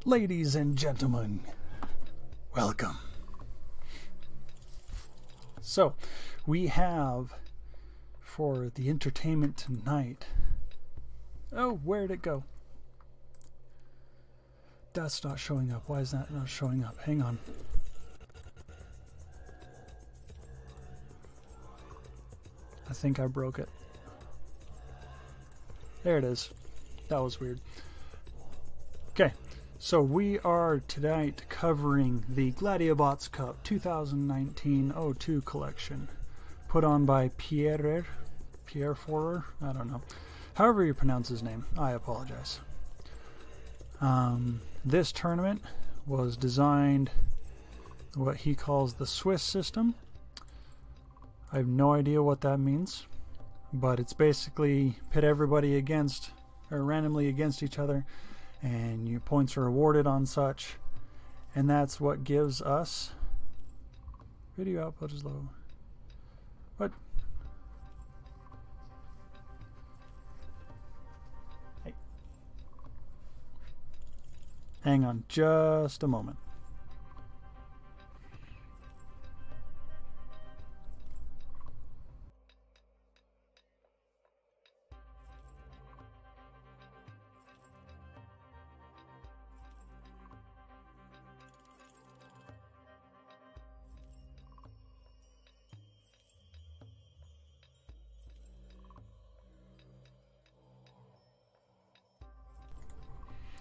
Ladies and gentlemen, welcome. So, we have, for the entertainment tonight... Oh, where'd it go? That's not showing up. Why is that not showing up? Hang on. I think I broke it. There it is. That was weird. Okay, so we are tonight covering the Gladiabots Cup 2019-02 collection, put on by Pierre Forer? I don't know. However you pronounce his name, I apologize. This tournament was designed what he calls the Swiss system. I have no idea what that means, but it's basically pit everybody against, or randomly against each other, and your points are awarded on such, and that's what gives us... Video output is low. What? Hey. Hang on just a moment.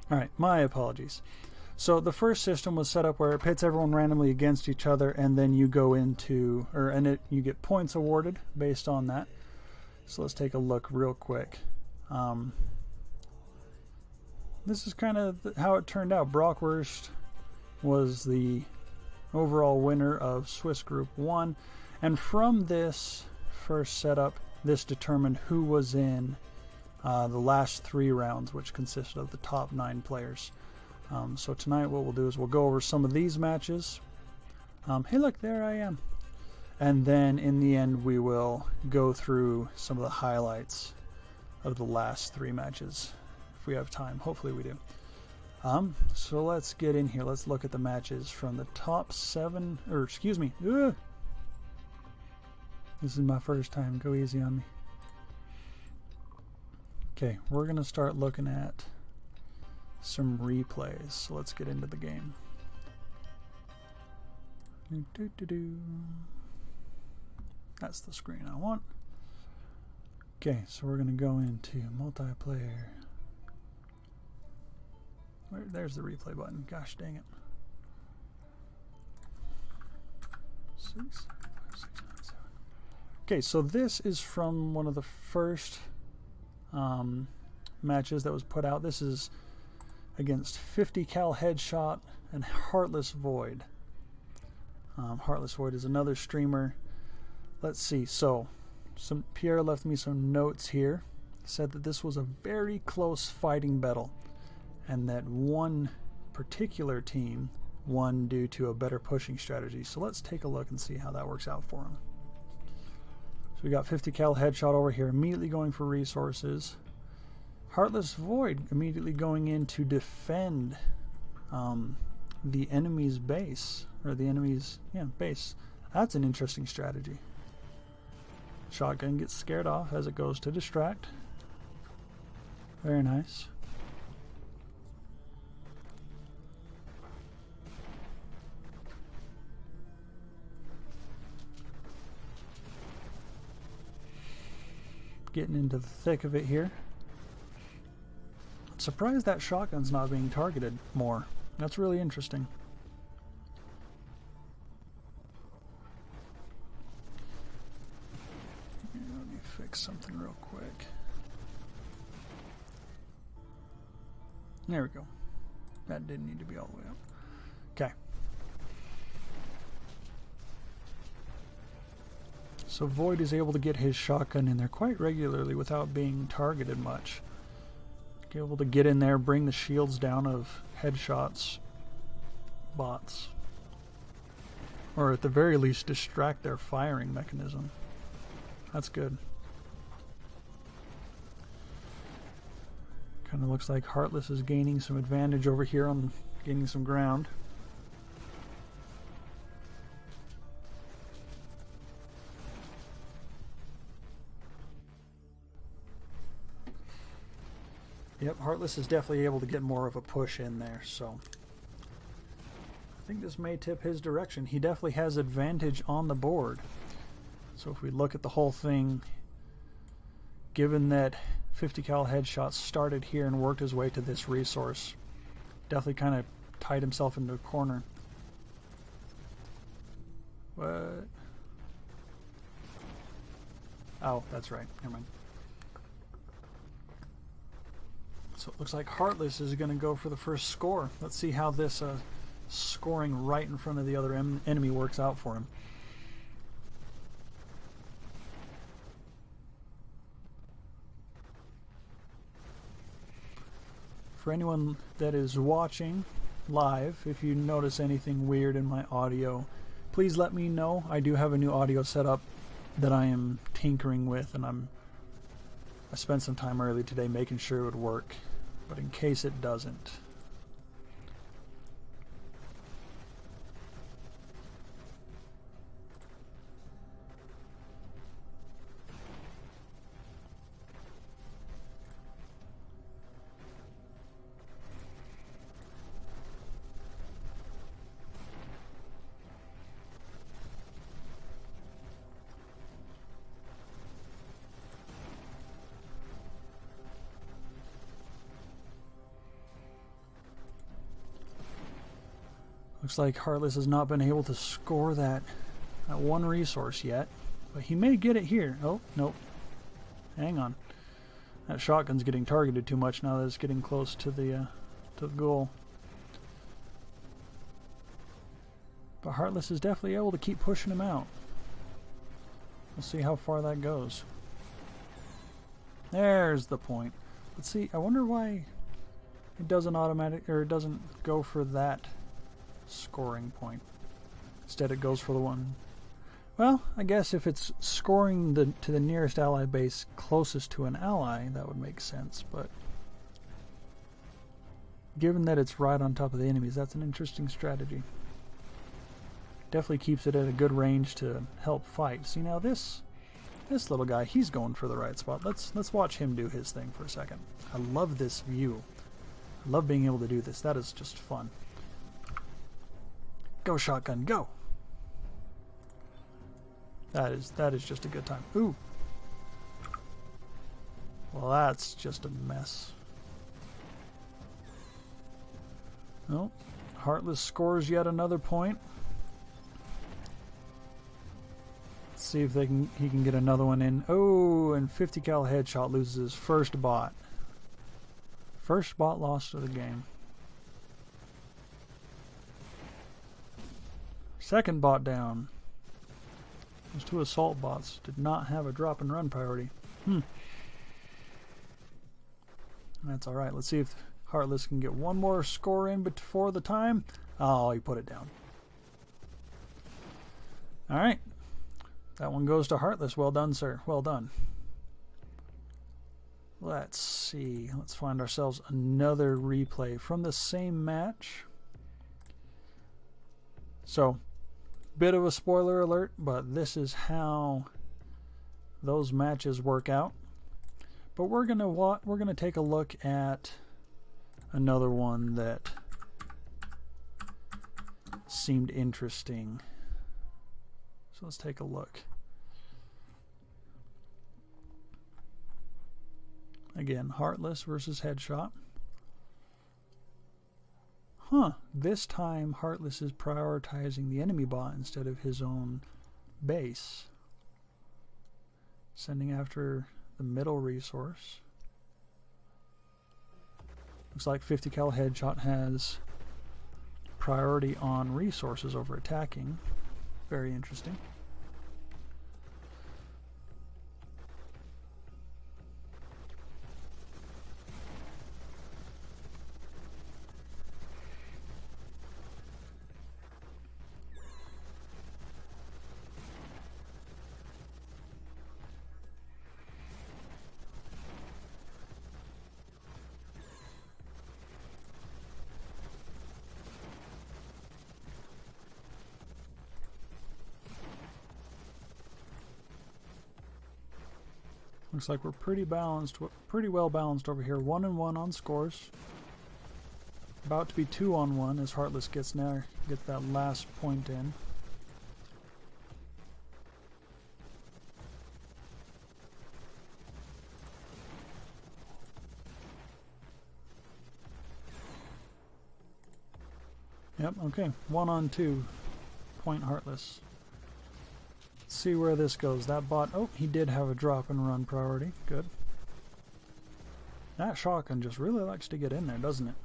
Alright, my apologies. So the first system was set up where it pits everyone randomly against each other, and then you go into, you get points awarded based on that. So let's take a look real quick. This is kind of how it turned out. Brockwurst was the overall winner of Swiss Group 1, and from this first setup, this determined who was in the last 3 rounds, which consisted of the top 9 players. So tonight what we'll do is we'll go over some of these matches. Hey look, there I am. And then in the end we will go through some of the highlights of the last 3 matches, if we have time. Hopefully we do. So let's get in here. Let's look at the matches from the top 7, or excuse me. Ugh. This is my first time. Go easy on me. Okay, we're going to start looking at some replays. So let's get into the game. That's the screen I want. Okay, so we're going to go into multiplayer. There's the replay button. Gosh dang it. 6, 5, 6, 9, 7. Okay, so this is from one of the first matches that was put out. This is against 50 cal Headshot and Heartless Void. Heartless Void is another streamer. Let's see. So, Pierre left me some notes here. He said that this was a very close fighting battle, and that one particular team won due to a better pushing strategy. So let's take a look and see how that works out for him. So we got 50 cal Headshot over here, immediately going for resources. Heartless Void immediately going in to defend the enemy's base, or the enemy's base. That's an interesting strategy. Shotgun gets scared off as it goes to distract. Very nice. Getting into the thick of it here. I'm surprised that shotgun's not being targeted more. That's really interesting. Here, let me fix something real quick. There we go. That didn't need to be all the way up. Okay. So Void is able to get his shotgun in there quite regularly without being targeted much. Able to get in there, bring the shields down of Headshot's bots. Or at the very least distract their firing mechanism. That's good. Kind of looks like Heartless is gaining some advantage over here on gaining some ground. Yep, Heartless is definitely able to get more of a push in there, so I think this may tip his direction. He definitely has advantage on the board. So if we look at the whole thing, given that 50 cal headshot started here and worked his way to this resource, definitely kind of tied himself into a corner. What? Oh, that's right. Never mind. So it looks like Heartless is going to go for the first score. Let's see how this scoring right in front of the other enemy works out for him. For anyone that is watching live, if you notice anything weird in my audio, please let me know. I do have a new audio setup that I am tinkering with, and I spent some time early today making sure it would work, but in case it doesn't. Looks like Heartless has not been able to score that one resource yet, but he may get it here. Oh, nope. Hang on. That shotgun's getting targeted too much now that it's getting close to the goal. But Heartless is definitely able to keep pushing him out. We'll see how far that goes. There's the point. Let's see. I wonder why it doesn't it doesn't go for that scoring point. Instead it goes for the one. Well, I guess if it's scoring to the nearest ally base closest to an ally, that would make sense, but given that it's right on top of the enemies, that's an interesting strategy. Definitely keeps it at a good range to help fight. See, now this little guy, he's going for the right spot. Let's watch him do his thing for a second. I love this view. I love being able to do this. That is just fun. Go shotgun, go! That is just a good time. Ooh. Well, that's just a mess. Oh, Heartless scores yet another point. Let's see if he can get another one in. Oh, and 50 cal headshot loses his first bot. First bot lost of the game. Second bot down. Those two assault bots did not have a drop and run priority. That's alright. Let's see if Heartless can get one more score in before the time. Oh, he put it down. Alright. That one goes to Heartless. Well done, sir. Well done. Let's see. Let's find ourselves another replay from the same match. So, bit of a spoiler alert, but this is how those matches work out. But we're gonna take a look at another one that seemed interesting. So let's take a look. Again, Heartless versus Headshot. Huh, this time Heartless is prioritizing the enemy bot instead of his own base. Sending after the middle resource. Looks like 50 cal Headshot has priority on resources over attacking. Very interesting. Looks like we're pretty balanced, pretty well balanced over here. 1-1 on scores. About to be 2-1 as Heartless gets that last point in. Yep, okay. 1-2. Point Heartless. Let's see where this goes. That bot, oh, he did have a drop and run priority. Good. That shotgun just really likes to get in there, doesn't it?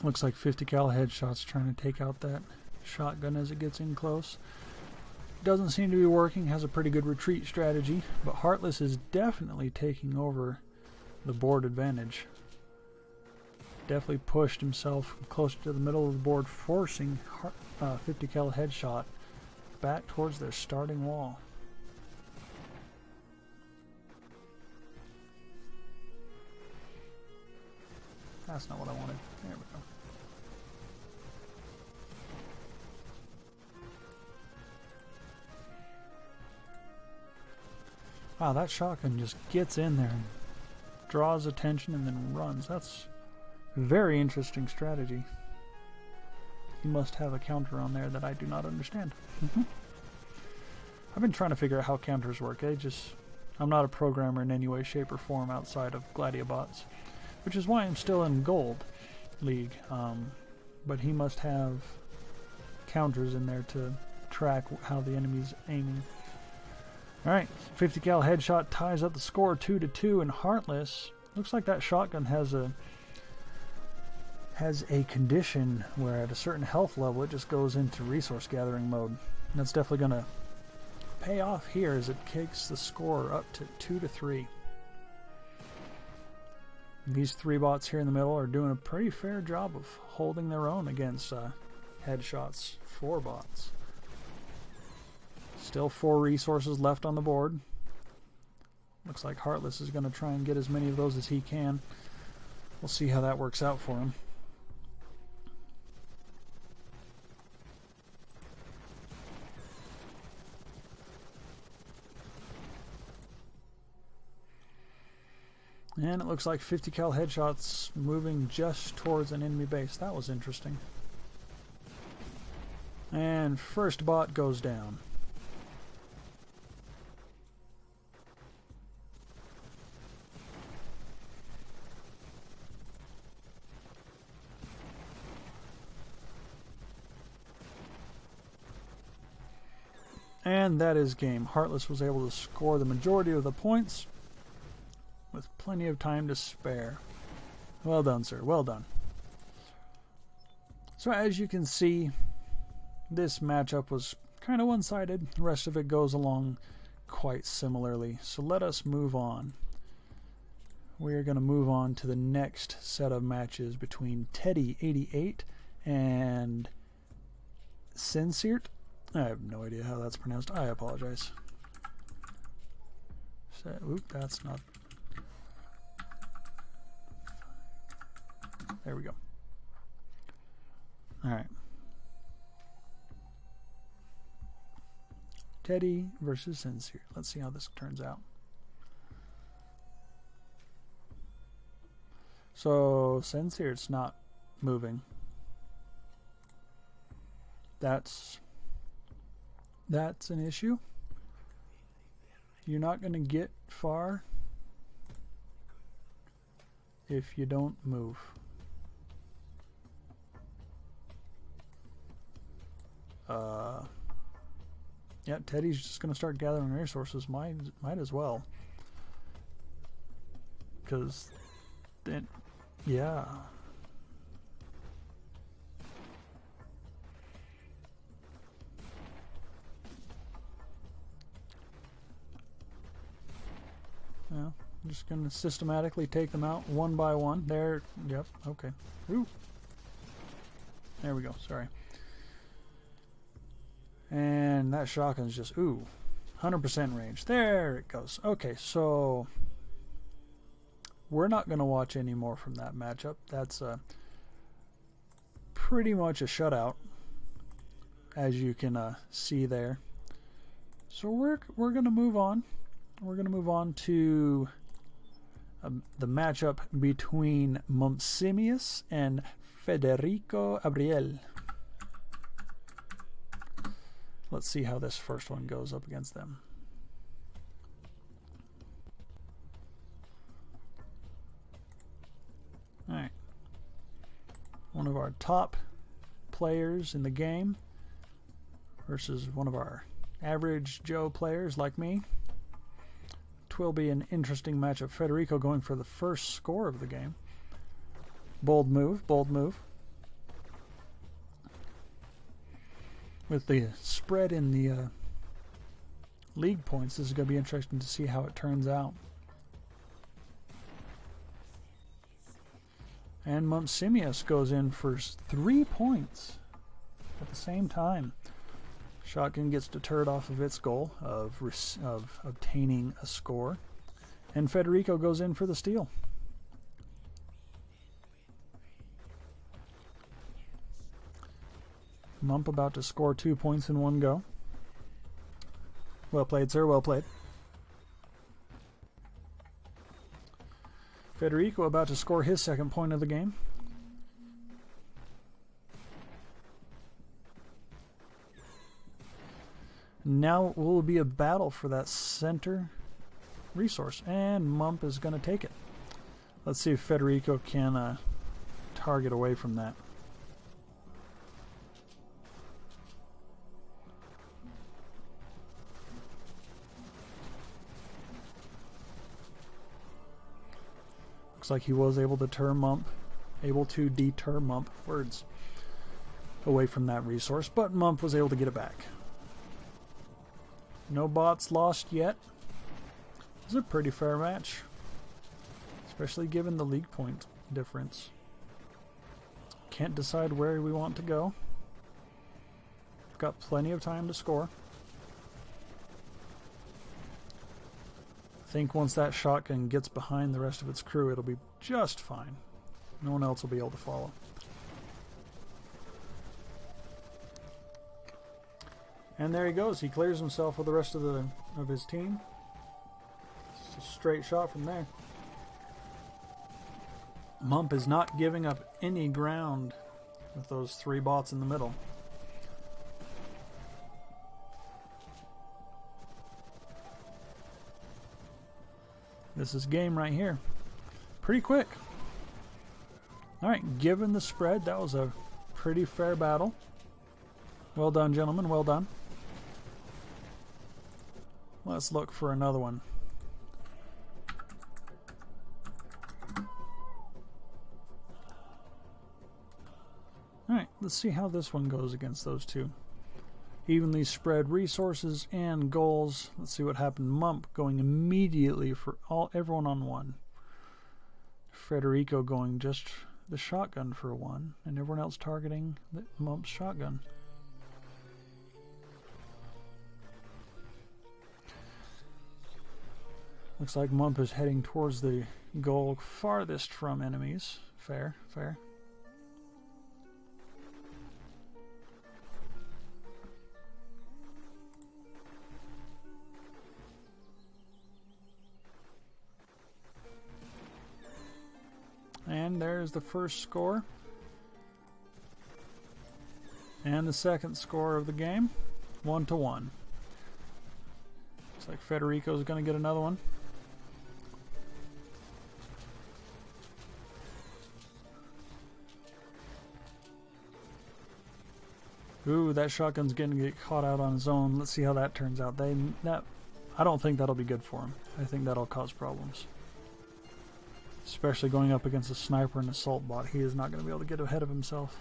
Looks like 50 cal headshots trying to take out that shotgun as it gets in close. Doesn't seem to be working, has a pretty good retreat strategy, but Heartless is definitely taking over the board advantage. Definitely pushed himself closer to the middle of the board, forcing 50 cal headshot back towards their starting wall. That's not what I wanted. There we go. Wow, that shotgun just gets in there and draws attention and then runs. That's a very interesting strategy. He must have a counter on there that I do not understand. I've been trying to figure out how counters work. I'm not a programmer in any way, shape, or form outside of Gladiabots, which is why I'm still in Gold League. But he must have counters in there to track how the enemy's aiming. Alright, 50 cal headshot ties up the score 2-2, and Heartless looks like that shotgun has a condition where at a certain health level it just goes into resource gathering mode. And that's definitely going to pay off here as it kicks the score up to 2-3. These three bots here in the middle are doing a pretty fair job of holding their own against headshots. 4 bots. Still 4 resources left on the board. Looks like Heartless is going to try and get as many of those as he can. We'll see how that works out for him. And it looks like 50 cal headshots moving just towards an enemy base. That was interesting. And first bot goes down. And that is game. Heartless was able to score the majority of the points with plenty of time to spare. Well done, sir. Well done. So as you can see, this matchup was kind of one-sided. The rest of it goes along quite similarly. So let us move on. We are going to move on to the next set of matches between Teddy88 and Sincert. I have no idea how that's pronounced. I apologize. So, oop, that's not... There we go. Alright. Teddy versus Sincere. Let's see how this turns out. So, Sincere's not moving. That's an issue. You're not going to get far if you don't move. Yeah, Teddy's just going to start gathering resources. Might as well. Because then, yeah. I'm just going to systematically take them out one by one. There, yep, okay. Ooh. There we go, sorry. And that shotgun's just, ooh, 100% range. There it goes. Okay, so we're not going to watch any more from that matchup. That's pretty much a shutout, as you can see there. So we're going to move on. We're going to move on to the matchup between Momsimius and Federico Abriel. Let's see how this first one goes up against them. Alright. One of our top players in the game versus one of our average Joe players like me. It will be an interesting matchup. Federico going for the first score of the game. Bold move, bold move. With the spread in the league points, this is going to be interesting to see how it turns out. And Momsimius goes in for 3 points at the same time. Shotgun gets deterred off of its goal of obtaining a score. And Federico goes in for the steal. Mump about to score 2 points in one go. Well played, sir, well played. Federico about to score his second point of the game. Now it will be a battle for that center resource, and Mump is going to take it. Let's see if Federico can target away from that. Looks like he was able to deter Mump away from that resource, but Mump was able to get it back. No bots lost yet. It's a pretty fair match, especially given the league point difference. Can't decide where we want to go. Got plenty of time to score. I think once that shotgun gets behind the rest of its crew, it'll be just fine. No one else will be able to follow. And there he goes. He clears himself with the rest of his team. It's a straight shot from there. Mump is not giving up any ground with those 3 bots in the middle. This is game right here. Pretty quick. Alright, given the spread, that was a pretty fair battle. Well done, gentlemen, well done. Let's look for another one. Alright, let's see how this one goes against those two. Evenly spread resources and goals. Let's see what happened. Mump going immediately for everyone on 1. Federico going just the shotgun for 1, and everyone else targeting the Mump's shotgun. Looks like Mump is heading towards the goal farthest from enemies. Fair, fair. And there's the first score. And the second score of the game. 1-1. Looks like Federico's going to get another one. Ooh, that shotgun's going to get caught out on his own. Let's see how that turns out. I don't think that'll be good for him. I think that'll cause problems. Especially going up against a sniper and assault bot. He is not going to be able to get ahead of himself.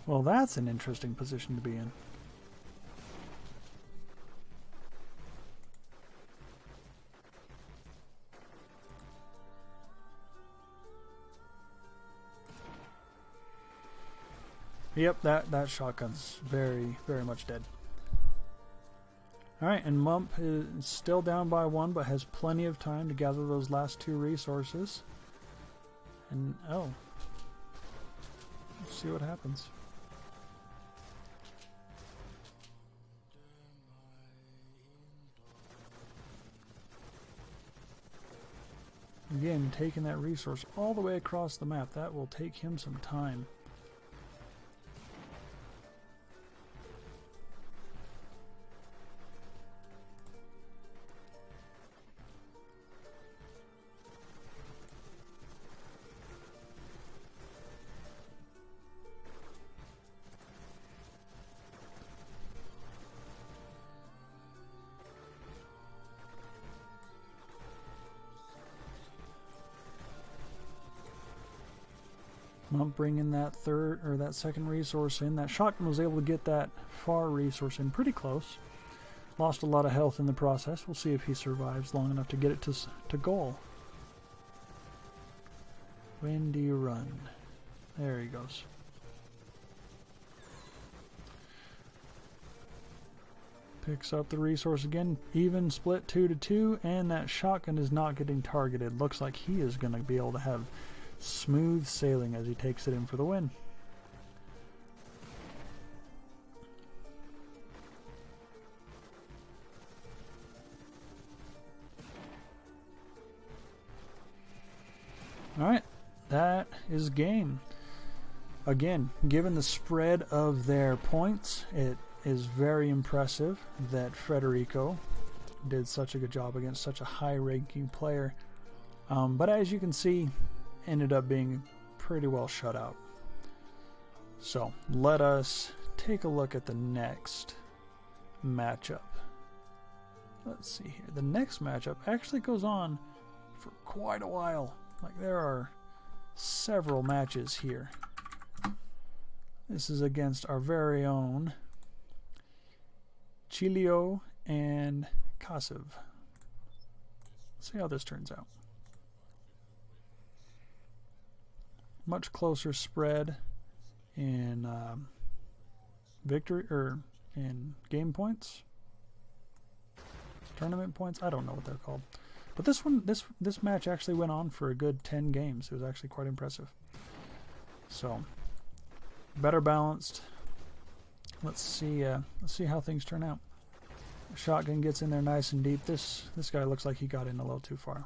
Well, that's an interesting position to be in. Yep, that shotgun's very, very much dead. Alright, and Mump is still down by 1, but has plenty of time to gather those last 2 resources. And, oh. Let's see what happens. Again, taking that resource all the way across the map, that will take him some time. Mump bringing that second resource in. That shotgun was able to get that far resource in pretty close. Lost a lot of health in the process. We'll see if he survives long enough to get it to goal. When do you run? There he goes. Picks up the resource again. Even split 2 to 2, and that shotgun is not getting targeted. Looks like he is going to be able to have smooth sailing as he takes it in for the win. Alright, that is game. Again, given the spread of their points, it is very impressive that Federico did such a good job against such a high-ranking player. But as you can see, ended up being pretty well shut out. So let us take a look at the next matchup. Let's see here. The next matchup actually goes on for quite a while. Like, there are several matches here. This is against our very own Chilio and Kasiv. Let's see how this turns out. Much closer spread in victory in game points, tournament points. I don't know what they're called, but this match actually went on for a good 10 games. It was actually quite impressive. So better balanced. Let's see how things turn out. Shotgun gets in there nice and deep. This guy looks like he got in a little too far.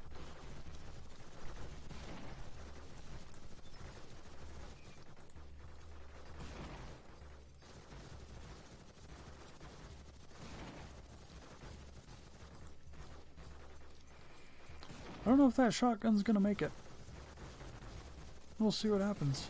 I don't know if that shotgun's gonna make it. We'll see what happens.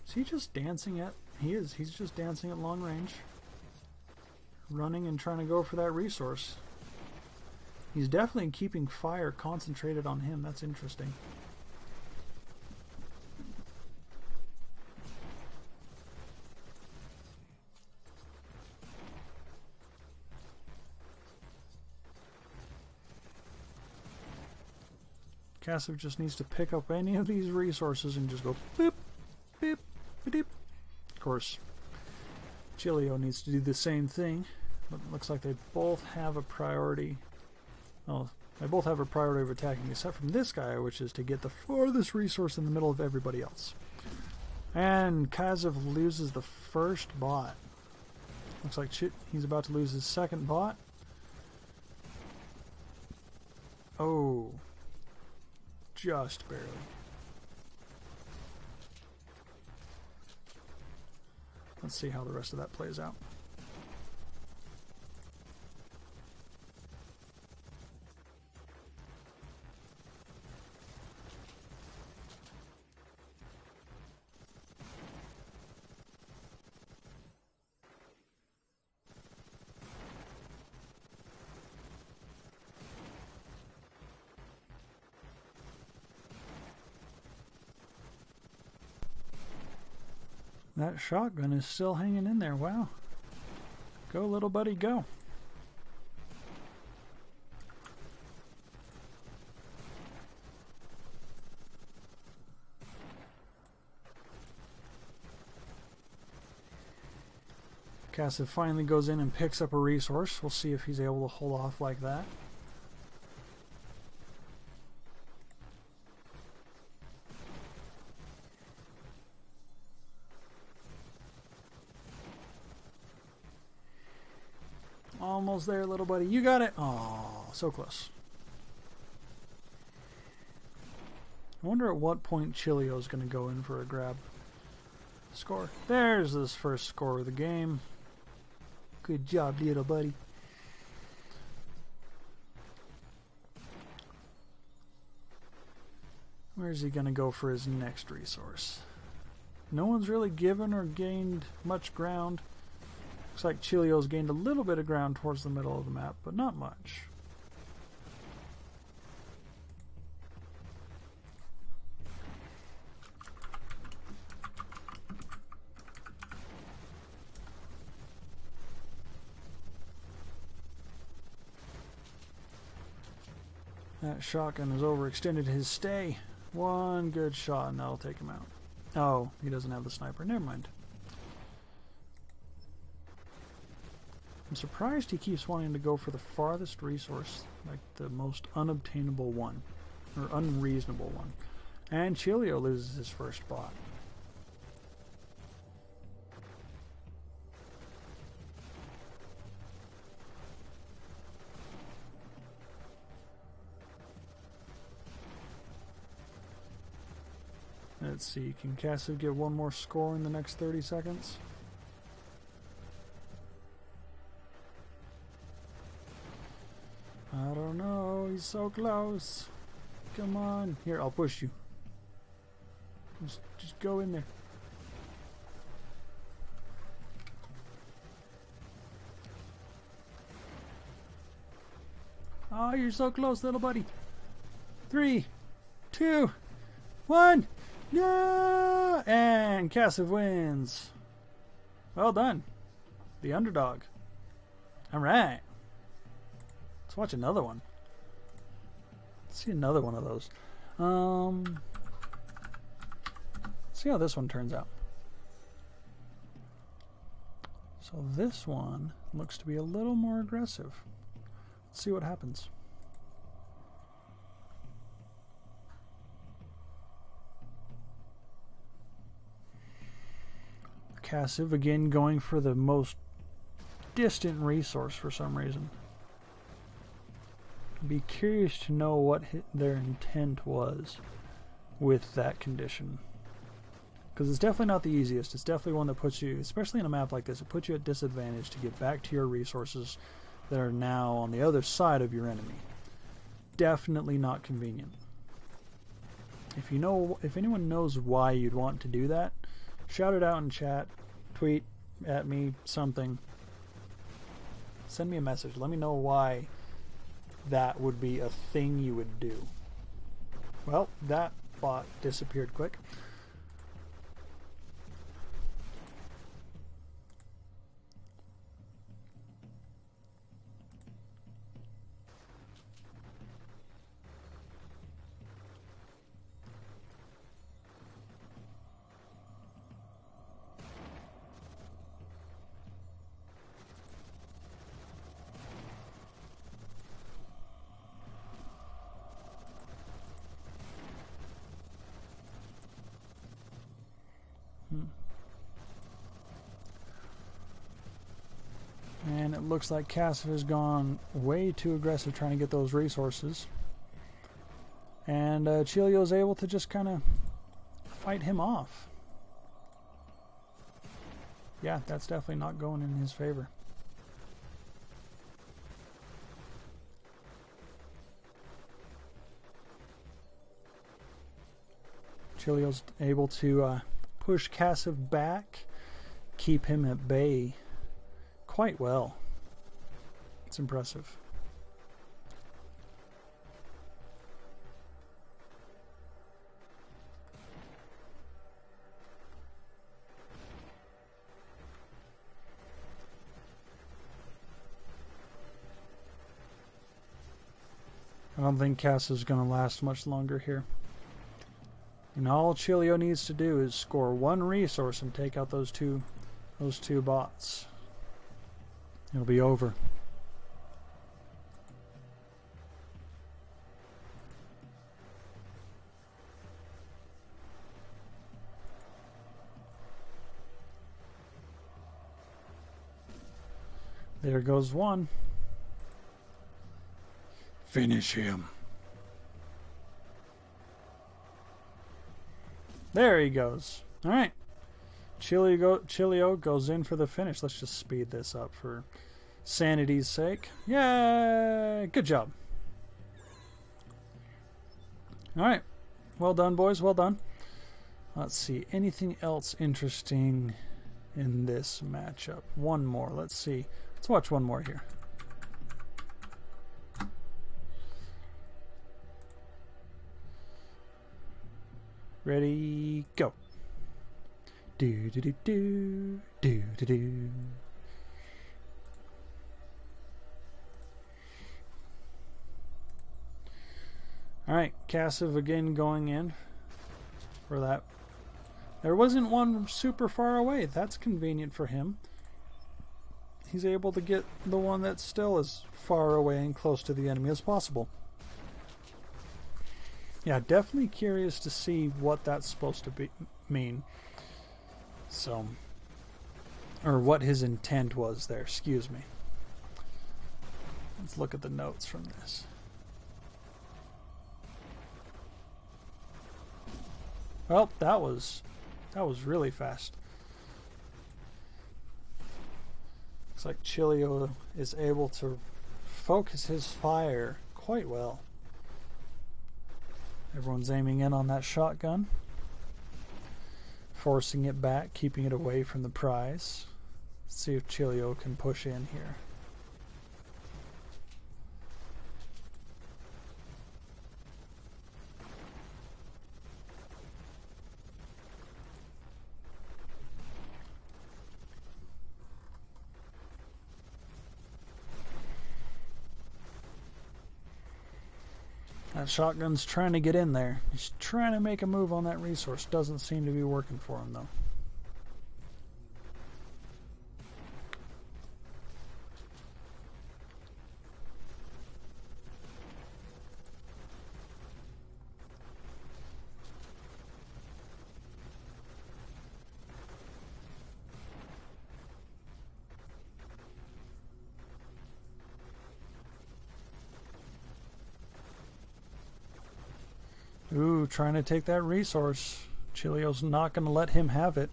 Is he just dancing at... He is. He's just dancing at long range. Running and trying to go for that resource. He's definitely keeping fire concentrated on him. That's interesting. Kasiv just needs to pick up any of these resources and just go beep, beep, beep. Of course, Chilio needs to do the same thing, but it looks like they both have a priority. Well, they both have a priority of attacking, except from this guy, which is to get the farthest resource in the middle of everybody else. And Kasiv loses the first bot. Looks like he's about to lose his second bot. Oh. Just barely. Let's see how the rest of that plays out. That shotgun is still hanging in there. Wow. Go, little buddy, go. Cassiv finally goes in and picks up a resource. We'll see if he's able to hold off like that. Almost there, little buddy. You got it. Oh, so close. I wonder at what point Chilio's going to go in for a grab. Score. There's his first score of the game. Good job, little buddy. Where's he going to go for his next resource? No one's really given or gained much ground. Looks like Chilio's gained a little bit of ground towards the middle of the map, but not much. That shotgun has overextended his stay. One good shot and that'll take him out. Oh, he doesn't have the sniper. Never mind. I'm surprised he keeps wanting to go for the farthest resource, like the most unobtainable one, or unreasonable one. And Chilio loses his first bot. Let's see, can Cassiv get one more score in the next 30 seconds? I don't know, he's so close. Come on. Here, I'll push you. Just go in there. Oh, you're so close, little buddy. 3, 2, 1. No! And Cassiv wins. Well done. The underdog. Alright. Let's watch another one. Let's see another one of those. See how this one turns out. So this one looks to be a little more aggressive. Let's see what happens. Cassiv again going for the most distant resource for some reason. Be curious to know what their intent was with that condition, because it's definitely not the easiest. It's definitely one that puts you, especially in a map like this, it puts you at disadvantage to get back to your resources that are now on the other side of your enemy. Definitely not convenient. If anyone knows why you'd want to do that, shout it out in chat, tweet at me, something. Send me a message. Let me know why that would be a thing you would do. Well, that bot disappeared quick. And it looks like Cassiv has gone way too aggressive trying to get those resources. And Chilio's able to just kind of fight him off. Yeah, that's definitely not going in his favor. Chilio's able to push Cassiv back, keep him at bay quite well. It's impressive. I don't think Cassiv's going to last much longer here. And all Chilio needs to do is score one resource and take out those two bots. It'll be over. There goes one. Finish him. There he goes. All right. Chilio goes in for the finish. Let's just speed this up for sanity's sake. Yay! Good job. All right. Well done, boys. Well done. Let's see. Anything else interesting in this matchup? One more. Let's see. Let's watch one more here. Ready, go. Do do do do do do do. All right, Cassive again going in for that. There wasn't one super far away. That's convenient for him. He's able to get the one that's still as far away and close to the enemy as possible. Yeah, definitely curious to see what that's supposed to mean. So, or what his intent was there, excuse me. Let's look at the notes from this. Well, that was really fast. Looks like Chilio is able to focus his fire quite well. Everyone's aiming in on that shotgun, forcing it back, keeping it away from the prize. Let's see if Chilio can push in here. That shotgun's trying to get in there. He's trying to make a move on that resource. Doesn't seem to be working for him, though. Ooh, trying to take that resource. Chilio's not going to let him have it.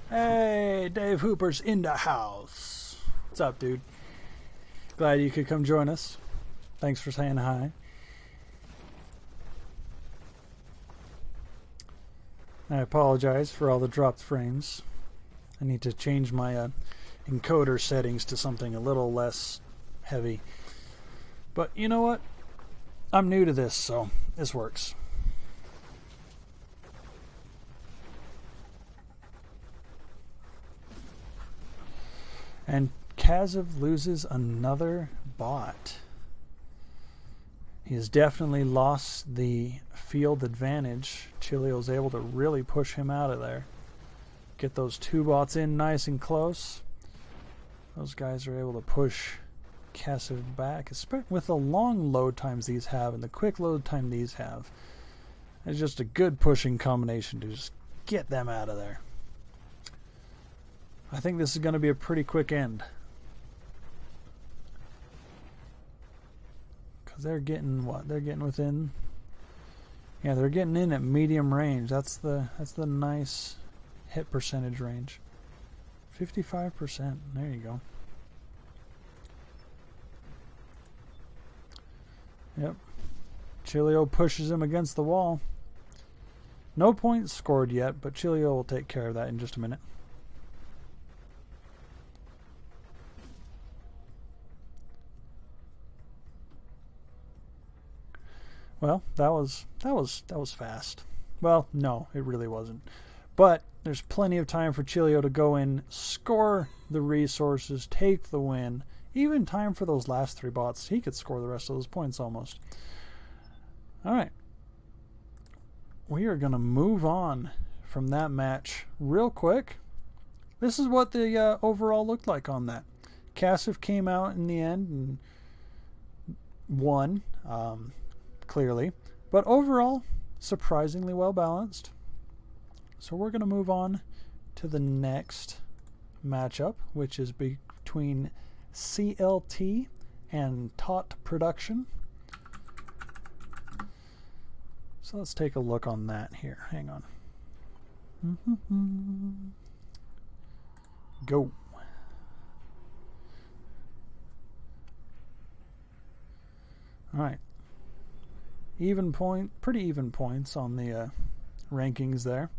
Hey, Dave Hooper's in the house. What's up, dude? Glad you could come join us. Thanks for saying hi. I apologize for all the dropped frames. I need to change my encoder settings to something a little less heavy. But you know what? I'm new to this, so this works. And Kaziv loses another bot. He has definitely lost the field advantage. Chilio's able to really push him out of there. Get those two bots in nice and close. Those guys are able to push Kaziv back, especially with the long load times these have and the quick load time these have. It's just a good pushing combination to just get them out of there. I think this is going to be a pretty quick end. They're getting what? They're getting within. Yeah, they're getting in at medium range. That's the nice hit percentage range. 55%. There you go. Yep. Chilio pushes him against the wall. No points scored yet, but Chilio will take care of that in just a minute. Well, that was fast. Well, no, it really wasn't. But there's plenty of time for Chilio to go in, score the resources, take the win. Even time for those last 3 bots. He could score the rest of those points almost. Alright. We are going to move on from that match real quick. This is what the overall looked like on that. Kasif came out in the end and won, clearly. But overall, surprisingly well balanced. So we're going to move on to the next matchup, which is between CLT and Tot Production. So let's take a look on that here. Hang on. Go. All right. Pretty even points on the rankings there.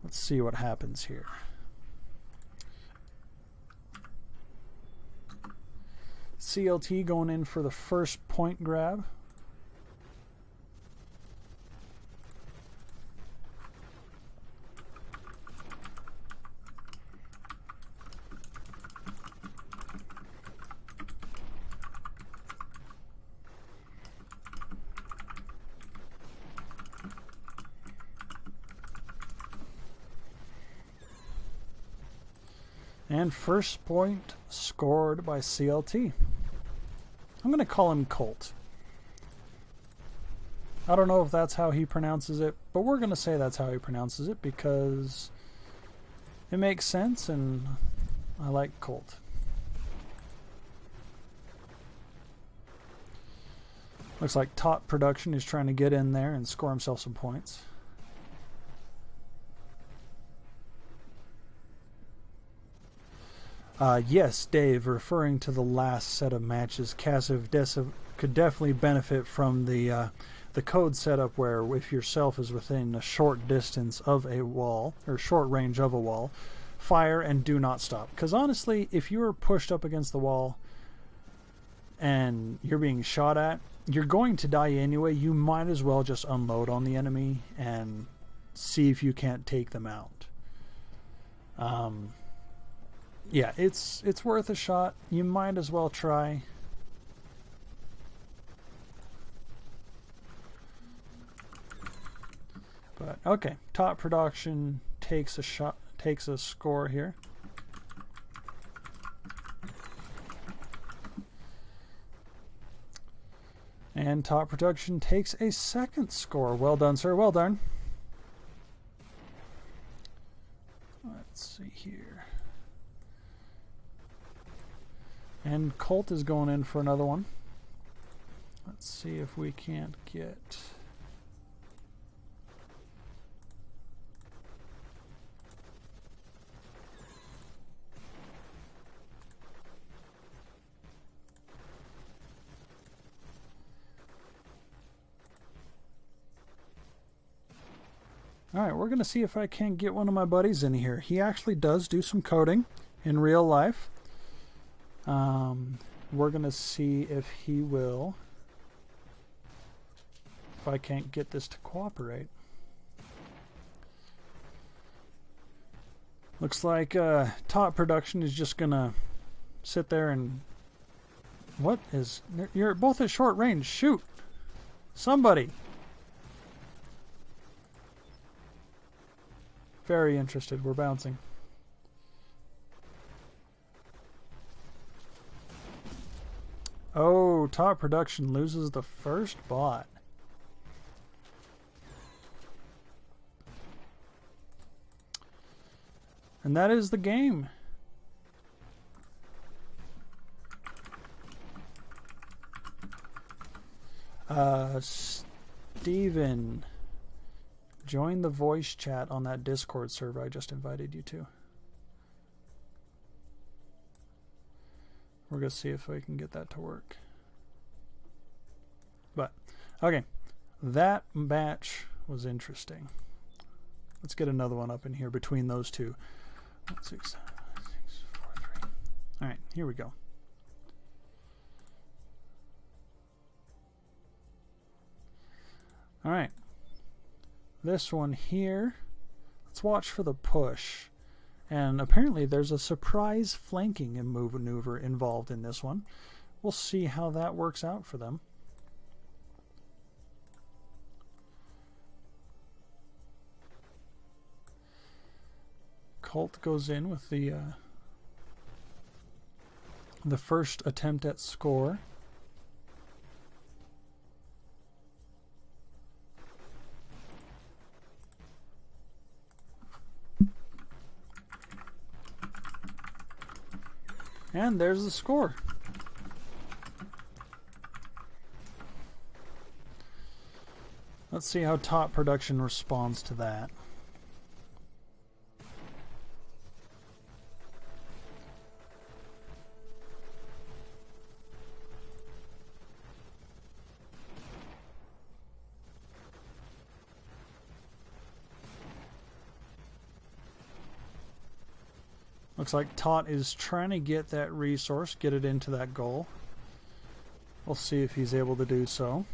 Let's see what happens here. CLT going in for the first point grab. And first point scored by CLT. I'm going to call him Colt. I don't know if that's how he pronounces it, but we're going to say that's how he pronounces it because it makes sense and I like Colt. Looks like Tot Production is trying to get in there and score himself some points. Yes, Dave, referring to the last set of matches, Kasif could definitely benefit from the code setup where if yourself is within a short distance of a wall, or short range of a wall, fire and do not stop. Because honestly, if you're pushed up against the wall and you're being shot at, you're going to die anyway. You might as well just unload on the enemy and see if you can't take them out. Yeah, it's worth a shot. You might as well try. But okay, Tot Production takes a score here. And Tot Production takes a second score. Well done, sir. Well done. Let's see here. And Colt is going in for another one. Let's see if we can't get... Alright, we're going to see if I can't get one of my buddies in here. He actually does do some coding in real life. We're going to see if he will, if I can't get this to cooperate. Looks like Tot Production is just going to sit there and... What is... You're both at short range. Shoot! Somebody! Very interested. We're bouncing. Oh, Tot Production loses the first bot. And that is the game. Steven, join the voice chat on that Discord server I just invited you to. We're going to see if we can get that to work. But, okay. That match was interesting. Let's get another one up in here between those two. 6, 7, 6, 4, 3. Alright, here we go. Alright. This one here. Let's watch for the push. And apparently there's a surprise flanking maneuver involved in this one. We'll see how that works out for them. Colt goes in with the first attempt at score. And there's the score. Let's see how Top Production responds to that. Looks like Tot is trying to get that resource, get it into that goal. We'll see if he's able to do so.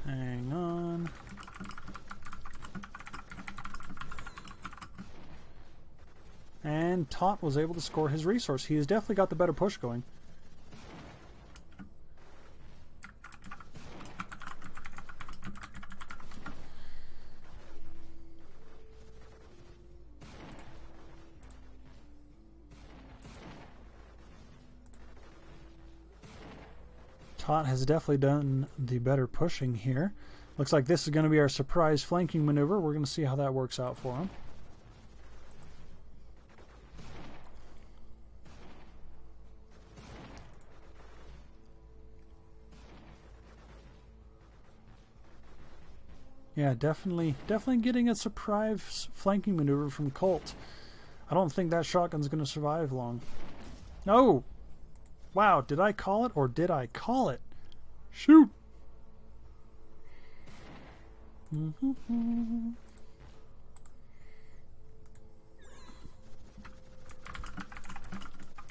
Hang on. And Tot was able to score his resource. He has definitely got the better push going. Tot has definitely done the better pushing here. Looks like this is going to be our surprise flanking maneuver. We're going to see how that works out for him. Yeah, definitely getting a surprise flanking maneuver from Colt. I don't think that shotgun's going to survive long. No! Wow, did I call it or did I call it? Shoot!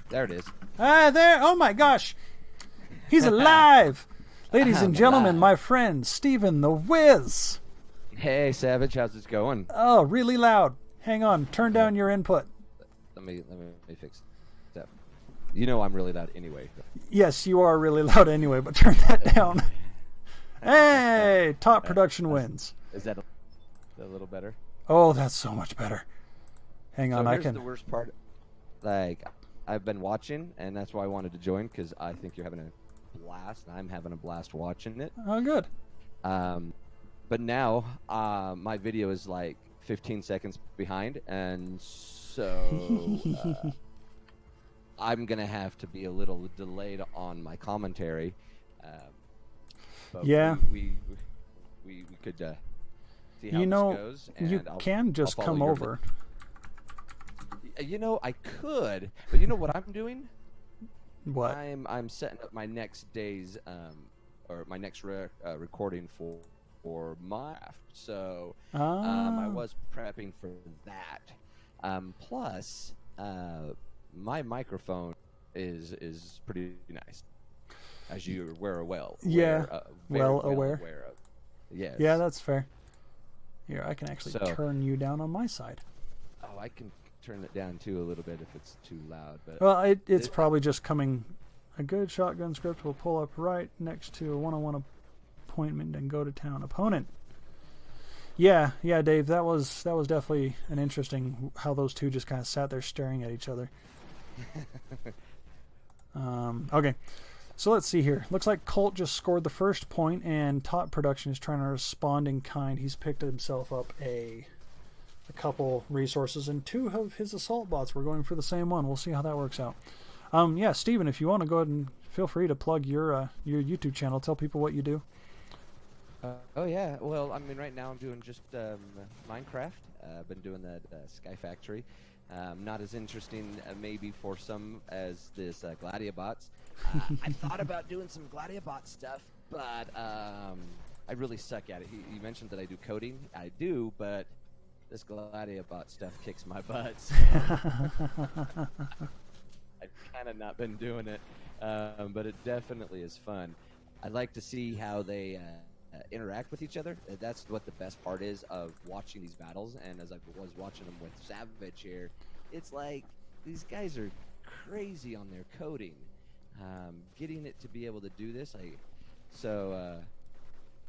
There it is. Ah, there! Oh my gosh! He's alive! Ladies and gentlemen, my friend, Steven the Wiz! Hey, Savage, how's it going? Oh, really loud. Hang on, turn down your input. Let me fix that. You know I'm really loud anyway. Yes, you are really loud anyway, but turn that down. Hey, Top Production wins. Is that a little better? Oh, that's so much better. Hang on, I can. Here's the worst part. Like, I've been watching, and that's why I wanted to join, because I think you're having a blast, and I'm having a blast watching it. Oh, good. But now, my video is like 15 seconds behind, and so I'm gonna have to be a little delayed on my commentary. But yeah, we could see how this goes. And you can just come over. You know, I could, but you know what I'm doing? What? I'm setting up my next day's or my next recording for my draft. So I was prepping for that. Plus, my microphone is pretty nice, as you were well aware of. Yes. Yeah, that's fair. Here, I can actually turn you down on my side. Oh, I can turn it down too a little bit if it's too loud. But well, it's probably just coming. A good shotgun script will pull up right next to a one-on-one appointment and go to town opponent. Yeah, Dave, that was definitely an interesting how those two just kind of sat there staring at each other. Okay, so let's see here. Looks like Colt just scored the first point, and Top Production is trying to respond in kind. He's picked himself up a couple resources, and two of his assault bots were going for the same one. We'll see how that works out. Yeah, Steven, if you want to go ahead and feel free to plug your YouTube channel. Tell people what you do. Oh yeah, well, I mean, right now I'm doing just Minecraft. I've been doing that Sky Factory. Not as interesting maybe for some as this Gladiabots. I thought about doing some Gladiabot stuff, but I really suck at it. He mentioned that I do coding. I do, but this Gladiabot stuff kicks my butt. So I've kind of not been doing it, but it definitely is fun. I like to see how they interact with each other. That's what the best part is of watching these battles. And as I was watching them with Savage here, it's like these guys are crazy on their coding. Getting it to be able to do this,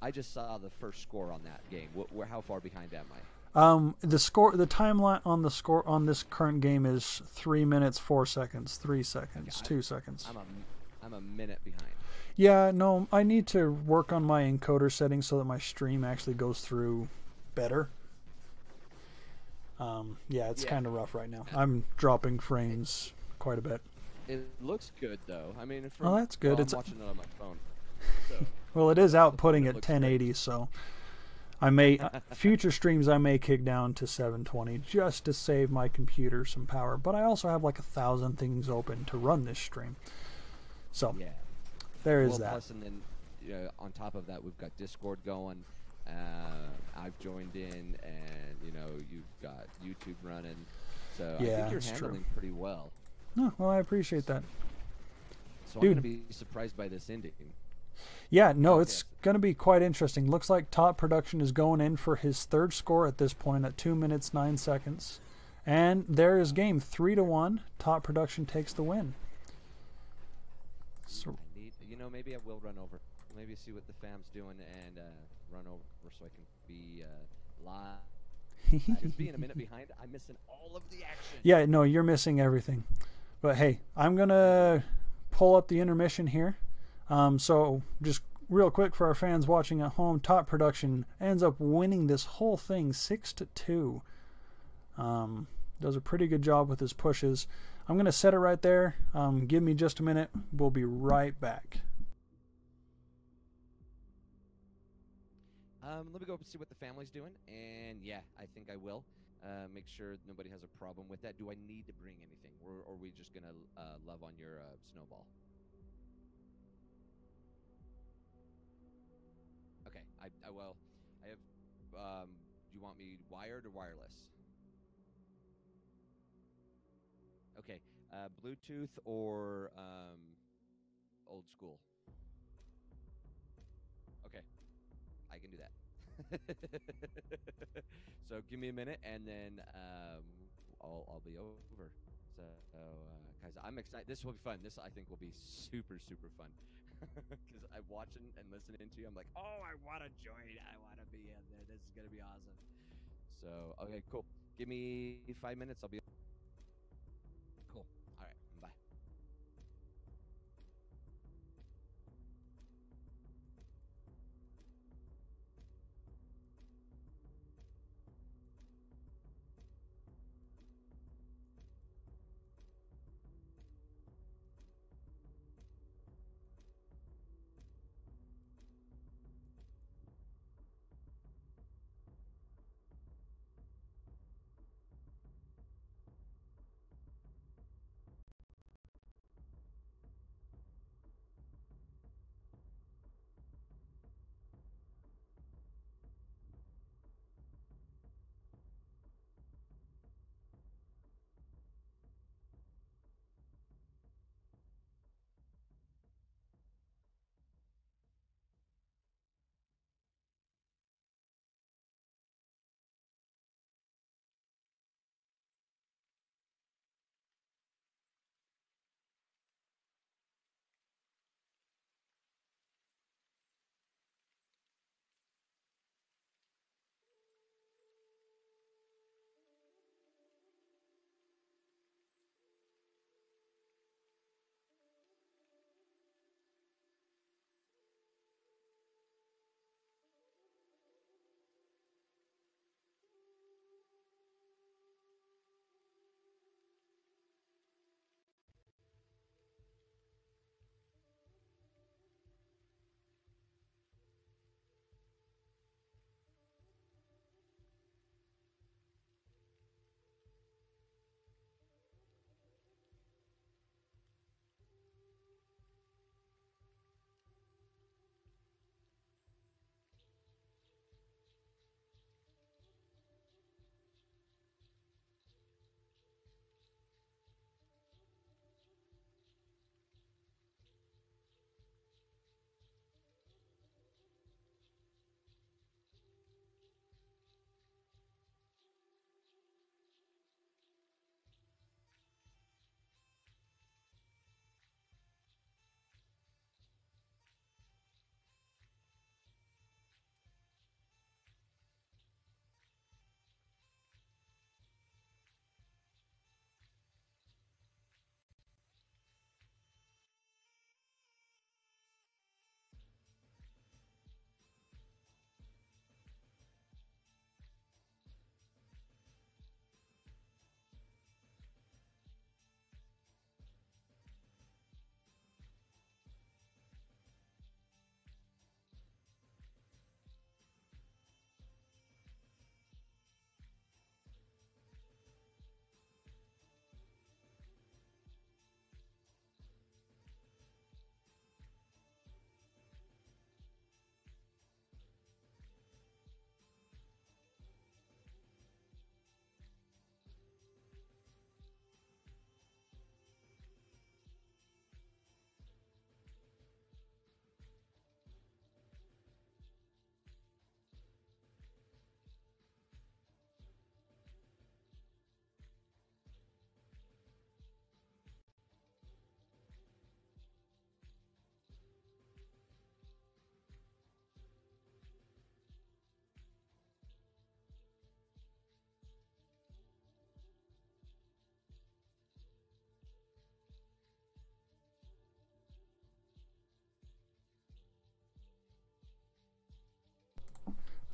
I just saw the first score on that game. How far behind am I? The timeline on this current game is 3 minutes 4 seconds, 3 seconds, 2 seconds. I'm a minute behind. Yeah, no, I need to work on my encoder settings so that my stream actually goes through better. Yeah, it's kind of rough right now. I'm dropping frames quite a bit. It looks good though. I mean, oh, that's good. I'm watching it on my phone. So. Well, it is outputting at 1080, great. So I may future streams I may kick down to 720 just to save my computer some power. But I also have like 1,000 things open to run this stream. So yeah, there is that. Plus, and then on top of that, we've got Discord going. I've joined in, and you've got YouTube running. So yeah, I think you're handling pretty well. No, well, I appreciate that. So I'm going to be surprised by this ending. Yeah, no, it's going to be quite interesting. Looks like Top Production is going in for his third score at this point at 2 minutes 9 seconds. And there is game 3-1. Top Production takes the win. So maybe I will run over. Maybe see what the fam's doing and run over so I can be live. Just being a minute behind, I'm missing all of the action. Yeah, no, you're missing everything. But hey, I'm going to pull up the intermission here. So just real quick for our fans watching at home, Top Production ends up winning this whole thing 6-2. Does a pretty good job with his pushes. I'm going to set it right there. Give me just a minute. We'll be right back. Let me go up and see what the family's doing. And yeah, I think I will. Make sure nobody has a problem with that. Do I need to bring anything? Or are we just going to love on your Snowball? Okay, I have, do you want me wired or wireless? Okay, Bluetooth or old school? Okay, I can do that. So give me a minute and then I'll be over. So guys, I'm excited. This will be fun. This I think will be super fun. Because I'm watching and listening to you, I'm like, oh, I want to join. I want to be in there. This is going to be awesome. So, okay, cool. Give me 5 minutes. I'll be cool. All right, bye.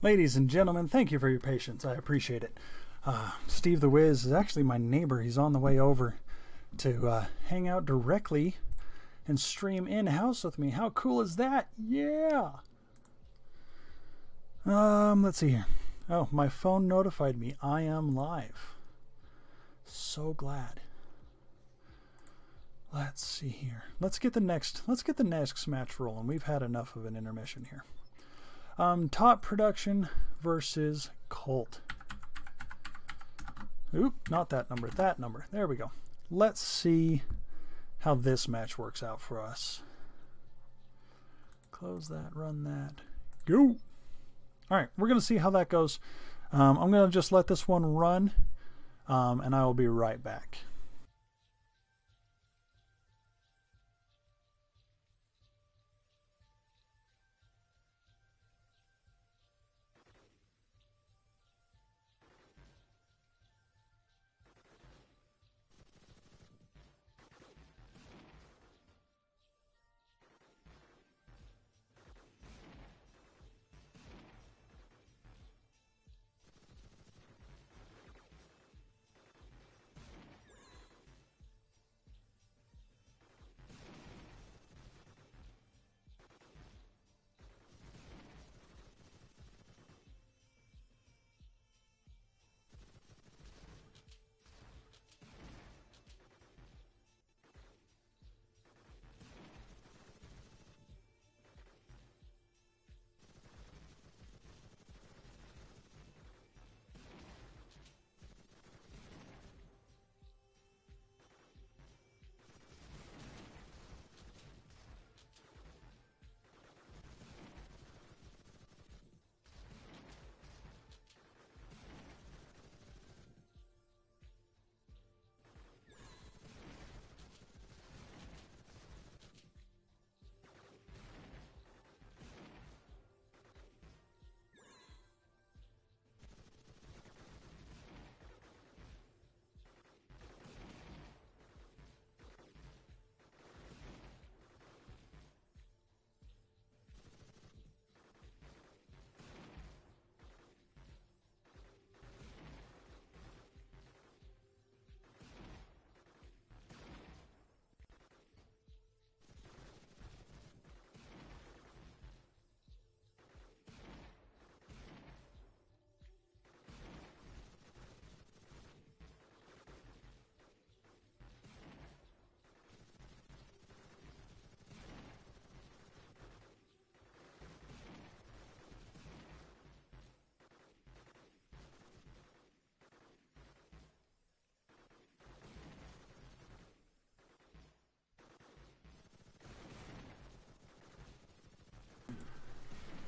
Ladies and gentlemen, thank you for your patience. I appreciate it. Steve the Wiz is actually my neighbor. He's on the way over to hang out directly and stream in-house with me. How cool is that? Yeah! Let's see here. Oh, my phone notified me. I am live. So glad. Let's see here. Let's get the next match rolling. We've had enough of an intermission here. Top Production versus Colt. Oop, not that number, that number. There we go. Let's see how this match works out for us. Close that, run that. Go! Alright, we're going to see how that goes. I'm going to just let this one run, and I will be right back.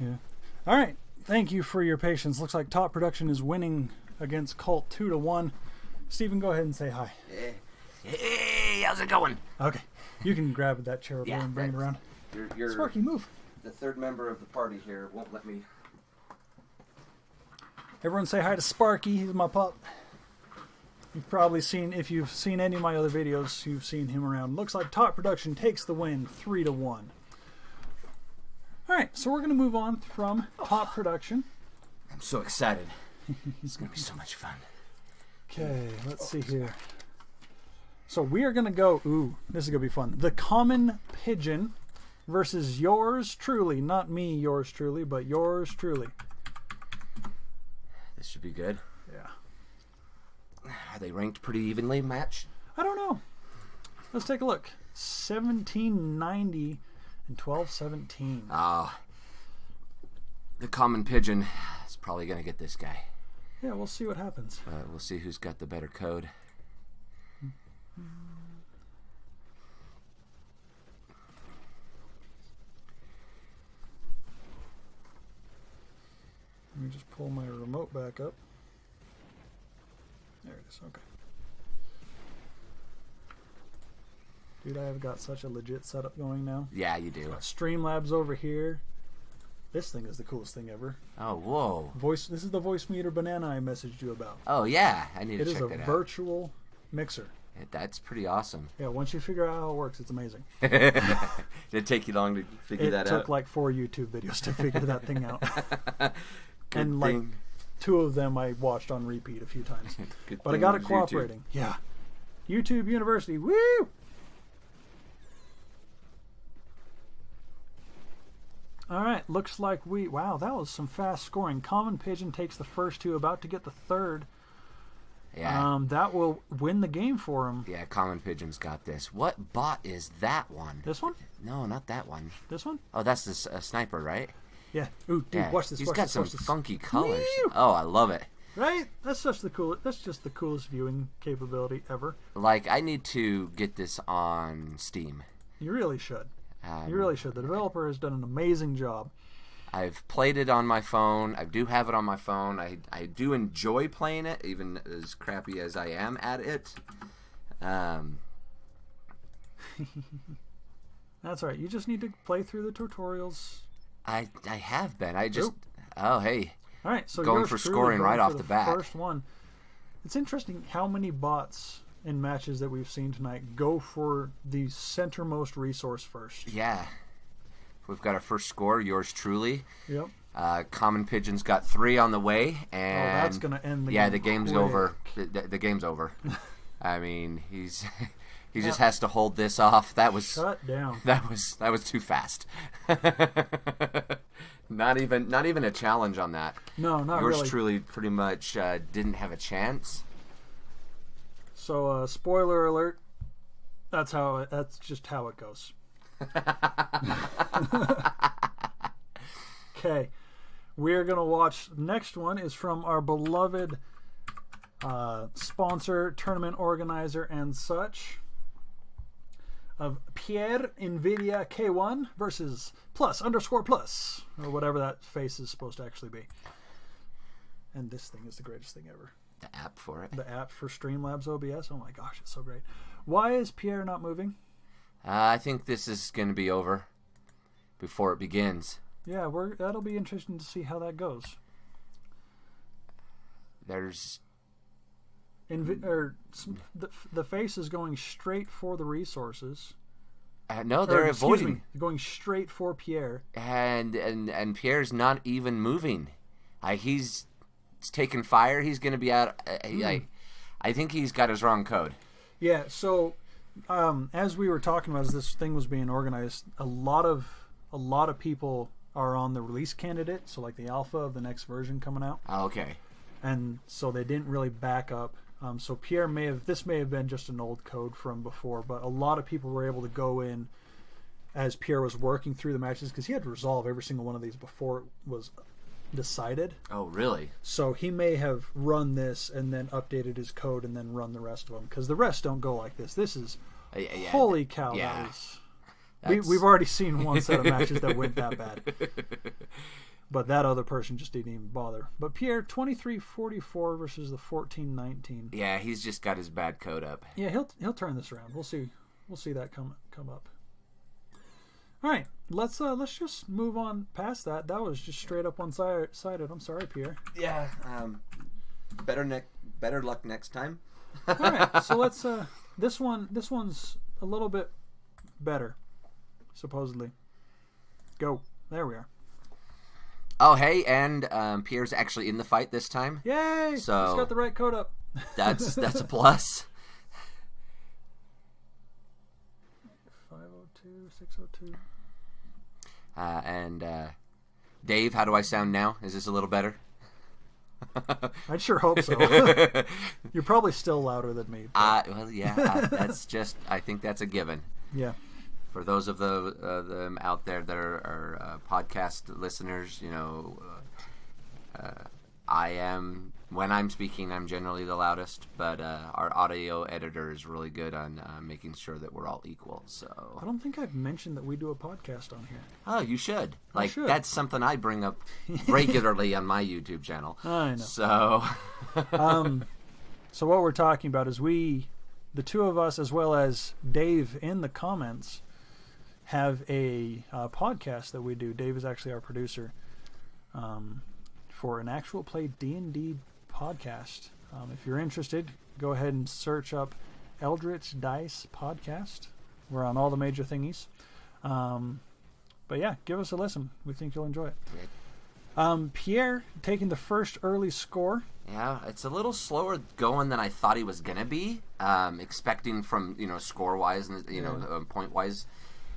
Yeah. All right. Thank you for your patience. Looks like Top Production is winning against Colt 2-1. Steven, go ahead and say hi. Hey, how's it going? Okay. You can grab that chair over there and bring it around. You're Sparky, move. The third member of the party here won't let me. Everyone say hi to Sparky. He's my pup. You've probably seen, if you've seen any of my other videos, you've seen him around. Looks like Top Production takes the win 3-1. Alright, so we're going to move on from Top Production. I'm so excited. It's going to be so much fun. Okay, let's see here. So we are going to go, ooh, this is going to be fun. The Common Pigeon versus yours truly. Not me, yours truly, but yours truly. This should be good. Yeah. Are they ranked pretty evenly matched? I don't know. Let's take a look. 1790 and 1217. The Common Pigeon is probably going to get this guy. Yeah, we'll see what happens. We'll see who's got the better code. Let me just pull my remote back up. There it is, okay. Dude, I have got such a legit setup going now. Yeah, you do. Streamlabs over here. This thing is the coolest thing ever. Oh, whoa. This is the Voicemeeter Banana I messaged you about. Oh, yeah. I need to check that out. It is a virtual mixer. That's pretty awesome. Yeah, once you figure out how it works, it's amazing. Did it take you long to figure that out? It took like 4 YouTube videos to figure that thing out. and like 2 of them I watched on repeat a few times. But I got it cooperating. YouTube. Yeah. YouTube University. Woo! All right, looks like wow, that was some fast scoring. Common Pigeon takes the first 2, about to get the third. Yeah. That will win the game for him. Yeah, Common Pigeon's got this. What bot is that one? This one? No, not that one. This one? Oh, that's the sniper, right? Yeah. Ooh, dude, watch this. He's watch got this, some watch this. funky colors. Woo! Oh, I love it. Right? That's just the coolest viewing capability ever. Like, I need to get this on Steam. You really should. You really should. The developer has done an amazing job. I've played it on my phone. I do have it on my phone. I do enjoy playing it, even as crappy as I am at it. That's all right. You just need to play through the tutorials. I have been. I just... Oh, hey. All right, so going for scoring right off the bat. First one. It's interesting how many bots in matches that we've seen tonight go for the centermost resource first. Yeah. We've got our first score, yours truly. Yep. Common Pigeon's got 3 on the way, and that's gonna end the game. Yeah, the game's quick. over. The game's over. I mean, he just has to hold this off. That was shut down. That was too fast. Not even a challenge on that. No, not really. Yours truly pretty much didn't have a chance. So, spoiler alert. That's just how it goes. Okay, we're gonna watch. Next one is from our beloved sponsor, tournament organizer, and such, of Pierre Nvidia K1 versus +_+, or whatever that face is supposed to actually be. And this thing is the greatest thing ever. The app for it. The app for Streamlabs OBS. Oh my gosh, it's so great. Why is Pierre not moving? I think this is going to be over before it begins. Yeah, that'll be interesting to see how that goes. There's... the face is going straight for the resources. No, they're avoiding. Me, they're going straight for Pierre. And Pierre's not even moving. He's taking fire. He's going to be out. I think he's got his wrong code. Yeah, so... as we were talking about, as this thing was being organized, a lot of people are on the release candidate, so like the alpha of the next version coming out. Oh, okay. And so they didn't really back up. So Pierre may have been just an old code from before, but a lot of people were able to go in as Pierre was working through the matches, because he had to resolve every single one of these before it was decided. Oh, really? So he may have run this and then updated his code and then run the rest of them, because the rest don't go like this. This is holy cow. Yeah. We've already seen one set of matches that went that bad, but that other person just didn't even bother. But Pierre, 23-44 versus the 14-19. Yeah, he's just got his bad code up. Yeah, he'll turn this around. We'll see that come up. All right, let's just move on past that. That was just straight up one-sided. I'm sorry, Pierre. Yeah. Better luck next time. All right, so let's. This one's a little bit better, supposedly. Go. There we are. Oh, hey, and Pierre's actually in the fight this time. Yay! So he's got the right code up. That's a plus. 502, 602. And Dave, how do I sound now? Is this a little better? I'd sure hope so. You're probably still louder than me. Well, yeah, that's just, I think that's a given. Yeah. For those of them out there that are podcast listeners, you know, when I'm speaking, I'm generally the loudest, but our audio editor is really good on making sure that we're all equal. So I don't think I've mentioned that we do a podcast on here. Oh, you should. I should. That's something I bring up regularly on my YouTube channel. I know. So, so what we're talking about is the two of us, as well as Dave in the comments, have a podcast that we do. Dave is actually our producer for an actual play D&D podcast. If you're interested, go ahead and search up Eldritch Dice Podcast. We're on all the major thingies. But yeah, give us a listen. We think you'll enjoy it. Pierre taking the first early score. Yeah, it's a little slower going than I thought he was gonna be. Expecting from score wise and point wise.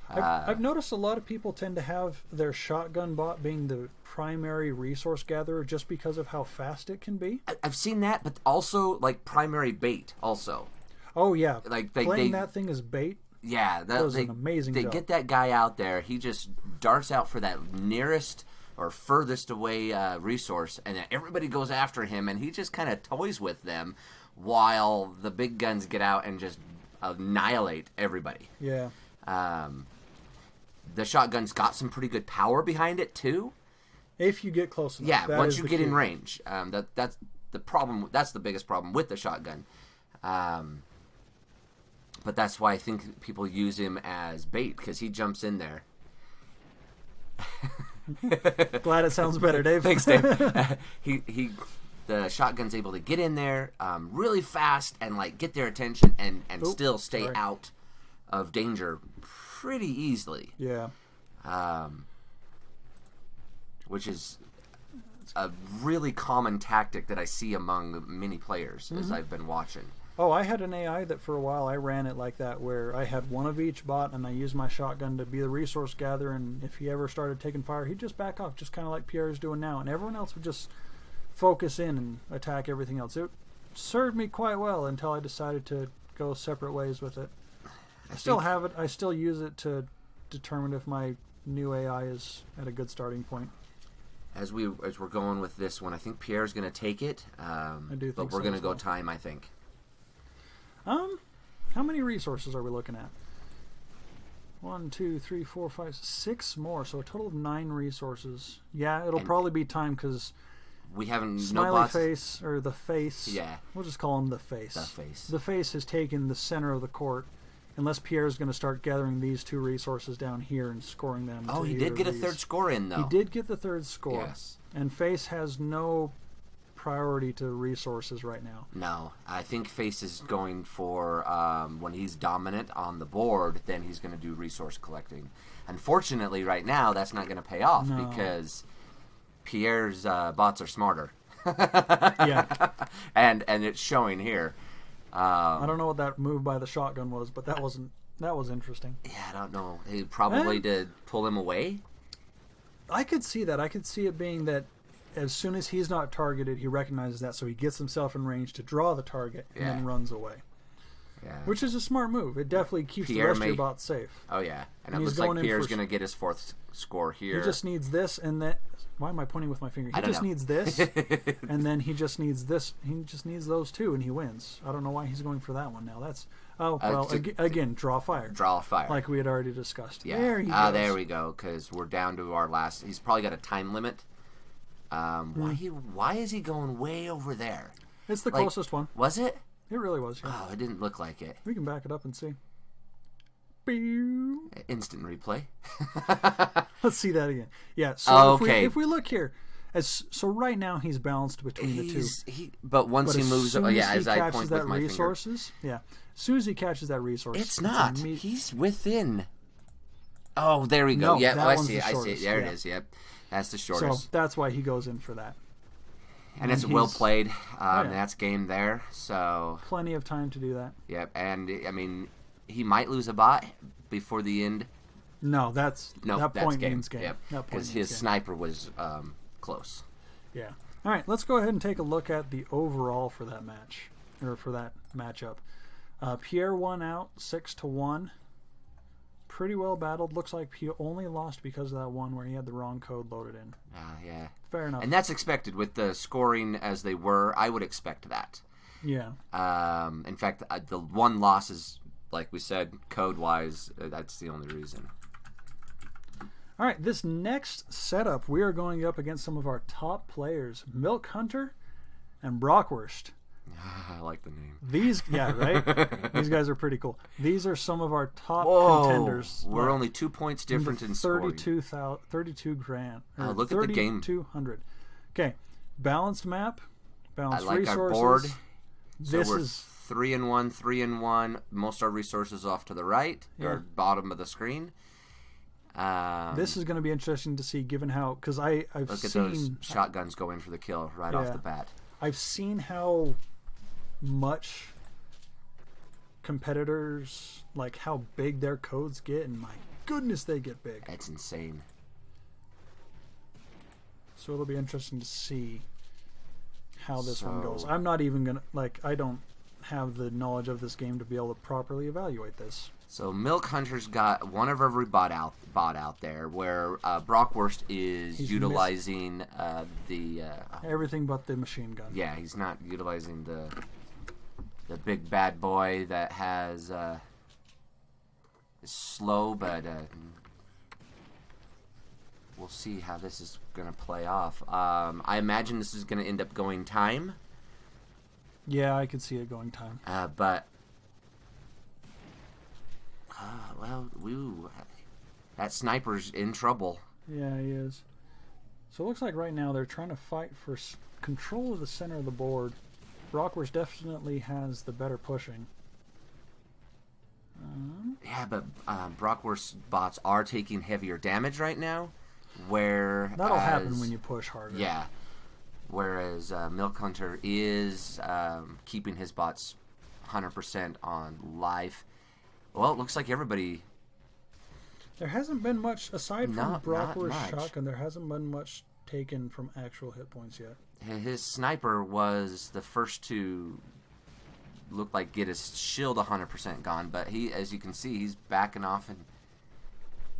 I've noticed a lot of people tend to have their shotgun bot being the primary resource gatherer just because of how fast it can be. I've seen that, but also like primary bait also. Oh yeah, like playing that thing as bait. Yeah, that was an amazing job. They get that guy out there. He just darts out for that nearest or furthest away resource, and everybody goes after him, and he just kind of toys with them while the big guns get out and just annihilate everybody. Yeah. The shotgun's got some pretty good power behind it too. If you get close enough. Yeah, once you get in range. That's the problem. That's the biggest problem with the shotgun. But that's why I think people use him as bait, because he jumps in there. Glad it sounds better, Dave. Thanks, Dave. The shotgun's able to get in there really fast and like get their attention and still stay out of danger pretty easily. Yeah. Which is a really common tactic that I see among many players as I've been watching. Oh, I had an AI that for a while I ran it like that, where I had one of each bot and I used my shotgun to be the resource gatherer, and if he ever started taking fire, he'd just back off, just kind of like Pierre's doing now, and everyone else would just focus in and attack everything else. It served me quite well until I decided to go separate ways with it. I still have it. I still use it to determine if my new AI is at a good starting point. As we're going with this one, I think Pierre's going to take it. I do think but we're so going to as go well. time, I think. How many resources are we looking at? 1, 2, 3, 4, 5, 6 more, so a total of 9 resources. Yeah, it'll probably be time because we haven't Smiley Face, or the Face. Yeah, we'll just call him the Face. The Face. The Face has taken the center of the court. Unless Pierre's going to start gathering these 2 resources down here and scoring them. Oh, he did get a third score in, though. He did get the third score. Yes. And Face has no priority to resources right now. No, I think Face is going for when he's dominant on the board, then he's going to do resource collecting. Unfortunately, right now, that's not going to pay off because Pierre's bots are smarter. Yeah. And it's showing here. I don't know what that move by the shotgun was, but that was interesting. Yeah, I don't know. He probably did pull him away. I could see that. I could see it being that as soon as he's not targeted, he recognizes that, so he gets himself in range to draw the target and then runs away. Yeah. Which is a smart move. It definitely keeps the rest of your bots safe. Oh, yeah. And it looks like Pierre's going to get his 4th score here. He just needs this and that. Why am I pointing with my finger? He just needs this, and then he just needs this. He just needs those 2, and he wins. I don't know why he's going for that one now. That's again, draw fire. Draw fire, like we had already discussed. Yeah. There he goes. There we go. Because we're down to our last. He's probably got a time limit. Why is he going way over there? It's the closest one. Was it? It really was. Yeah. Oh, it didn't look like it. We can back it up and see. Instant replay. Let's see that again. Yeah. So if we look here, so right now he's balanced between the 2. But once he moves, as I point with my resources, finger. Yeah. As soon as he catches that resource, it's not. He's within. Oh, there we go. No, yeah, I see it. There it is. Yep, that's the shortest. So that's why he goes in for that. And it's well played. That's game there. So plenty of time to do that. Yep, and I mean, he might lose a bot before the end. No, that's point game. Means game. Yep, because his sniper was close. Yeah. All right, let's go ahead and take a look at the overall for that match, or for that matchup. Pierre won out 6-1. Pretty well battled. Looks like he only lost because of that one where he had the wrong code loaded in. Yeah. Fair enough. And that's expected with the scoring as they were. I would expect that. Yeah. In fact, the one loss is, like we said, code-wise, that's the only reason. All right, this next setup, we are going up against some of our top players, Milk Hunter and Brockwurst. I like the name. Right? These guys are pretty cool. These are some of our top contenders. We're only 2 points different in scoring. 32 grand. Look at the game. 3,200. Okay, balanced map, balanced I like resources. our board. So this we're is 3-1, 3-1. Most of our resources off to the right, or bottom of the screen. This is going to be interesting to see, given how, because I've look seen at those shotguns go in for the kill right off the bat. I've seen how much competitors, like how big their codes get, and my goodness, they get big. That's insane. So it'll be interesting to see how this one goes. I'm not even gonna, like, I don't have the knowledge of this game to be able to properly evaluate this. So Milk Hunter's got one of every bot out there, where Brockwurst is utilizing the everything but the machine gun. Yeah, he's not utilizing the big bad boy that has is slow, but we'll see how this is going to play off. I imagine this is going to end up going time. Yeah, I could see it going time. But that sniper's in trouble. Yeah, he is. So it looks like right now they're trying to fight for control of the center of the board. Brockwurst definitely has the better pushing. Yeah, but Brockwurst's bots are taking heavier damage right now. That'll happen when you push harder. Yeah. Whereas Milk Hunter is keeping his bots 100% on life. Well, it looks like everybody... There hasn't been much, aside from Brockwurst's shotgun, there hasn't been much taken from actual hit points yet. His sniper was the first to look like get his shield 100% gone, but he, as you can see, he's backing off and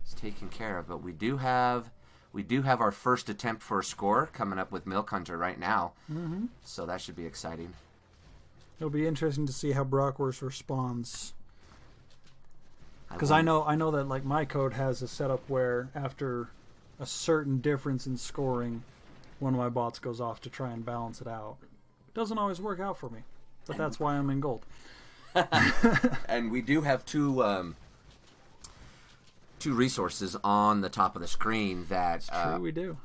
he's taken care of. But we do have our first attempt for a score coming up with Milk Hunter right now, so that should be exciting. It'll be interesting to see how Brockwurst responds. Because I know that, like, my code has a setup where after a certain difference in scoring, one of my bots goes off to try and balance it out. Doesn't always work out for me, but that's why I'm in gold. And we do have two resources on the top of the screen that true, we do.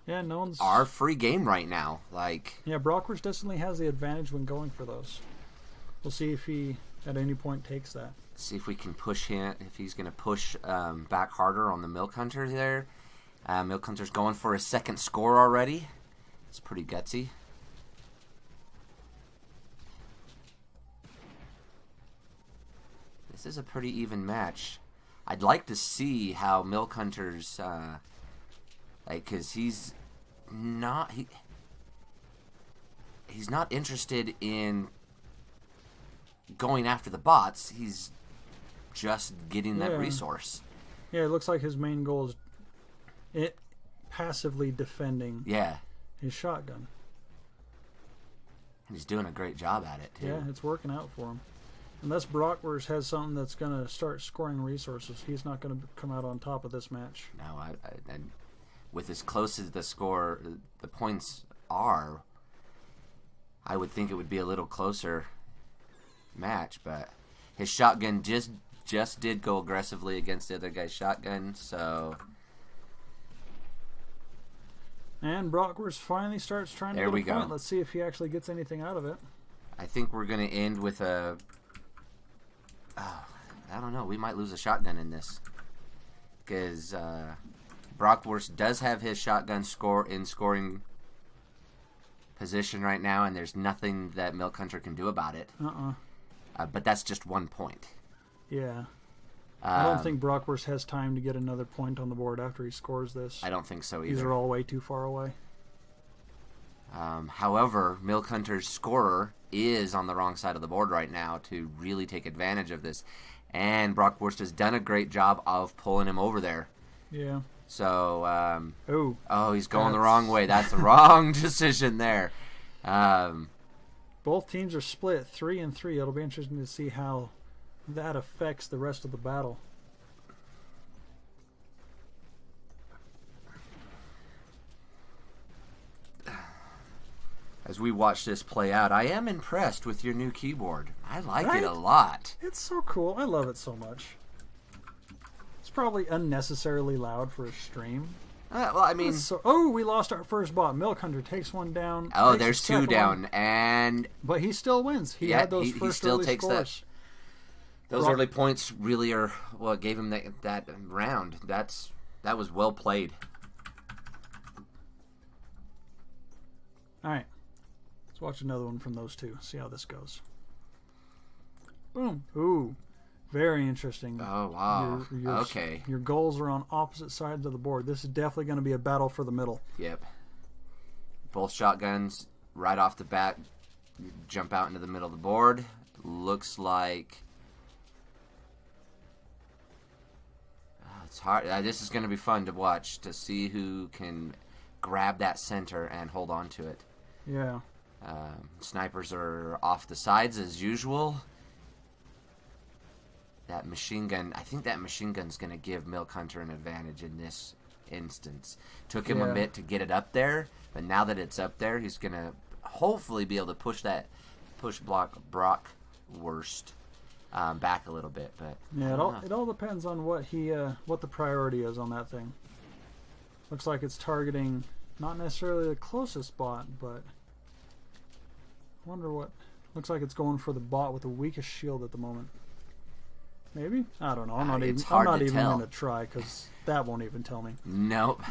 Yeah, no one's our free game right now. Like, yeah, Brockwurst definitely has the advantage when going for those. We'll see if he at any point takes that. See if we can push him, if he's going to push back harder on the Milk Hunter there. Milk Hunter's going for a second score already. It's pretty gutsy. This is a pretty even match. I'd like to see how Milk Hunter's, like, because he's not interested in going after the bots. He's just getting that resource. Yeah, it looks like his main goal is passively defending his shotgun. And he's doing a great job at it, too. Yeah, it's working out for him. Unless Brockwurst has something that's going to start scoring resources, he's not going to come out on top of this match. No, and with as close as the points are, I would think it would be a little closer match, but his shotgun just did go aggressively against the other guy's shotgun, so... And Brockwurst finally starts trying to get a point. Let's see if he actually gets anything out of it. I think we're going to end with a... I don't know. We might lose a shotgun in this. Because Brockwurst does have his shotgun scoring position right now, and there's nothing that Milk Hunter can do about it. But that's just 1 point. Yeah. I don't think Brockwurst has time to get another point on the board after he scores this. I don't think so either. These are all way too far away. However, Milk Hunter's scorer is on the wrong side of the board right now to really take advantage of this. And Brockwurst has done a great job of pulling him over there. Yeah. So, oh, he's going the wrong way. That's the wrong decision there. Both teams are split 3-3. It'll be interesting to see how that affects the rest of the battle. As we watch this play out, I am impressed with your new keyboard. I like it a lot. It's so cool. I love it so much. It's probably unnecessarily loud for a stream. Well, I mean... we lost our first bot. Milk Hunter takes one down. Oh, there's two down. And but he still wins. He had those first early scores. Those early points really are what gave him that round. That was well played. All right. Let's watch another one from those two. See how this goes. Boom. Ooh. Very interesting. Oh, wow. Okay. Your goals are on opposite sides of the board. This is definitely going to be a battle for the middle. Yep. Both shotguns right off the bat jump out into the middle of the board. Looks like... it's hard. This is going to be fun to watch, to see who can grab that center and hold on to it. Yeah. Snipers are off the sides as usual. That machine gun, I think that machine gun's going to give Milk Hunter an advantage in this instance. Took him a bit to get it up there, but now that it's up there, he's going to hopefully be able to push Brockwurst back a little bit. But yeah, it all depends on what the priority is on that thing. Looks like it's targeting not necessarily the closest bot, but I wonder what. Looks like it's going for the bot with the weakest shield at the moment. Maybe? I don't know. I'm not even going to try, because that won't even tell me. Nope.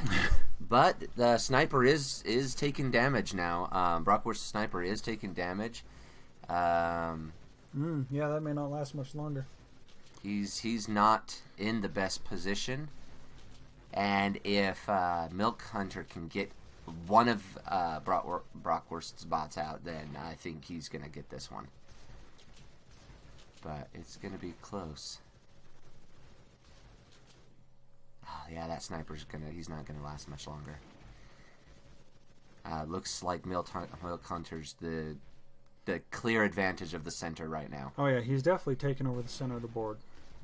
But the sniper is taking damage now. Brockwurst's sniper is taking damage. Yeah, that may not last much longer. He's not in the best position. And if Milk Hunter can get one of Brockwurst's bots out, then I think he's going to get this one. But it's going to be close. Oh, yeah, that sniper's he's not going to last much longer. Looks like Milk Hunter's the clear advantage of the center right now. Oh, yeah, he's definitely taken over the center of the board.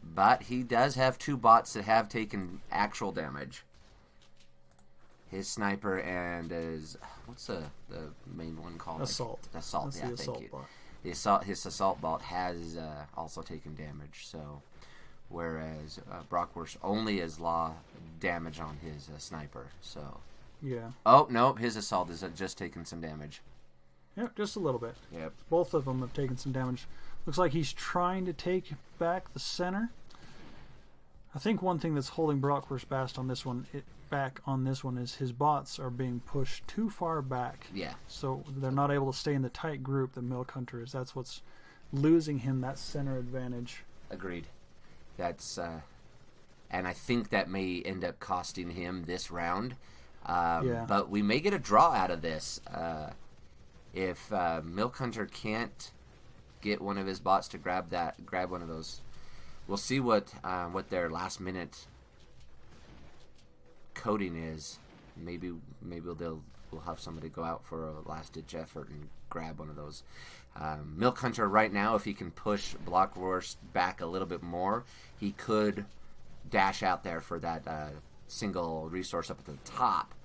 But he does have two bots that have taken actual damage. His sniper and his... what's the main one called? Assault. Assault, That's yeah, the assault thank you. bot. His assault bot has also taken damage, so whereas Brockwurst only has law damage on his sniper, so... Yeah. Oh, no, his assault has just taken some damage. Yep, just a little bit. Yep. Both of them have taken some damage. Looks like he's trying to take back the center. I think one thing that's holding Brockwurst back on this one is his bots are being pushed too far back. Yeah. So they're not able to stay in the tight group that Milk Hunter is. That's what's losing him that center advantage. Agreed. That's and I think that may end up costing him this round. Yeah. But we may get a draw out of this. If Milk Hunter can't get one of his bots to grab one of those, we'll see what their last minute coding is. Maybe we'll have somebody go out for a last ditch effort and grab one of those. Milk Hunter right now, if he can push Brockwurst back a little bit more, he could dash out there for that single resource up at the top,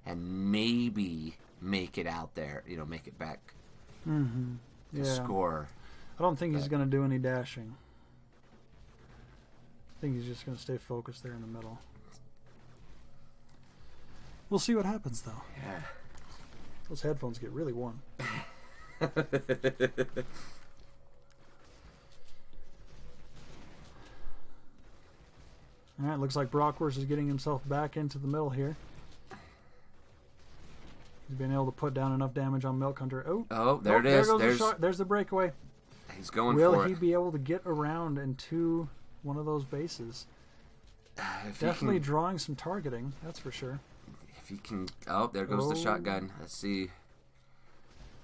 and maybe make it out there. Make it back. Mm-hmm. To score. I don't think he's going to do any dashing. I think he's just going to stay focused there in the middle. We'll see what happens, though. Yeah. Those headphones get really warm. Alright, looks like Brockwurst is getting himself back into the middle here. He's been able to put down enough damage on Milk Hunter. Oh, there it is. There's the breakaway. He's going for it. Will he be able to get around into one of those bases? Definitely drawing some targeting, that's for sure. If he can... Oh, there goes the shotgun. Let's see.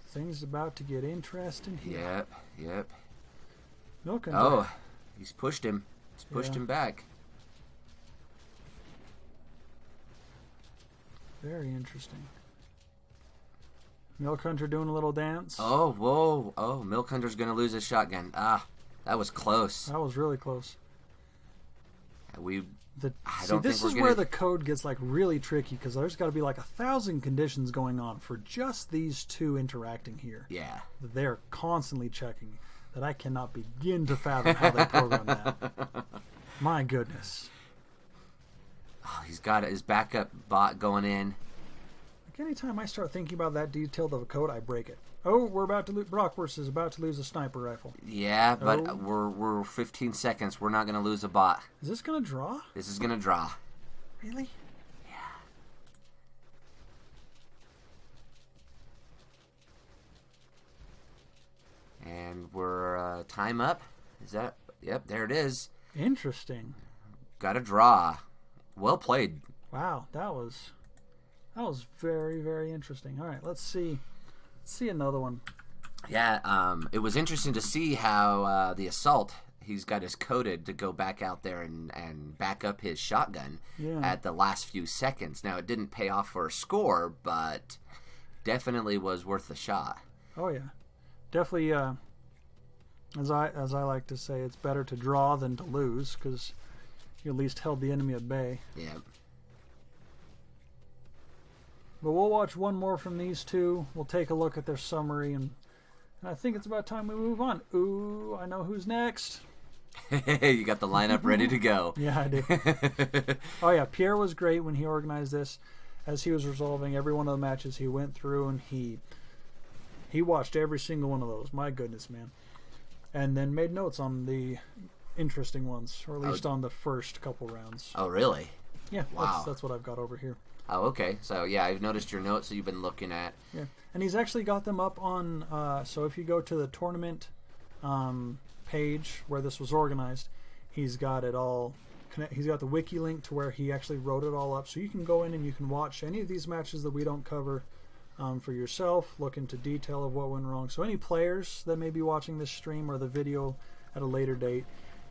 Things about to get interesting here. Yep. Milk Hunter. Oh, he's pushed him. He's pushed him back. Very interesting. Milk Hunter doing a little dance. Oh, whoa. Oh, Milk Hunter's going to lose his shotgun. Ah, that was close. That was really close. This is where the code gets really tricky, because there's got to be 1,000 conditions going on for just these two interacting here. Yeah. They're constantly checking that I cannot begin to fathom how they program that. My goodness. Oh, he's got his backup bot going in. anytime I start thinking about that detail of a code, I break it. Oh, we're about to lose. Brockwurst is about to lose a sniper rifle. Yeah, but we're 15 seconds. We're not going to lose a bot. Is this going to draw? This is going to draw. Really? Yeah. And we're time up. Is that? Yep, there it is. Interesting. Got a draw. Well played. Wow, that was very, very interesting. All right, let's see another one. Yeah, it was interesting to see how the assault, he's got his coded to go back out there and back up his shotgun at the last few seconds. Now, it didn't pay off for a score, but definitely was worth the shot. Oh, yeah. Definitely, as I like to say, it's better to draw than to lose, because you at least held the enemy at bay. Yeah. But we'll watch one more from these two. We'll take a look at their summary, and I think it's about time we move on. Ooh, I know who's next. You got the lineup ready to go. Yeah, I do. Oh, yeah, Pierre was great when he organized this. As he was resolving every one of the matches, he went through and he watched every single one of those. My goodness, man. And then made notes on the interesting ones, or at least on the first couple rounds. Oh, really? Yeah, wow. That's what I've got over here. Oh, okay. So, yeah, I've noticed your notes that you've been looking at. Yeah, and he's actually got them up on, so if you go to the tournament page where this was organized, he's got it all, he's got the wiki link to where he actually wrote it all up, so you can go in and you can watch any of these matches that we don't cover for yourself, look into detail of what went wrong. So any players that may be watching this stream or the video at a later date,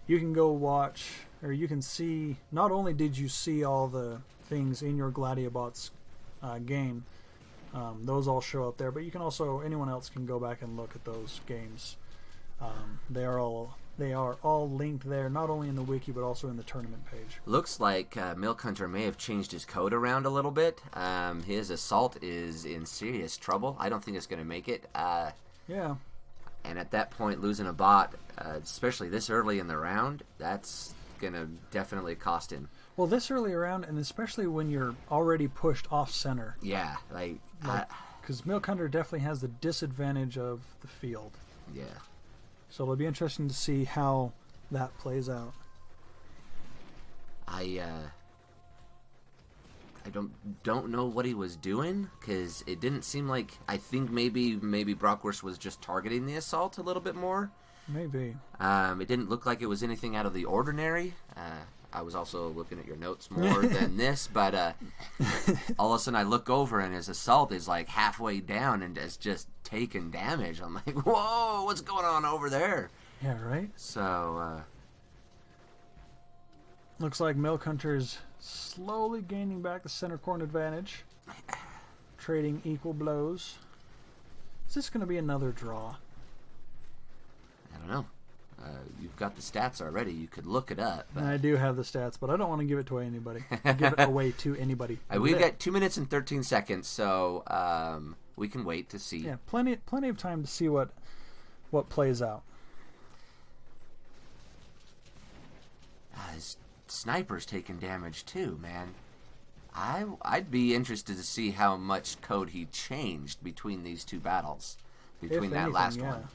you can go watch, or you can see, not only did you see all the things in your Gladiabots game, those all show up there, but you can also, anyone else can go back and look at those games. They are all linked there, not only in the wiki but also in the tournament page. Looks like Milk Hunter may have changed his code around a little bit. His assault is in serious trouble. I don't think it's going to make it. Yeah. And at that point, losing a bot, especially this early in the round, that's going to definitely cost him. Well, this early around, and especially when you're already pushed off center. Yeah, because Milk Hunter definitely has the disadvantage of the field. Yeah. So it'll be interesting to see how that plays out. I don't know what he was doing, because it didn't seem like, I think maybe Brockwurst was just targeting the assault a little bit more. Maybe. It didn't look like it was anything out of the ordinary. I was also looking at your notes more than this, but all of a sudden I look over and his assault is like halfway down and is just taking damage. I'm like, whoa, what's going on over there? Yeah, right? So, looks like Milk Hunter's slowly gaining back the center corner advantage. Trading equal blows. Is this going to be another draw? I don't know. You've got the stats already. You could look it up. I do have the stats, but I don't want to give it to anybody. Give it away to anybody. We've got 2 minutes and 13 seconds, so we can wait to see. Yeah, plenty of time to see what plays out. His sniper's taking damage too, man. I'd be interested to see how much code he changed between these two battles, between that last one.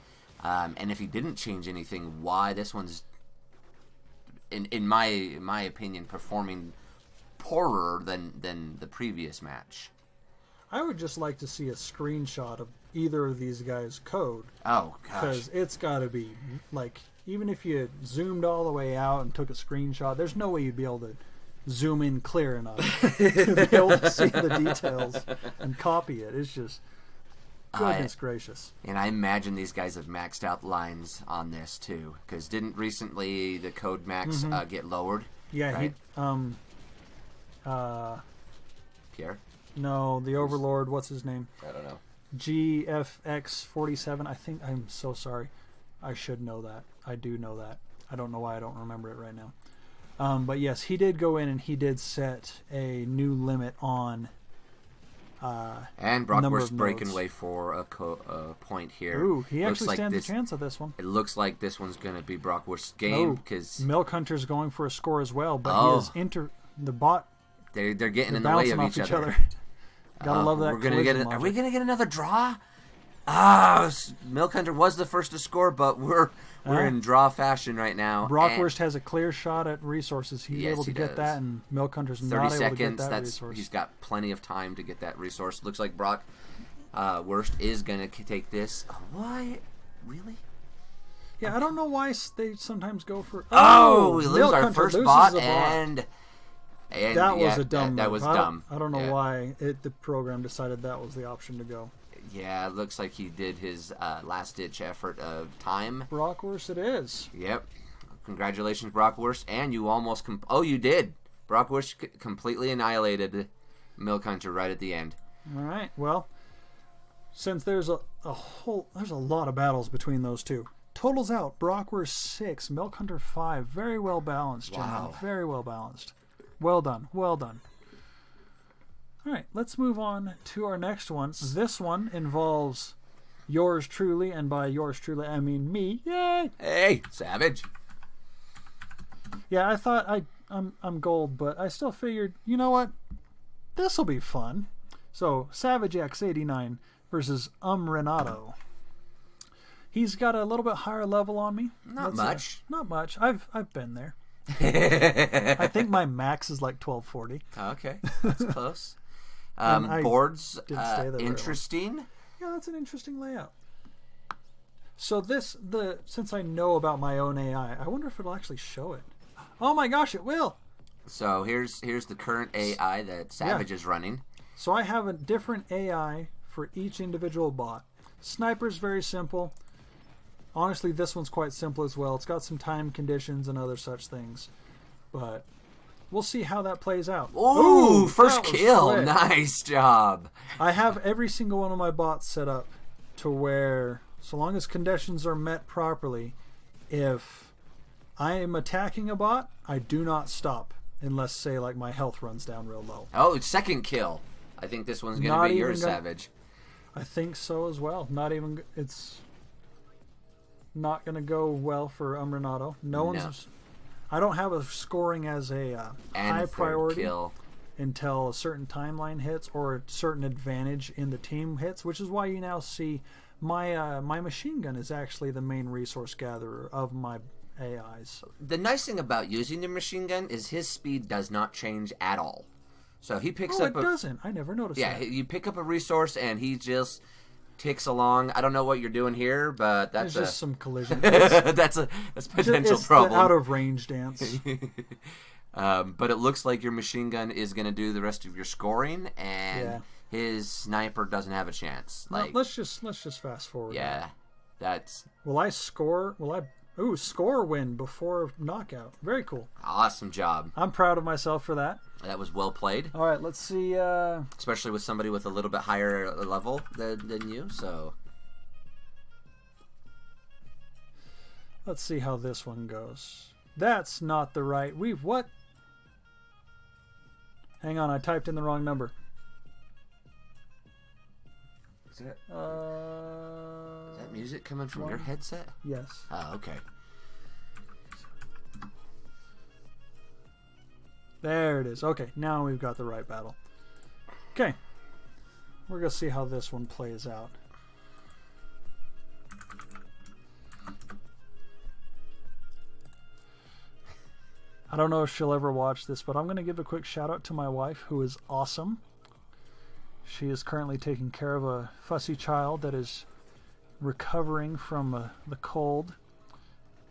And if he didn't change anything, why this one's, in my opinion, performing poorer than the previous match. I would just like to see a screenshot of either of these guys' code. Oh, gosh. Because it's got to be, like, even if you zoomed all the way out and took a screenshot, there's no way you'd be able to zoom in clear enough to be able to see the details and copy it. It's just... Goodness gracious. And I imagine these guys have maxed out lines on this too, because didn't recently the code max get lowered? Yeah, right? Pierre? No, the Overlord, what's his name? I don't know. GFX47, I think. I'm so sorry. I should know that. I do know that. I don't know why I don't remember it right now. But yes, he did go in and he did set a new limit on... and Brockwurst breaking away for a point here. Ooh, he actually stands a chance at this one. It looks like this one's going to be Brockwurst's game, because Milk Hunter's going for a score as well, but he is the bot. They're getting in the way of each other. Gotta love that. Are we gonna get another draw? Milk Hunter was the first to score, but we're in draw fashion right now. Brockwurst has a clear shot at resources. He's able to get that, and Milk Hunter's not able to get that resource. He's got plenty of time to get that resource. Looks like Brockwurst is gonna take this. Why? Really? Yeah, I don't know why they sometimes go for. We lose our first bot, and that was a dumb. That was dumb. I don't know why the program decided that was the option to go. Yeah, it looks like he did his last-ditch effort of time. Brockwurst it is. Yep. Congratulations, Brockwurst. And you almost... you did. Brockwurst completely annihilated Milk Hunter right at the end. All right. Well, since there's a lot of battles between those two. Totals out. Brockwurst 6, Milk Hunter 5. Very well balanced, gentlemen. Wow. Very well balanced. Well done. Well done. All right, let's move on to our next one. This one involves yours truly, and by yours truly, I mean me. Yay! Hey, Savage. Yeah, I thought I'm gold, but I still figured, you know what? This will be fun. So, Savage X89 versus Renato. He's got a little bit higher level on me. Not much. Not much. I've been there. I think my max is like 1240. Okay, that's close. Boards, interesting. Yeah, that's an interesting layout. So since I know about my own AI, I wonder if it'll actually show it. Oh my gosh, it will. So here's the current AI that Savage is running. So I have a different AI for each individual bot. Sniper's very simple. Honestly, this one's quite simple as well. It's got some time conditions and other such things. But we'll see how that plays out. Ooh, first kill. Quick. Nice job. I have every single one of my bots set up to where, so long as conditions are met properly, if I am attacking a bot, I do not stop. Unless, say, like my health runs down real low. Oh, it's second kill. I think this one's going to be your Savage. I think so as well. It's not going to go well for Renato. No. I don't have a scoring as a high priority kill until a certain timeline hits or a certain advantage in the team hits, which is why you now see my machine gun is actually the main resource gatherer of my AIs. The nice thing about using the machine gun is his speed does not change at all. So he picks up. It doesn't. I never noticed that. Yeah, you pick up a resource and he just ticks along. I don't know what you're doing here, but that's just some collision. that's potential problem. The out of range dance. But it looks like your machine gun is going to do the rest of your scoring, and his sniper doesn't have a chance. Well, let's just fast forward. Yeah, that's. Will I score? Score win before knockout. Very cool. Awesome job. I'm proud of myself for that. That was well played. All right, let's see. Especially with somebody with a little bit higher level than you, so. Let's see how this one goes. That's not the right. What? Hang on, I typed in the wrong number. Is that music coming from your headset? Yes. Oh, okay. There it is. Okay, now we've got the right battle. Okay. We're going to see how this one plays out. I don't know if she'll ever watch this, but I'm going to give a quick shout out to my wife, who is awesome. She is currently taking care of a fussy child that is recovering from the cold,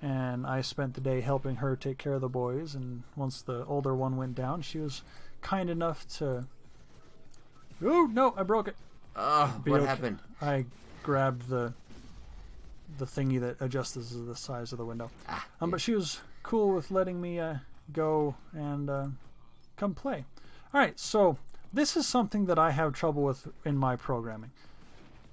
and I spent the day helping her take care of the boys, and once the older one went down, she was kind enough to... Oh, no, I broke it. What happened? I grabbed the thingy that adjusts the size of the window. But she was cool with letting me go and come play. All right, so this is something that I have trouble with in my programming.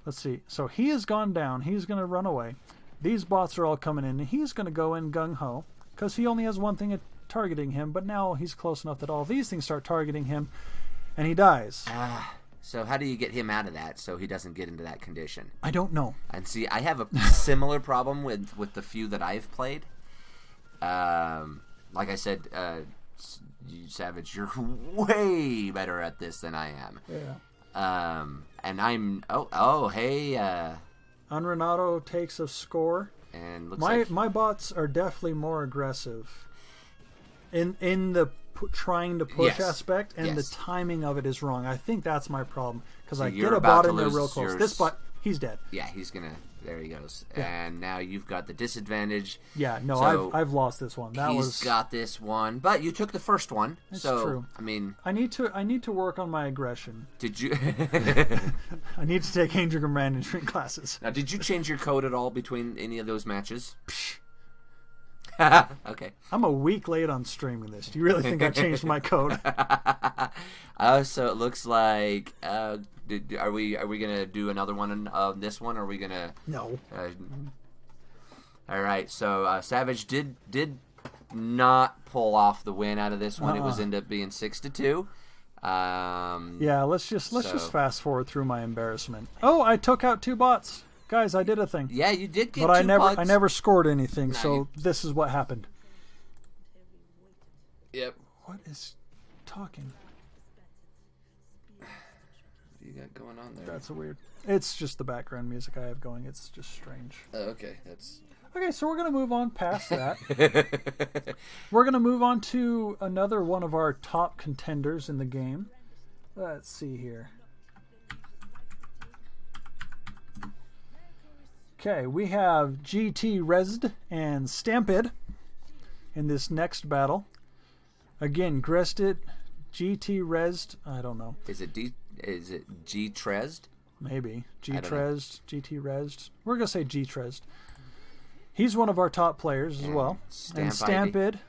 Let's see. So he has gone down. He's going to run away. These bots are all coming in, and he's going to go in gung-ho because he only has one thing targeting him, but now he's close enough that all these things start targeting him, and he dies. So how do you get him out of that so he doesn't get into that condition? I don't know. And see, I have a similar problem with the few that I've played. Like I said, you Savage, you're way better at this than I am. Yeah. And I'm hey. Unrenato takes a score. And looks my bots are definitely more aggressive in the trying to push aspect, and the timing of it is wrong. I think that's my problem, because I get a bot in there real close. This bot, he's dead. Yeah, he's gonna. There he goes. Yeah. And now you've got the disadvantage. Yeah, no, so I've lost this one. He's got this one, but you took the first one. It's so true. I mean, I need to work on my aggression. Did you? I need to take anger management classes. Now, did you change your code at all between any of those matches? Okay. I'm a week late on streaming this. Do you really think I changed my code? So it looks like are we gonna do another one of this one? Or are we gonna? No. All right. So Savage did not pull off the win out of this one. It was ended up being 6-2. Yeah. Let's just fast forward through my embarrassment. Oh, I took out 2 bots. Guys, I did a thing. Yeah, you did get but two bugs. I never scored anything, so this is what happened. Yep. What is talking? What do you got going on there? That's a weird. It's just the background music I have going. It's just strange. Oh, okay. That's... Okay, so we're going to move on past that. We're going to move on to another one of our top contenders in the game. Let's see here. Okay, we have GT Resd and Stampid in this next battle. Again, Grested, GT Resd, I don't know. Is it G Trezd? Maybe. G Trezd, GT Resd. We're going to say G Trezd. He's one of our top players as well. And Stampid.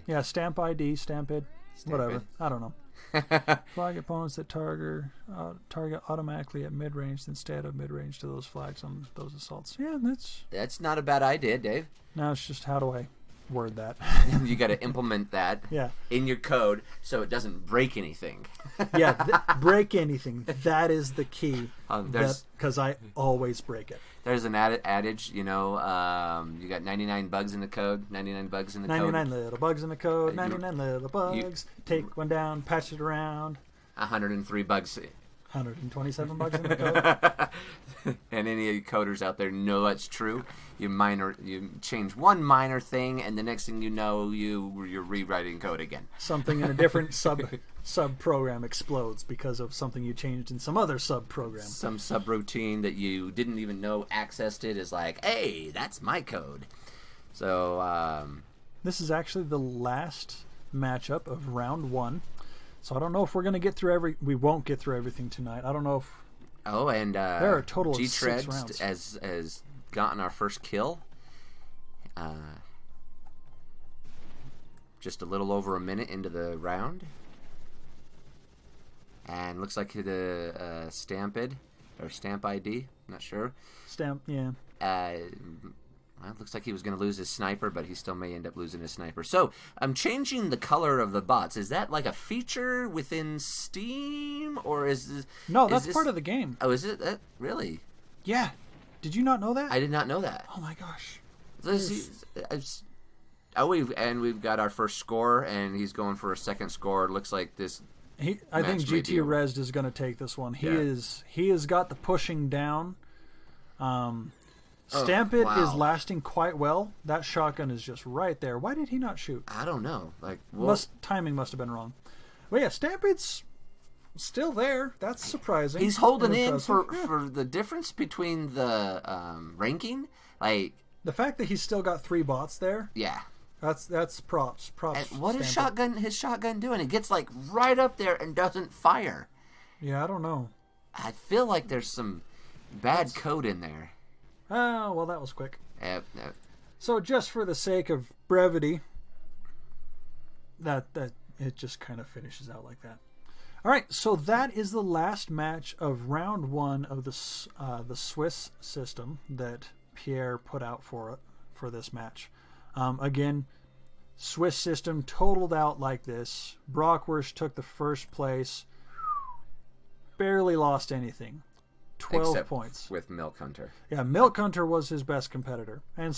Yeah, Stamp ID, Stampid. Whatever. I don't know. Flag opponents that target automatically at mid-range instead of mid-range to those flags on those assaults. Yeah, that's not a bad idea, Dave. Now it's just how do I word that? You got to implement that in your code so it doesn't break anything. Yeah, break anything. That is the key. Because I always break it. There's an adage, you know, you got 99 bugs in the code, 99 bugs in the 99 little bugs in the code, 99 little bugs. Take one down, patch it around. 103 bugs. 127 bugs in the code. And any of you coders out there know that's true. You change one minor thing, and the next thing you know, you're rewriting code again. Something in a different sub program explodes because of something you changed in some other sub program. Some subroutine that you didn't even know accessed it is like, hey, that's my code. So this is actually the last matchup of round 1. So I don't know if we're going to get through we won't get through everything tonight. I don't know if... Oh, and there are a total of 6 rounds. has gotten our first kill. Just a little over a minute into the round. And looks like the Stampid, or Stamp ID, not sure. Stamp, yeah. Well, it looks like he was going to lose his sniper, but he still may end up losing his sniper. So, I'm changing the color of the bots. Is that like a feature within Steam, or is this... No, that's part of the game. Oh, is it? Really? Yeah. Did you not know that? I did not know that. Oh my gosh. We've got our first score, and he's going for a second score. It looks like this... I think GT Resd is going to take this one. He has got the pushing down. Stampid is lasting quite well. That shotgun is just right there. Why did he not shoot? I don't know. Timing must have been wrong. Well, yeah, Stampid's still there. That's surprising. He's holding in for the difference between the ranking. Like the fact that he's still got 3 bots there. Yeah. That's props. And what is his shotgun doing? It gets like right up there and doesn't fire. Yeah, I don't know. I feel like there's some bad code in there. Oh, well, that was quick. Yep. So just for the sake of brevity, that it just kind of finishes out like that. All right, so that is the last match of round 1 of the Swiss system that Pierre put out for this match. Again, Swiss system totaled out like this. Brockwurst took the first place. Barely lost anything. 12 points. With Milk Hunter. Yeah, Milk Hunter was his best competitor. And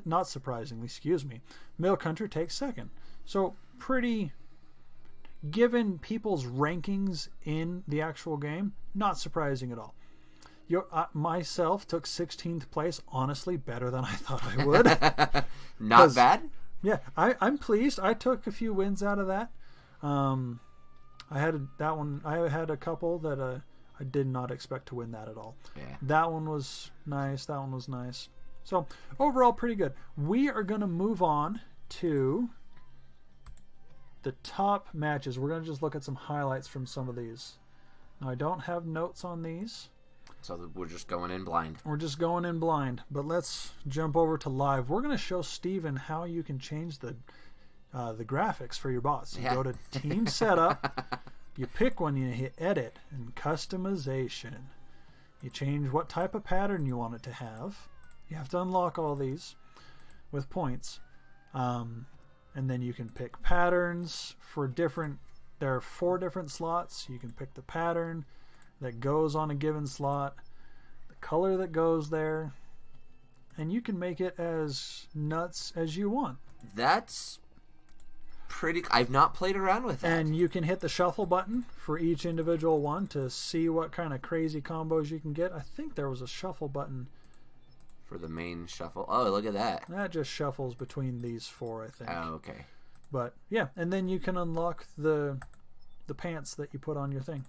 not surprisingly, Milk Hunter takes second. So pretty given people's rankings in the actual game, not surprising at all. Myself took 16th place, honestly, better than I thought I would. Not bad? Yeah, I'm pleased. I took a few wins out of that. I had a couple that I did not expect to win that at all. Yeah. That one was nice. That one was nice. So overall, pretty good. We are going to move on to the top matches. We're going to just look at some highlights from some of these. Now, I don't have notes on these. So we're just going in blind. We're just going in blind. But let's jump over to live. We're going to show Steven how you can change the graphics for your bots. You go to Team Setup. You pick one, you hit Edit and Customization. You change what type of pattern you want it to have. You have to unlock all these with points. And then you can pick patterns for different... There are 4 different slots. You can pick the pattern that goes on a given slot, the color that goes there, and you can make it as nuts as you want. That's... pretty. I've not played around with that. And you can hit the shuffle button for each individual one to see what kind of crazy combos you can get. I think there was a shuffle button for the main shuffle. Oh, look at that. That just shuffles between these 4, I think. Oh, okay. But yeah, and then you can unlock the pants that you put on your thing.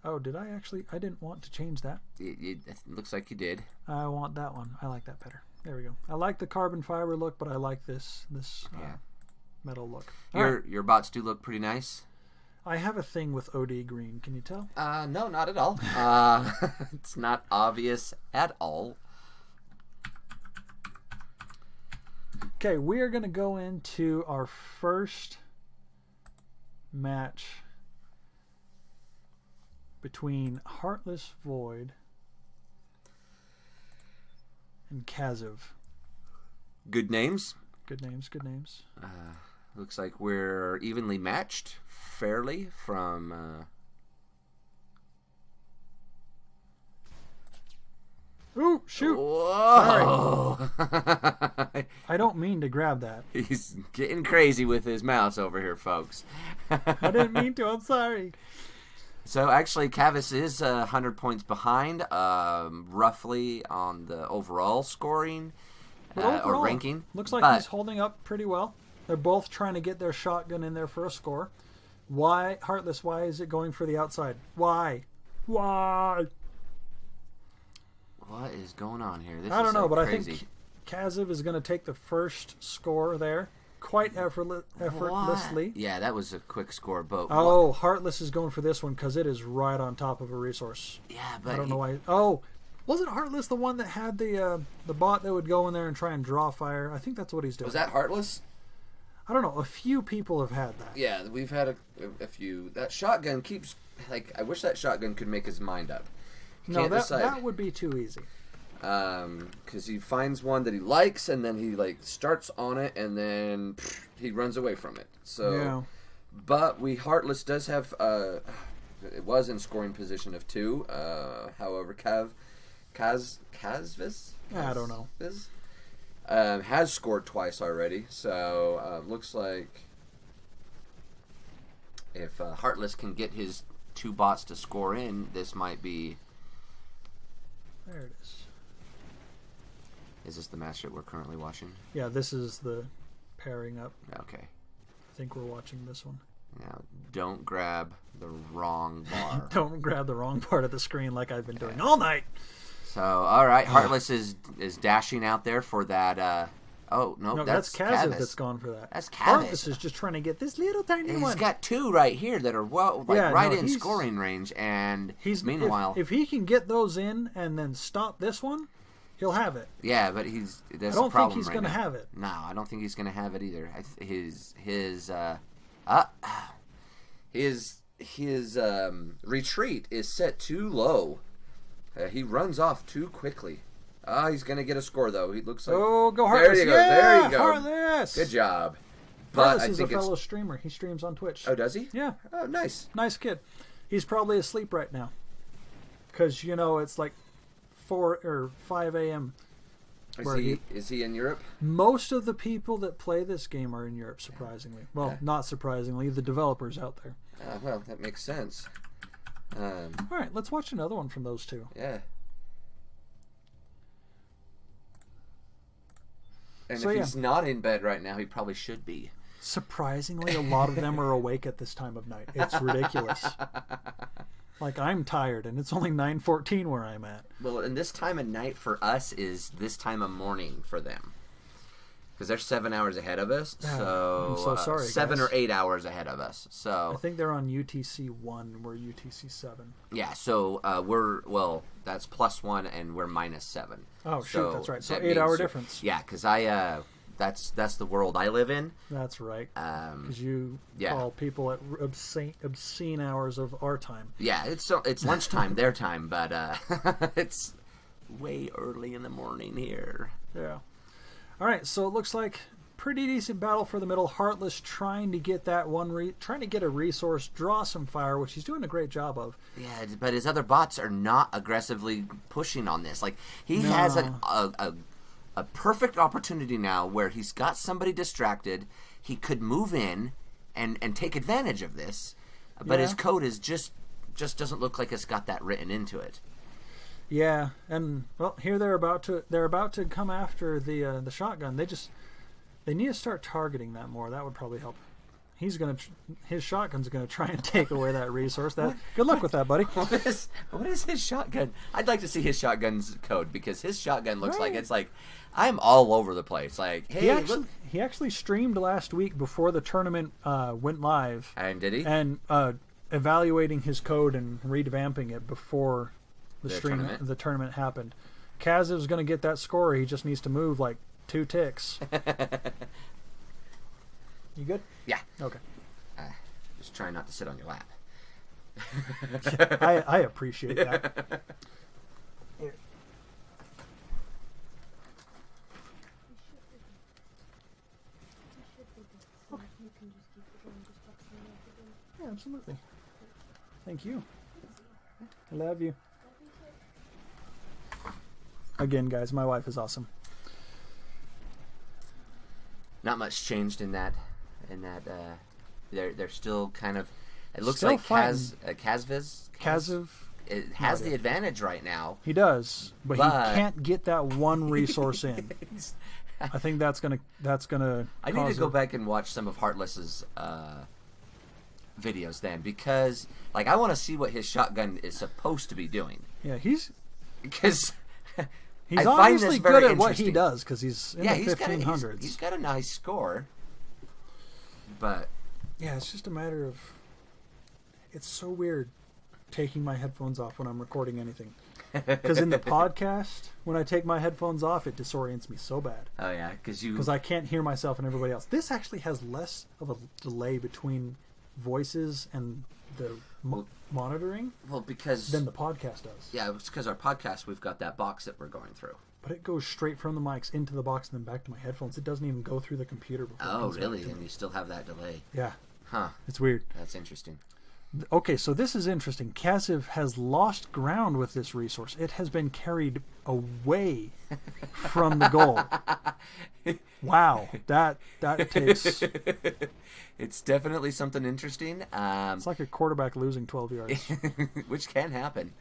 Oh, did I actually? I didn't want to change that. It looks like you did. I want that one. I like that better. There we go. I like the carbon fiber look, but I like this metal look. Your bots do look pretty nice. I have a thing with OD green. Can you tell? No, not at all. It's not obvious at all. Okay, we are going to go into our first match between Heartless Void and Kaziv. Good names. Good names, good names. Looks like we're evenly matched, fairly, from... Ooh, shoot! Whoa! Sorry. I don't mean to grab that. He's getting crazy with his mouse over here, folks. I didn't mean to, I'm sorry. So actually, Kavis is 100 points behind, roughly, on the overall scoring or ranking. Looks like he's holding up pretty well. They're both trying to get their shotgun in there for a score. Why, Heartless, why is it going for the outside? Why? Why? What is going on here? This I don't know, but crazy. I think Kaziv is going to take the first score there quite effortlessly. What? Yeah, that was a quick score, but... Oh, Heartless is going for this one because it is right on top of a resource. Yeah, but... I don't know why... Oh, wasn't Heartless the one that had the bot that would go in there and try and draw fire? I think that's what he's doing. Was that Heartless? I don't know. A few people have had that. Yeah, we've had a few. That shotgun keeps... Like, I wish that shotgun could make his mind up. No, that would be too easy. Because he finds one that he likes, and then he like starts on it, and then he runs away from it. So, yeah. But Heartless does have it was in scoring position of 2. However, Kazvis, I don't know, has scored twice already. So looks like if Heartless can get his 2 bots to score in, this might be. There it is. Is this the match that we're currently watching? Yeah, this is the pairing up. Okay. I think we're watching this one. Now, don't grab the wrong bar. Don't grab the wrong part of the screen like I've been doing all night. So, all right, Heartless is dashing out there for that. Oh no, that's Kaziv that's gone for that. That's Kavis. Heartless is just trying to get this little tiny one. He's got 2 right here that are right in scoring range, and meanwhile, if he can get those in and then stop this one, he'll have it. Yeah, but I don't think he's going to have it. No, I don't think he's going to have it either. His retreat is set too low. He runs off too quickly. He's going to get a score, though. He looks like... Oh, go Heartless. There you go. Yeah, there you go. Heartless. Good job. Heartless is a fellow streamer. He streams on Twitch. Oh, does he? Yeah. Oh, nice. Nice kid. He's probably asleep right now. Because, it's like 4 or 5 a.m. Is he in Europe? Most of the people that play this game are in Europe, surprisingly. Well, Yeah. not surprisingly, the developers out there. Well, that makes sense. All right, let's watch another one from those two. Yeah. And So, if yeah. he's not in bed right now, he probably should be. Surprisingly, a lot of them are awake at this time of night. It's ridiculous. Like, I'm tired, and it's only 9:14 where I'm at. Well, and this time of night for us is this time of morning for them. Because they're 7 hours ahead of us. So, I'm so sorry, 7 guys. or 8 hours ahead of us. I So, think they're on UTC 1, we're UTC 7. yeah, so that's +1 and we're -7. Oh, shoot, So that's right. So that 8-hour means difference. Yeah, because that's the world I live in. That's right. Because you yeah. call people at obscene hours of our time. Yeah, it's lunchtime, their time, but it's way early in the morning here. Yeah. All right, so it looks like pretty decent battle for the middle. Heartless trying to get that trying to get a resource, draw some fire, which he's doing a great job of. Yeah, but his other bots are not aggressively pushing on this. Like he has a perfect opportunity now where he's got somebody distracted. He could move in and take advantage of this, but his code is just doesn't look like it's got that written into it. Yeah, and well, here they're about to come after the shotgun. They need to start targeting that more. That would probably help. His shotgun's gonna try and take away that resource. Good luck with that, buddy. What is his shotgun? I'd like to see his shotgun's code because his shotgun looks like it's like I'm all over the place. Like, hey, he actually streamed last week before the tournament went live. And did he? And evaluating his code and revamping it before the tournament happened. Kaziv's going to get that score. He just needs to move like 2 ticks. You good? Yeah. Okay. Just try not to sit on your lap. I appreciate that. Here. Okay. Yeah, absolutely. Thank you. I love you. Again, guys, my wife is awesome. Not much changed in that. They're still kind of. It looks Still like fighting. Kaziv. It has the advantage right now. He does, but he can't get that one resource in. I think that's gonna. I need to go back and watch some of Heartless's videos then, because like I want to see what his shotgun is supposed to be doing. Yeah, because he's obviously good at what he does because he's in the 1500s. He's got a nice score, but yeah, it's just a matter of. It's so weird taking my headphones off when I'm recording anything. Because in the podcast, when I take my headphones off, it disorients me so bad. Oh yeah, because I can't hear myself and everybody else. This actually has less of a delay between voices and the monitoring. Well, because than the podcast does. Yeah, it's because our podcast we've got that box that we're going through. But it goes straight from the mics into the box and then back to my headphones. It doesn't even go through the computer before. Oh, really? And you still have that delay? Yeah. Huh. It's weird. That's interesting. Okay, so this is interesting. Kaziv has lost ground with this resource. It has been carried away from the goal. Wow, that takes. It's definitely something interesting. It's like a quarterback losing 12 yards, which can happen.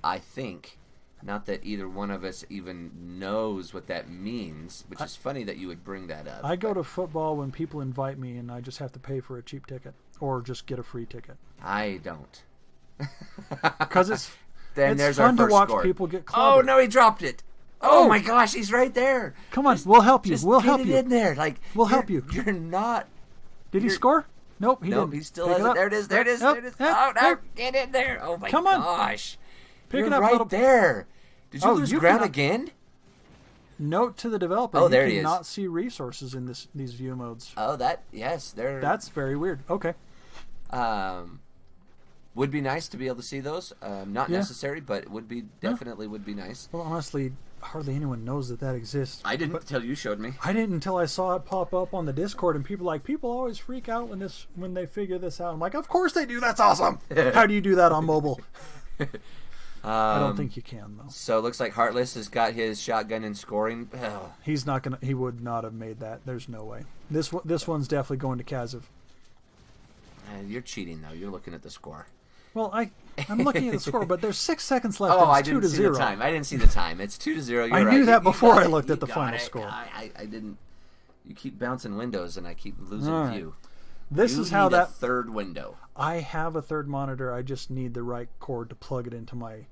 I think. Not that either one of us even knows what that means, which is funny that you would bring that up. I go to football when people invite me, and I just have to pay for a cheap ticket or just get a free ticket. I don't. Because it's there's fun our to watch score. people get clobbered. Oh, no, he dropped it. Oh, my gosh, he's right there. Come on, we'll help you. We'll help you. Get it in there. Like, we'll help you. You're not... Did he score? Nope, he didn't. He still has it. There it is. There it is. There it is. Oh, no, get in there. Oh, my gosh. Pick it You're up, right there. Did you lose ground again? Note to the developer. Oh, there he is. You cannot see resources in these view modes. Oh, yes, they're. That's very weird. Okay. Would be nice to be able to see those. Not necessary, but would be definitely would be nice. Well, honestly, hardly anyone knows that exists. I didn't until you showed me. I didn't until I saw it pop up on the Discord, and people always freak out when they figure this out. I'm like, of course they do. That's awesome. How do you do that on mobile? I don't think you can though. So it looks like Heartless has got his shotgun and scoring. Oh. He's not gonna. He would not have made that. There's no way. This one's definitely going to Kaziv. You're cheating though. You're looking at the score. Well, I'm looking at the score, but there's 6 seconds left. Oh, and I it's didn't 2 to see 0. the time. I didn't see the time. It's 2-0. You're I right. knew that before I it. looked at the got final it. score. I didn't. You keep bouncing windows, and I keep losing All right. view. This you is how need that a third window. I have a third monitor. I just need the right cord to plug it into my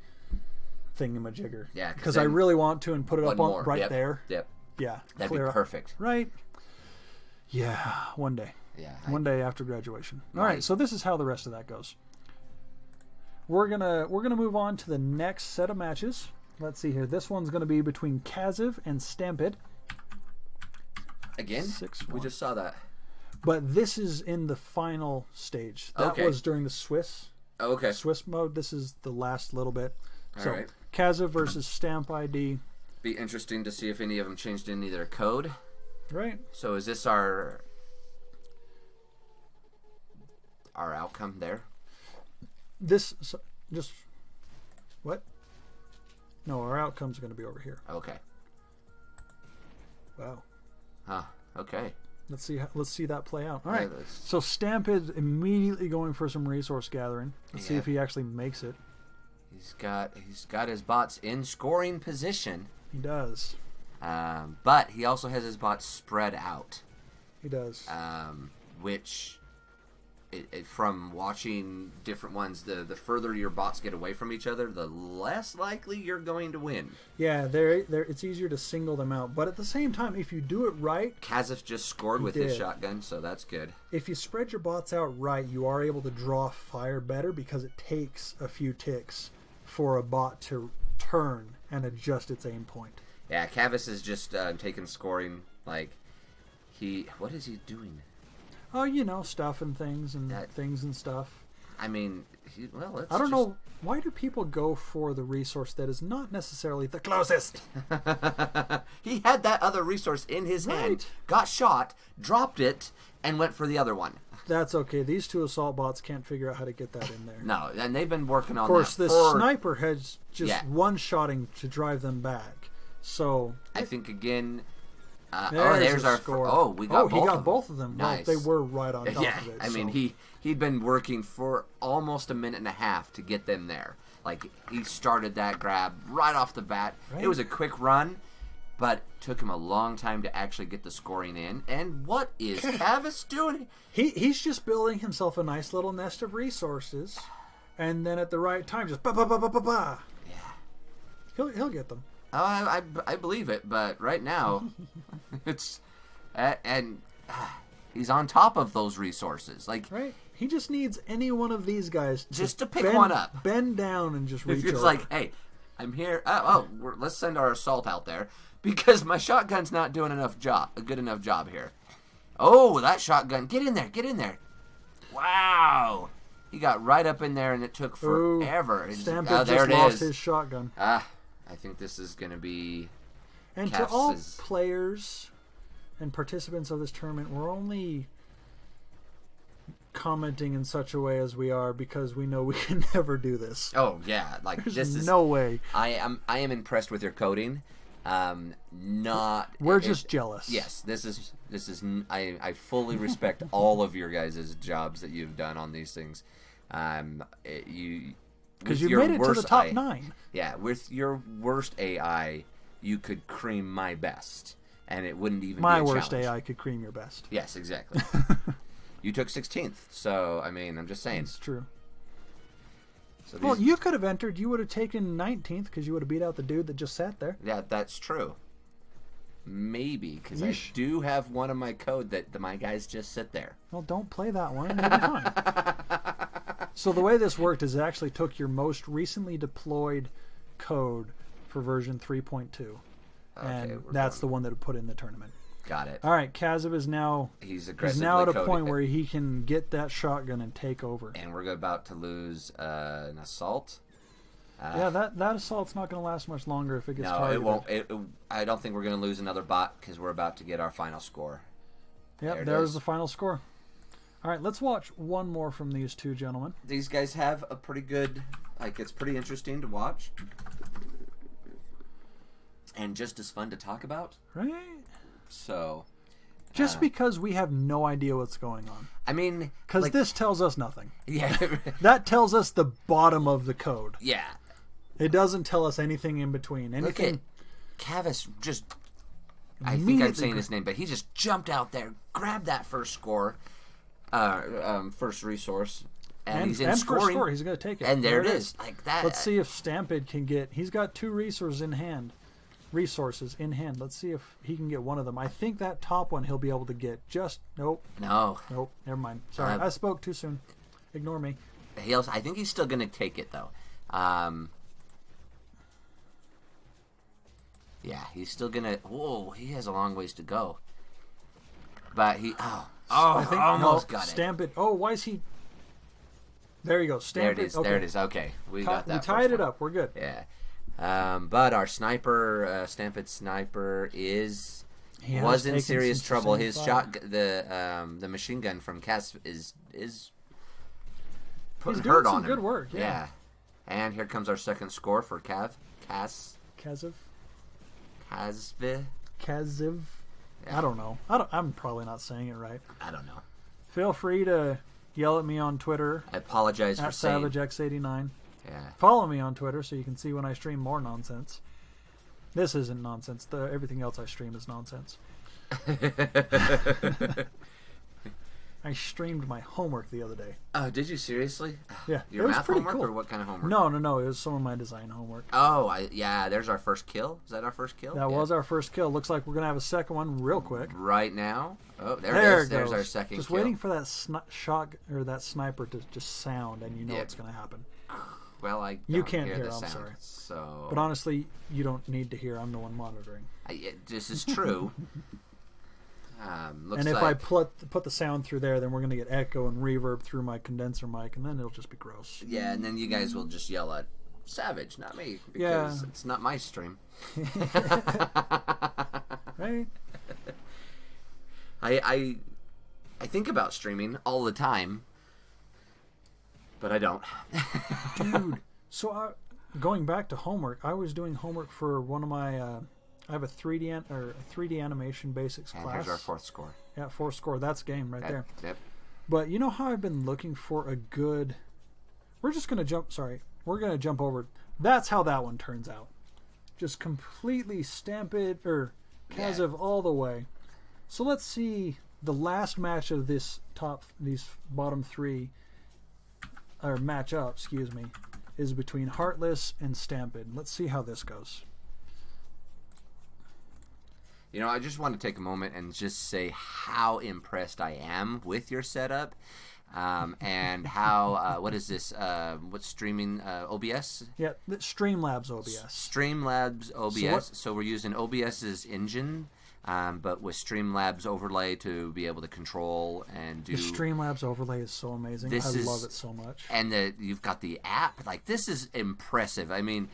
thingamajigger. Yeah, because I really want to and put it up on, right yep. there. Yep. Yeah, That'd be perfect. Right. Yeah, one day. Yeah. One day after graduation. All right, so this is how the rest of that goes. We're gonna move on to the next set of matches. Let's see here. This one's gonna be between Kaziv and Stampede. Again? 6-1. We just saw that. But this is in the final stage. That was during the Swiss. Okay. Swiss mode. This is the last little bit. So, right. Kaziv versus Stamp ID. Be interesting to see if any of them changed any of their code. Right. So is this our outcome there? This just what? No, our outcome's going to be over here. Okay. Wow. Huh. Okay. Let's see that play out. All right. Yeah, so Stampede immediately going for some resource gathering. Let's see if he actually makes it. He's got his bots in scoring position. He does. But he also has his bots spread out. He does. Which, from watching different ones, the further your bots get away from each other, the less likely you're going to win. Yeah, it's easier to single them out. But at the same time, if you do it right... Kaziv just scored with his shotgun, so that's good. If you spread your bots out right, you are able to draw fire better because it takes a few ticks for a bot to turn and adjust its aim point. Yeah, Kavis is just taking scoring, like, what is he doing? Oh, stuff and things and stuff. I mean, I don't know. Why do people go for the resource that is not necessarily the closest? He had that other resource in his hand, got shot, dropped it, and went for the other one. That's okay. These two assault bots can't figure out how to get that in there. No, and they've been working on that. Of course, the sniper has just one-shotting to drive them back. So I think, again... there's our score. We got both. He got both of them. Nice. Well, they were right on top of it. I mean, he'd been working for almost a minute and a half to get them there. Like, he started that grab right off the bat. Right. It was a quick run, but took him a long time to actually get the scoring in. And what is Kavis doing? He's just building himself a nice little nest of resources, and then at the right time, just ba. Yeah, he'll get them. Oh, I believe it, but right now, it's he's on top of those resources. Like, right, he just needs any one of these guys just to pick one up, bend down, and just reach over. It's like, hey, I'm here. Let's send our assault out there because my shotgun's not doing a good enough job here. Oh, that shotgun! Get in there! Wow, he got right up in there, and it took forever. Stampede just lost his shotgun. I think this is going to be... And to all players and participants of this tournament, we're only commenting in such a way as we are because we know we can never do this. Oh, yeah. Like, There's no way. I am impressed with your coding. We're just jealous. Yes, this is I fully respect all of your guys' jobs that you've done on these things. Because you made it to the top 9. Yeah, with your worst AI, you could cream my best, and it wouldn't even be a challenge. My worst AI could cream your best. Yes, exactly. You took 16th, so, I mean, I'm just saying. It's true. So well, you could have entered. You would have taken 19th because you would have beat out the dude that just sat there. Yeah, that's true. Maybe, because I do have one of my code that my guys just sit there. Well, don't play that one, and you'll be fine. So the way this worked is it actually took your most recently deployed code for version 3.2. And that's the one that it put in the tournament. Got it. All right, Kaziv is now he's now at a point where he can get that shotgun and take over. And we're about to lose an assault. Yeah, that assault's not going to last much longer if it gets targeted. No, it won't. I don't think we're going to lose another bot because we're about to get our final score. Yep, there's the final score. All right, let's watch one more from these two gentlemen. These guys have a pretty good Like, it's pretty interesting to watch. And just as fun to talk about. Right? So... Just because we have no idea what's going on. I mean... Because like, this tells us nothing. Yeah. That tells us the bottom of the code. Yeah. It doesn't tell us anything in between. Anything... Look at Cavis just... I think I'm saying his name, but he just jumped out there, grabbed that first score, first resource, and he's in scoring. First score, he's going to take it. And there it is. Like that. Let's see if Stampede can get... He's got 2 resources in hand. Let's see if he can get one of them. I think that top one he'll be able to get. Just... Nope. No. Nope. Never mind. Sorry. I spoke too soon. Ignore me. I think he's still going to take it, though. Yeah, he's still going to... Whoa, he has a long ways to go. But he... I think almost got it. Stampede. Oh, why is he... There you go. Stampede. There it is. Okay. There it is. Okay. We got that. We tied it up. We're good. Yeah. But our sniper, Stampede sniper, was in serious trouble. His the machine gun from Cass is putting hurt on him. Good work. Yeah. And here comes our second score for Kaziv. Yeah. I don't know. I'm probably not saying it right. I don't know. Feel free to yell at me on Twitter. I apologize for saying SavageX89. Yeah. Follow me on Twitter so you can see when I stream more nonsense. This isn't nonsense. Everything else I stream is nonsense. I streamed my homework the other day. Oh, did you seriously? Yeah. Your math homework cool. or what kind of homework? No. It was some of my design homework. Oh, yeah. There's our first kill. Is that our first kill? That was our first kill. Looks like we're going to have a second one real quick. Right now. Oh, there it is. There's our second just kill. waiting for that shot or that sniper to just sound, and you know it's going to happen. Well, you can't hear the I'm sound, sorry. So... But honestly, you don't need to hear. I'm the one monitoring. This is true. And if I put the sound through there, then we're going to get echo and reverb through my condenser mic, and then it'll just be gross. Yeah, and then you guys will just yell at Savage, not me, because it's not my stream. Right? I think about streaming all the time, but I don't. Dude, so going back to homework, I was doing homework for one of my... I have a 3D animation basics class. And here's our fourth score. Yeah, fourth score. That's game right there. Yep. But you know how I've been looking for a good... We're just going to jump... Sorry. We're going to jump over... That's how that one turns out. Just completely Stampede or Kaziv all the way. So let's see the last match of these bottom 3 or matchup, excuse me, is between Heartless and Stampede. Let's see how this goes. You know, I just want to take a moment and just say how impressed I am with your setup, and how what is this? What's streaming OBS? Yeah, Streamlabs OBS. Streamlabs OBS. So we're using OBS's engine, but with Streamlabs overlay to be able to control and do. The Streamlabs overlay is so amazing. I love it so much. And you've got the app. Like, this is impressive. I mean,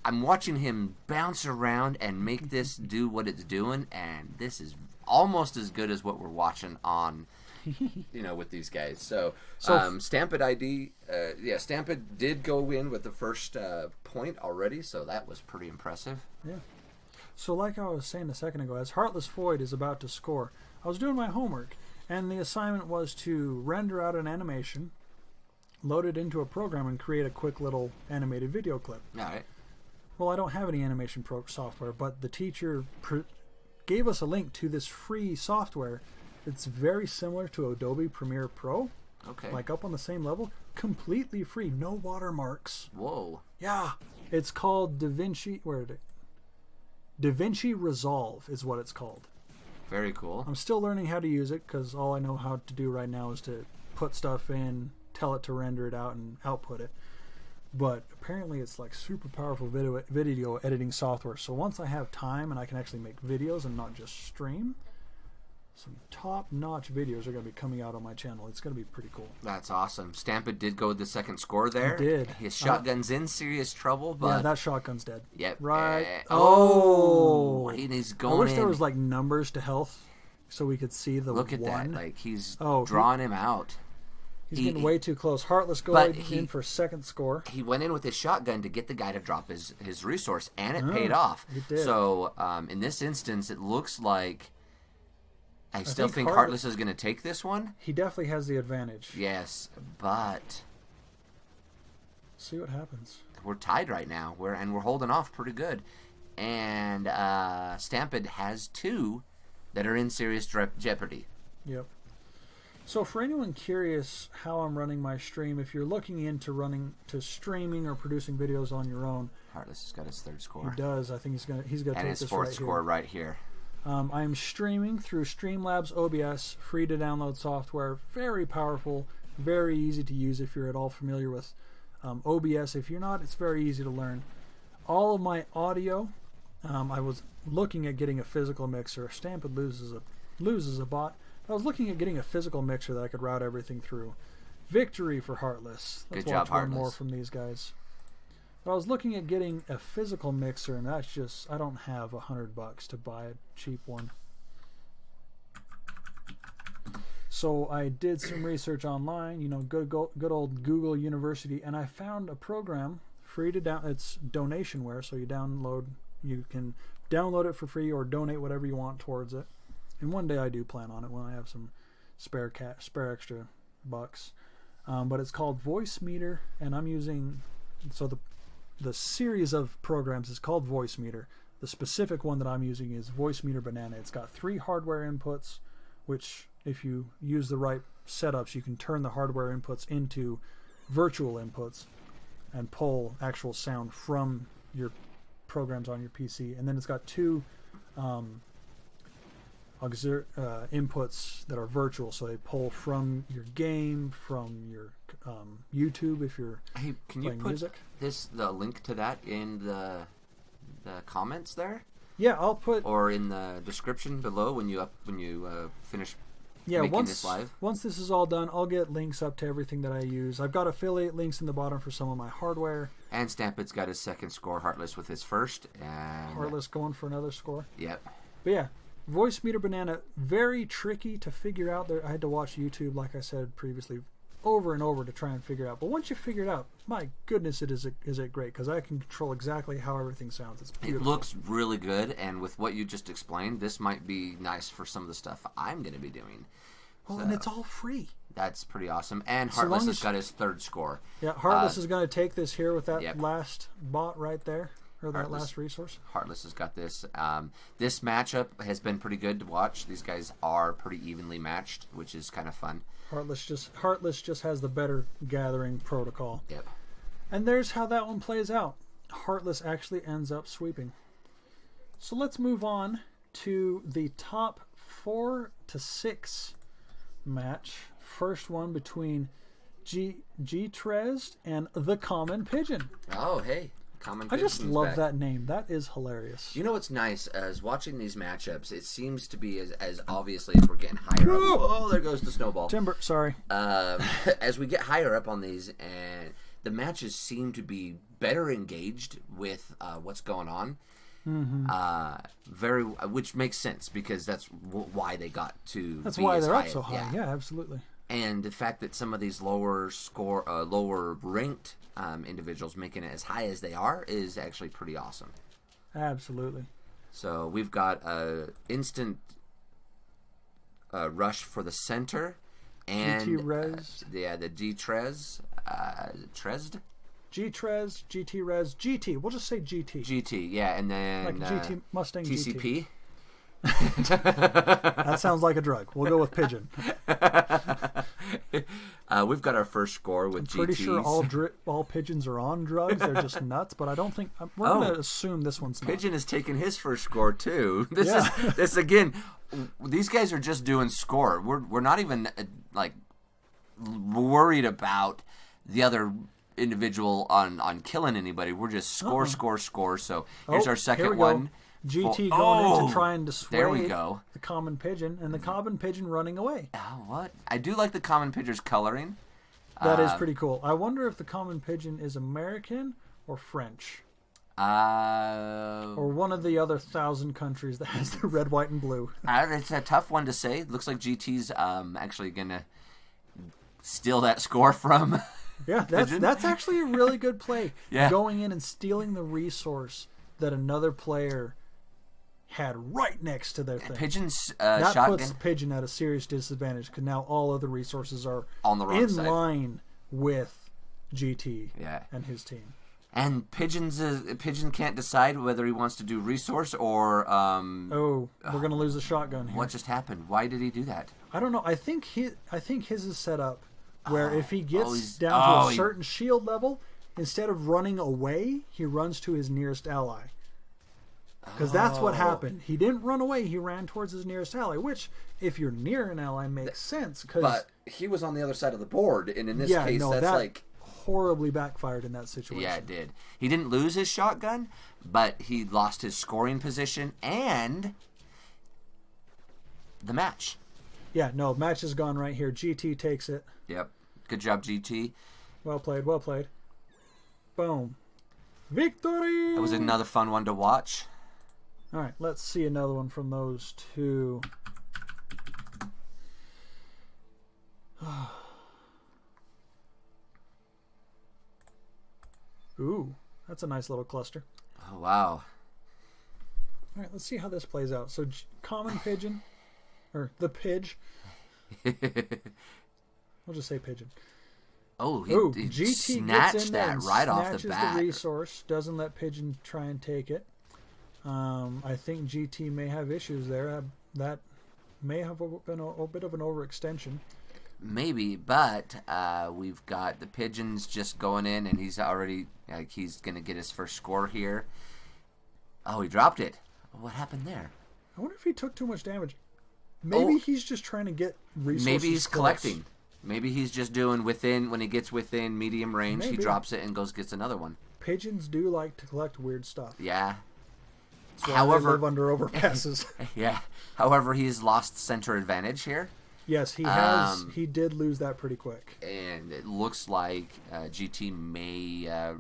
I'm watching him bounce around and make this do what it's doing, and this is almost as good as what we're watching on, with these guys. So Stampede ID, Stampede did go in with the first point already, so that was pretty impressive. Yeah. So like I was saying a second ago, as Heartless Void is about to score, I was doing my homework, and the assignment was to render out an animation, load it into a program, and create a quick little animated video clip. All right. Well, I don't have any animation software, but the teacher gave us a link to this free software. It's very similar to Adobe Premiere Pro. Okay. Like up on the same level. Completely free. No watermarks. Whoa. Yeah. It's called DaVinci... Where did it... DaVinci Resolve is what it's called. Very cool. I'm still learning how to use it because all I know how to do right now is to put stuff in, tell it to render it out, and output it. But apparently it's like super powerful video editing software. So once I have time and I can actually make videos and not just stream, some top-notch videos are going to be coming out on my channel. It's going to be pretty cool. That's awesome. Stampede did go with the second score there. He did. His shotgun's in serious trouble, but... Yeah, that shotgun's dead. Yep. Right. He's going in. I wish there was like numbers to health so we could see the Look at one. that. Like, he's drawing him out. He's getting way too close. Heartless going in for second score. He went in with his shotgun to get the guy to drop his resource, and it paid off. It did. So in this instance, it looks like I still think Heartless is going to take this one. He definitely has the advantage. Yes, but see what happens. We're tied right now. We're holding off pretty good, and Stampede has 2 that are in serious jeopardy. Yep. So for anyone curious how I'm running my stream, if you're looking into streaming or producing videos on your own, Heartless has got his 3rd score. He does. I think he's gonna take this right here. And his 4th score right here. I am streaming through Streamlabs OBS, free to download software, very powerful, very easy to use if you're at all familiar with OBS. If you're not, it's very easy to learn. All of my audio, I was looking at getting a physical mixer. Stampede loses a bot. I was looking at getting a physical mixer that I could route everything through. Victory for Heartless. Let's watch one more from these guys. But I was looking at getting a physical mixer, and that's just, I don't have $100 to buy a cheap one. So I did some research online, you know, good old Google University, and I found a program free to down. It's donationware, so you can download it for free or donate whatever you want towards it. And one day I do plan on it when I have some spare extra bucks. But it's called Voicemeeter, and I'm using, so the series of programs is called Voicemeeter. The specific one that I'm using is Voicemeeter Banana. It's got 3 hardware inputs, which if you use the right setups, you can turn the hardware inputs into virtual inputs and pull actual sound from your programs on your PC. And then it's got 2 inputs that are virtual, so they pull from your game, from your YouTube if you're can you put music. The link to that in the comments there? Yeah, I'll put, or in the description below when you finish making this live. Once this is all done, I'll get links up to everything that I use. I've got affiliate links in the bottom for some of my hardware. And Stampede's got his 2nd score, Heartless with his 1st, and Heartless going for another score. Yep. But yeah, Voicemeeter Banana, very tricky to figure out. I had to watch YouTube, like I said previously, over and over to try and figure it out. But once you figure it out, my goodness, is it great, because I can control exactly how everything sounds. It's beautiful. It looks really good, and with what you just explained, this might be nice for some of the stuff I'm going to be doing. Well, and it's all free. That's pretty awesome. And Heartless has got his 3rd score. Yeah, Heartless is going to take this here with that last bot right there. Or that last resource. Heartless has got this. This matchup has been pretty good to watch. These guys are pretty evenly matched, which is kind of fun. Heartless just has the better gathering protocol. Yep. And there's how that one plays out. Heartless actually ends up sweeping. So let's move on to the top 4 to 6 match. First one between Gtrez and the Common Pigeon. Oh, hey. I just love that name. That is hilarious. You know what's nice? As watching these matchups, it seems to be as obviously as we're getting higher up. Oh, there goes the snowball. Timber, sorry. As we get higher up on these, and the matches seem to be better engaged with what's going on. Mm-hmm. Which makes sense, because that's why they got to. That's why they're up so high. Yeah, absolutely. And the fact that some of these lower ranked individuals making it as high as they are is actually pretty awesome. Absolutely. So we've got a instant rush for the center, and GT-Res. The Gtrez, Trezd. Gtrez, GT-Res, GT. We'll just say GT. GT, yeah, and then like GT Mustang TCP. GT. That sounds like a drug. We'll go with Pigeon. We've got our first score with GTs. I'm pretty sure all pigeons are on drugs. They're just nuts, but I don't think we're going to assume this one's not. Pigeon has taken his first score too. This again. These guys are just doing score. We're not even like worried about the other individual on killing anybody. We're just score. So here's our second one. GT going in to try and dissuade there we go. The Common Pigeon, and the Common Pigeon running away. Oh, what? I do like the Common Pigeon's coloring. That is pretty cool. I wonder if the Common Pigeon is American or French. Or one of the other 1,000 countries that has the red, white, and blue. It's a tough one to say. It looks like GT's actually going to steal that score from. Yeah, that's actually a really good play. Yeah. Going in and stealing the resource that another player had right next to their thing. Pigeon's that shotgun puts Pigeon at a serious disadvantage because now all other resources are on the wrong in side. line with GT Yeah. and his team. And Pigeon can't decide whether he wants to do resource or we're gonna lose the shotgun here. what just happened? Why did he do that? I don't know. I think his is set up where if he gets down to a certain shield level, instead of running away, he runs to his nearest ally. Because that's what happened. He didn't run away. He ran towards his nearest ally, which, if you're near an ally, makes sense. But he was on the other side of the board, and in this case, that's that like... horribly backfired in that situation. Yeah, it did. He didn't lose his shotgun, but he lost his scoring position and the match. Yeah, no, match is gone right here. GT takes it. Yep. Good job, GT. Well played, well played. Boom. Victory! That was another fun one to watch. All right, let's see another one from those two. Ooh, that's a nice little cluster. Oh, wow. All right, let's see how this plays out. So, common pigeon, or the pidge. We'll just say pigeon. Oh, he GT snatched gets in there that and right off the snatches bat. the resource, doesn't let pigeon try and take it. I think GT may have issues there. That may have been a bit of an overextension. Maybe, but we've got the pigeons just going in, and he's already he's gonna get his first score here. Oh, he dropped it. What happened there? I wonder if he took too much damage. Maybe he's just trying to get resources. Maybe he's close. collecting. Maybe he's just doing when he gets within medium range, Maybe. he drops it and gets another one. Pigeons do like to collect weird stuff. Yeah. That's why they live under overpasses. Yeah. However, he's lost center advantage here. Yes, he has. He did lose that pretty quick. And it looks like GT may... well,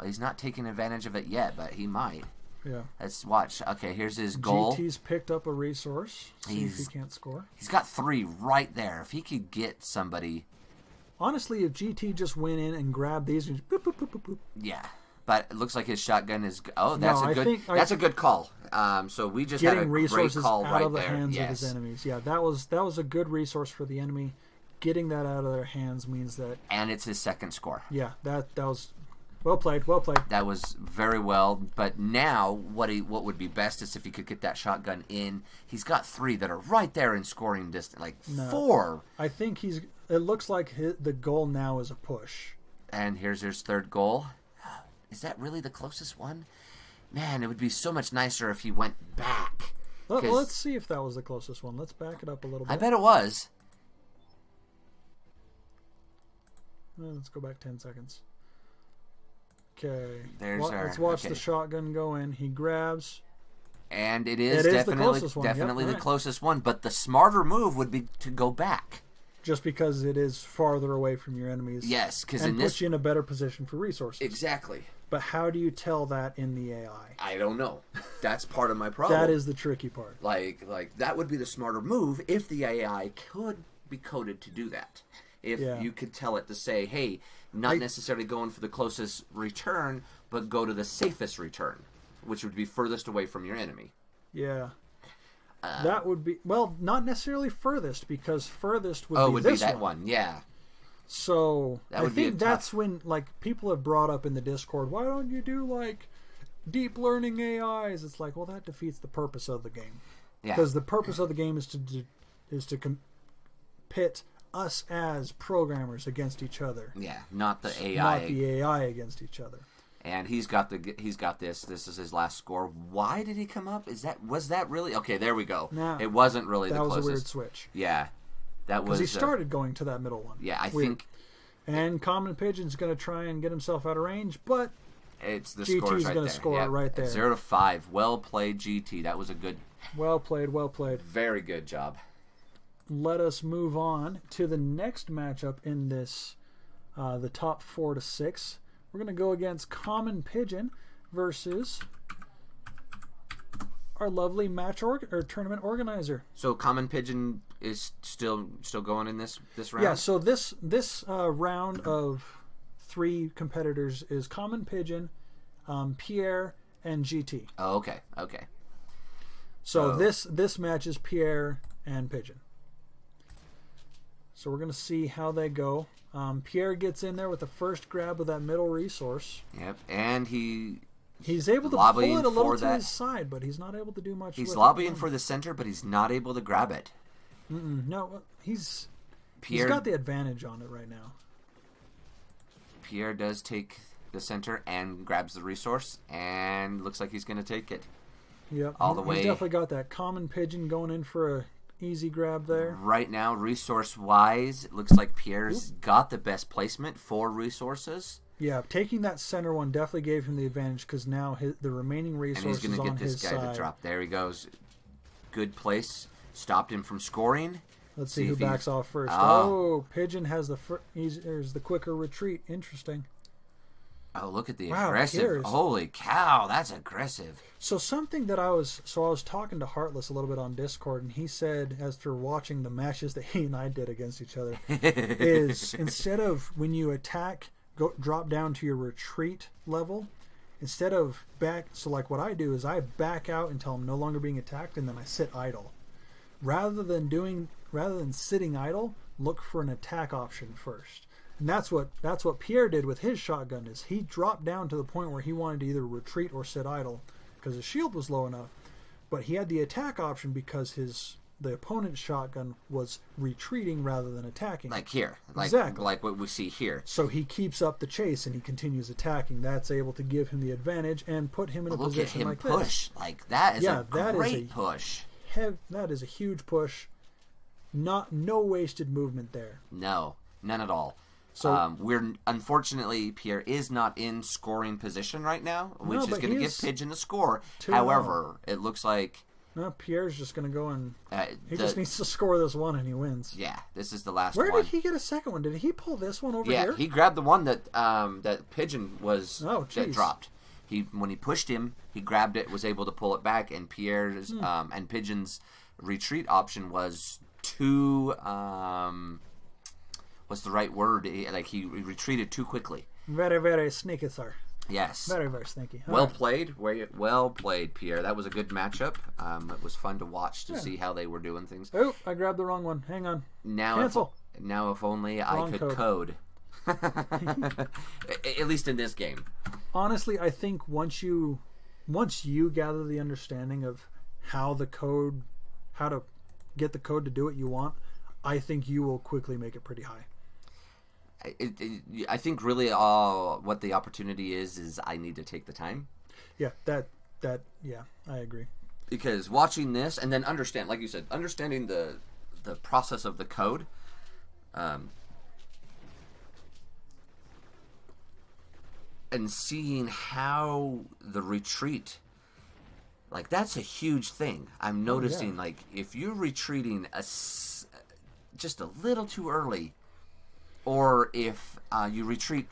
he's not taking advantage of it yet, but he might. Yeah. Let's watch. Okay, here's his goal. GT's picked up a resource. See if he can't score. He's got 3 right there. If he could get somebody... Honestly, if GT just went in and grabbed these and just boop, boop, boop, boop, boop. Yeah. But it looks like his shotgun is... Oh, that's that's a good call. So we just had a great call out right of the there. hands Yes. of his enemies. Yeah, that was a good resource for the enemy. Getting that out of their hands means that... And it's his second score. Yeah, that was... Well played, well played. That was very well. But now, what would be best is if he could get that shotgun in. He's got 3 that are right there in scoring distance. Like 4. I think he's... It looks like the goal now is a push. And here's his third goal. Is that really the closest one? Man, it would be so much nicer if he went back. Let's see if that was the closest one. Let's back it up a little bit. I bet it was. Let's go back 10 seconds. Okay. Let's watch the shotgun go in. He grabs. And it is definitely the closest one. But the smarter move would be to go back. Just because it is farther away from your enemies. Yes, because and puts you in a better position for resources. Exactly. But how do you tell that in the AI? I don't know. That's part of my problem. That is the tricky part. Like that would be the smarter move if the AI could be coded to do that. If you could tell it to say, hey, not necessarily going for the closest return, but go to the safest return, which would be furthest away from your enemy. Yeah. That would be... Well, not necessarily furthest, because furthest would be this that one. Yeah. So, I think that's tough... when, like, people have brought up in the Discord, why don't you do, like, deep learning AIs? It's like, well, that defeats the purpose of the game. Yeah. Because the purpose of the game is to pit us as programmers against each other. Yeah, not the AI. Not the AI against each other. And he's got this. This is his last score. Why did he come up? Was that really? Okay, there we go. No, it wasn't really the closest. That was a weird switch. Yeah. That was because he started going to that middle one. Yeah, I think. And Common Pigeon's going to try and get himself out of range, but it's the GT's going to score it right there. 0-5. Well played, GT. That was a good. Well played. Well played. Very good job. Let us move on to the next matchup in this, the top 4 to 6. We're going to go against Common Pigeon versus our lovely match or tournament organizer. So Common Pigeon is still going in this round? Yeah, so this round of 3 competitors is Common Pigeon, Pierre, and GT. Oh, okay. Okay. So this match is Pierre and Pigeon. So we're going to see how they go. Pierre gets in there with the first grab of that middle resource. Yep, and he's able to pull it a little to his side, but he's not able to do much. He's lobbying for the center, but he's not able to grab it. No, he's got the advantage on it right now. Pierre does take the center and grabs the resource, and looks like he's going to take it. Yep, all the way. He's definitely got that Common Pigeon going in for a easy grab there. Right now, resource-wise, it looks like Pierre's got the best placement for resources. Yeah, taking that center one definitely gave him the advantage because now the remaining resources and he's on going to get this guy to drop. There he goes. Good place. Stopped him from scoring. Let's see who backs off first. Oh, Pigeon has there's the quicker retreat. Interesting. Oh, look at the aggressive. Holy cow, that's aggressive. So something that I was talking to Heartless a little bit on Discord, and he said, as for watching the matches that he and I did against each other, is instead of when you attack, drop down to your retreat level, instead of back, so like what I do is I back out until I'm no longer being attacked, and then I sit idle. Rather than sitting idle, look for an attack option first. And that's what Pierre did with his shotgun, is he dropped down to the point where he wanted to either retreat or sit idle because his shield was low enough, but he had the attack option because the opponent's shotgun was retreating rather than attacking. Like here. Exactly. Like what we see here. So he keeps up the chase and he continues attacking. That's able to give him the advantage and put him in a position like this. Look at him push. Like that is a great push. That is a huge push. No wasted movement there. No, none at all. So unfortunately, Pierre is not in scoring position right now, which is going to give Pigeon a score. However, it looks like Pierre's just going to go and he just needs to score this one and he wins. Yeah, this is the last one. Where did he get a second one? Did he pull this one over here? Yeah, he grabbed the one that that Pigeon was that dropped. When he pushed him, he grabbed it, was able to pull it back, and Pierre's and Pigeon's retreat option was too. What's the right word? He retreated too quickly. Very, very sneaky, sir. Yes. Very, very sneaky. Well played, Pierre. That was a good matchup. It was fun to watch to see how they were doing things. Oh, I grabbed the wrong one. Hang on. Cancel. If only I could code. At least in this game. Honestly, I think once you gather the understanding of how to get the code to do what you want, I think you will quickly make it pretty high. I think really what the opportunity is I need to take the time. Yeah, yeah, I agree. Because watching this and then understand, like you said, understanding the process of the code, and seeing how the retreat, like that's a huge thing. I'm noticing if you're retreating just a little too early, or if you retreat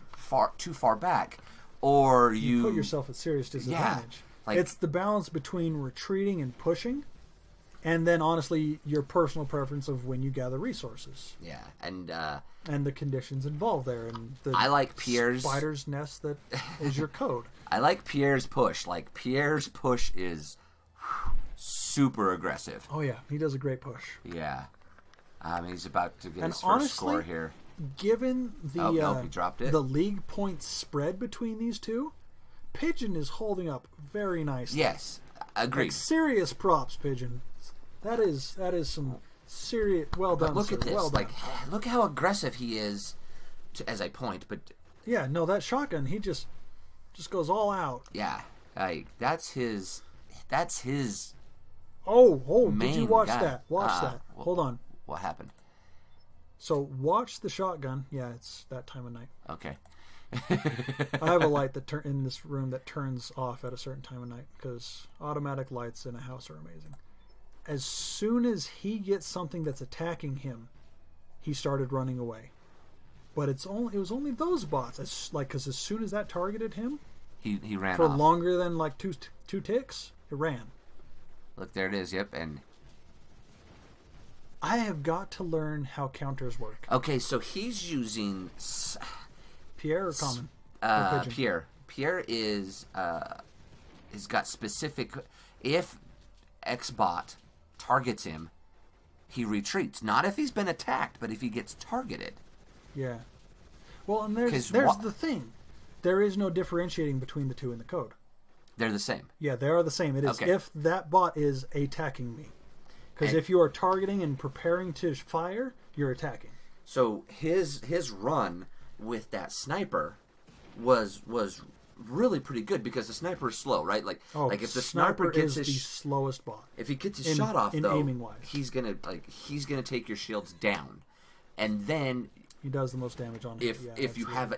too far back, or you put yourself at serious disadvantage. Yeah, it's the balance between retreating and pushing, and then honestly your personal preference of when you gather resources. Yeah, and the conditions involved there, and I like Pierre's spider's nest that is your code. I like Pierre's push. Like Pierre's push is super aggressive. Oh yeah, he does a great push. Yeah, he's about to get his first score here. Given the he dropped it. The league points spread between these two, Pigeon is holding up very nicely. Yes, agreed. Serious props, Pigeon. That is some serious. Well done. But look at this. Well done. Look how aggressive he is. As I point, but yeah, no, that shotgun. He just goes all out. Yeah, that's his. Oh! Did you watch that? Watch that. Hold on. What happened? So watch the shotgun. Yeah, it's that time of night. Okay. I have a light in this room that turns off at a certain time of night because automatic lights in a house are amazing. As soon as he gets something that's attacking him, he started running away. But it was only those bots. Because as soon as that targeted him, he ran for off. longer than like two ticks. It ran. Look, there it is. Yep, and I have got to learn how counters work. okay, so he's using Pierre or Common? Pierre. Pierre is has got specific. If Xbot targets him, he retreats. Not if he's been attacked, but if he gets targeted. Yeah. Well, and there's the thing. There is no differentiating between the two in the code. They're the same. Yeah, they are the same. It is Okay. if that bot is attacking me. Because if you are targeting and preparing to fire, you're attacking. So his run with that sniper was really pretty good because the sniper is slow, right? Like if the sniper gets is the slowest bot. if he gets his shot off in though, aiming wise. he's gonna take your shields down, and then He does the most damage on if him.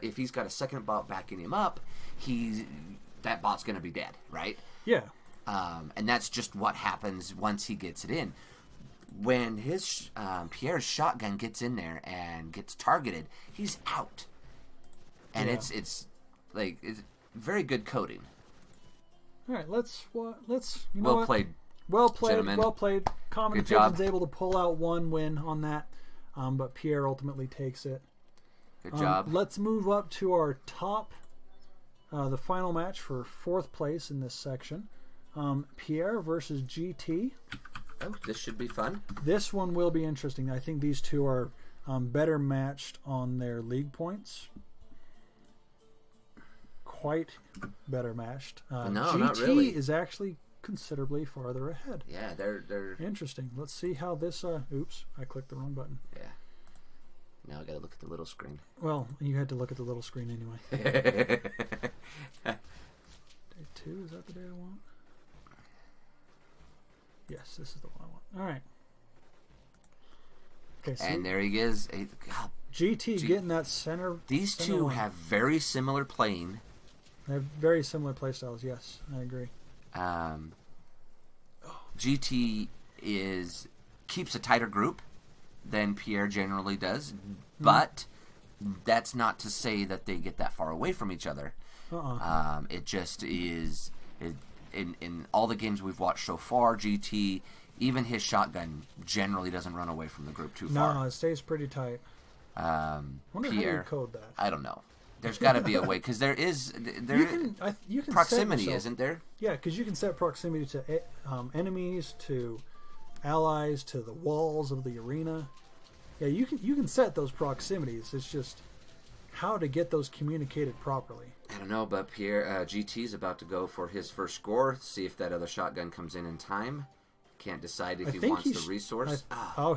if he's got a second bot backing him up, that bot's gonna be dead, right? Yeah. And that's just what happens once he gets it in. When his Pierre's shotgun gets in there and gets targeted, he's out, and it's very good coding. All right, let's Well played. Well played, gentlemen. well played. Common Good job. Pigeon's able to pull out one win on that, but Pierre ultimately takes it. Good job. Let's move up to our top, the final match for 4th place in this section. Pierre versus GT. Oh, this should be fun. This one will be interesting. I think these two are better matched on their league points. Quite better matched. No, GT not really. is actually considerably farther ahead. Yeah, they're Interesting. Let's see how this. Oops, I clicked the wrong button. yeah. Now I gotta look at the little screen. Well, you had to look at the little screen anyway. Day 2, is that the day I want? Yes, this is the one I want. All right. Okay, so And there he is. God, GT getting that center. these center two line. have very similar playing. They have very similar playstyles. Yes, I agree. GT keeps a tighter group than Pierre generally does, but that's not to say that they get that far away from each other. It just is. In all the games we've watched so far, GT, even his shotgun generally doesn't run away from the group too far. No, it stays pretty tight. Wonder Pierre, how you code that. I don't know. There's got to be a way because there You can proximity, set yourself, isn't there? Yeah, because you can set proximity to enemies, to allies, to the walls of the arena. Yeah, you can set those proximities. It's just how to get those communicated properly. I don't know, but Pierre GT's about to go for his first score. See if that other shotgun comes in time. Can't decide if he wants the resource.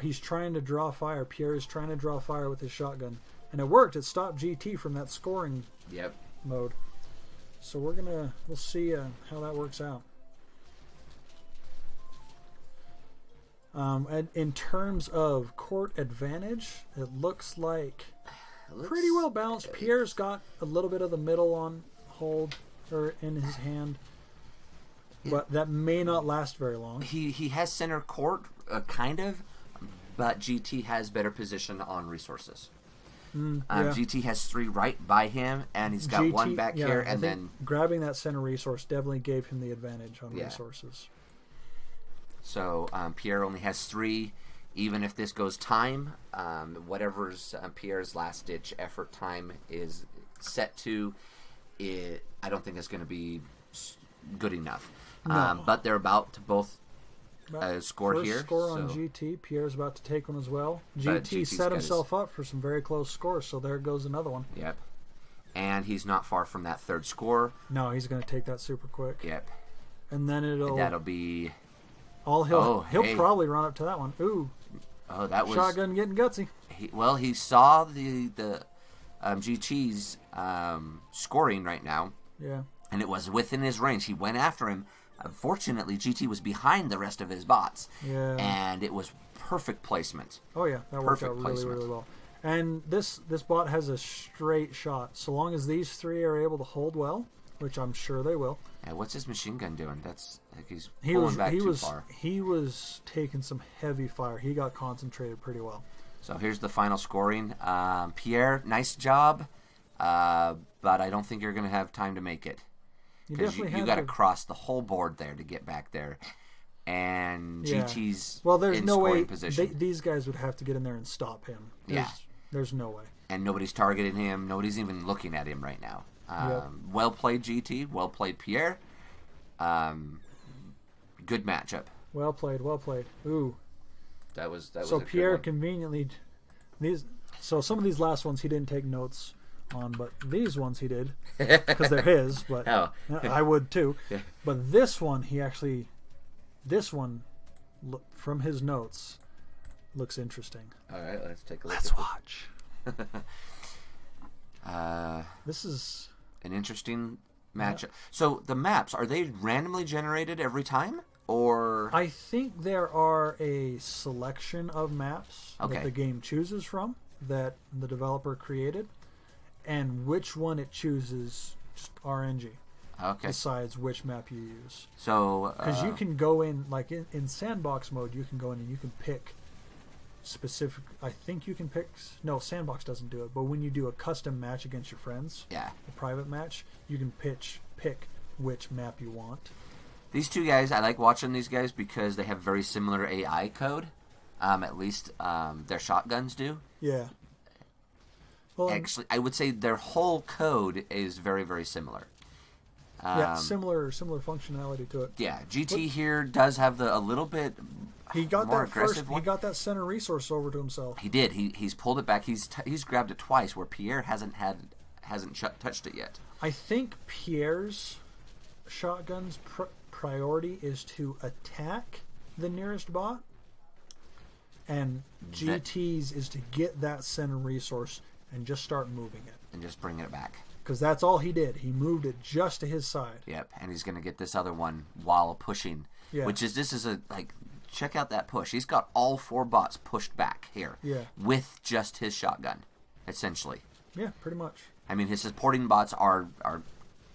He's trying to draw fire. Pierre is trying to draw fire with his shotgun, and it worked. It stopped GT from that scoring mode. So we'll see how that works out. And in terms of court advantage, it looks like pretty well balanced. Pierre's got a little bit of the middle on hold or in his hand, but that may not last very long. He has center court, kind of, but GT has better position on resources. GT has 3 right by him, and he's got 1 back here, and then grabbing that center resource definitely gave him the advantage on resources. So Pierre only has 3. Even if this goes time, whatever's Pierre's last-ditch effort time is set to, I don't think it's going to be good enough. No. But they're about to both score First here. score on GT. Pierre's about to take one as well. GT set himself up for some very close scores, so there goes another one. Yep. And he's not far from that 3rd score. No, he's going to take that super quick. Yep. And then that'll be... he'll probably run up to that one. Ooh. Oh, that was... Shotgun getting gutsy. He saw the GT's scoring right now. Yeah. And it was within his range. He went after him. Unfortunately, GT was behind the rest of his bots. Yeah. And it was perfect placement. Oh, yeah. That worked out really, really well. And this bot has a straight shot. So long as these 3 are able to hold well, which I'm sure they will. Yeah, what's his machine gun doing? That's like he's pulling back too far. He was taking some heavy fire. He got concentrated pretty well. So here's the final scoring. Pierre, nice job, but I don't think you're going to have time to make it. Because you got to cross the whole board there to get back there. and GT's well, there's in no scoring way position. these guys would have to get in there and stop him. There's no way. And nobody's targeting him. Nobody's even looking at him right now. Well played, GT. Well played, Pierre. Good matchup. Well played. Well played. Ooh. That was a so good Pierre one. conveniently so some of these last ones he didn't take notes on, but these ones he did because they're his. But I would too. Yeah. But this one from his notes looks interesting. All right, let's take a look. Let's watch. This is an interesting matchup. Yeah. So the maps, are they randomly generated every time? Or I think there are a selection of maps that the game chooses from that the developer created, and which one it chooses just RNG. Decides which map you use. So because you can go in like in sandbox mode, you can go in and you can pick specific. I think you can pick. No, sandbox doesn't do it. But when you do a custom match against your friends, a private match, you can pick which map you want. These two guys, I like watching these guys because they have very similar AI code. At least their shotguns do. Yeah. Well, actually, I would say their whole code is very, very similar. Similar functionality to it. Yeah, GT here does have a little bit. He got more that aggressive one. He got that center resource over to himself. He did. He's pulled it back. He's grabbed it twice, where Pierre hasn't touched it yet. I think Pierre's shotgun's priority is to attack the nearest bot, and GT's is to get that center resource and just start moving it and just bring it back. Because that's all he did. He moved it just to his side. Yep, and he's going to get this other one while pushing. Yeah. Check out that push. He's got all 4 bots pushed back here. Yeah. With just his shotgun, essentially. Yeah, pretty much. I mean, his supporting bots are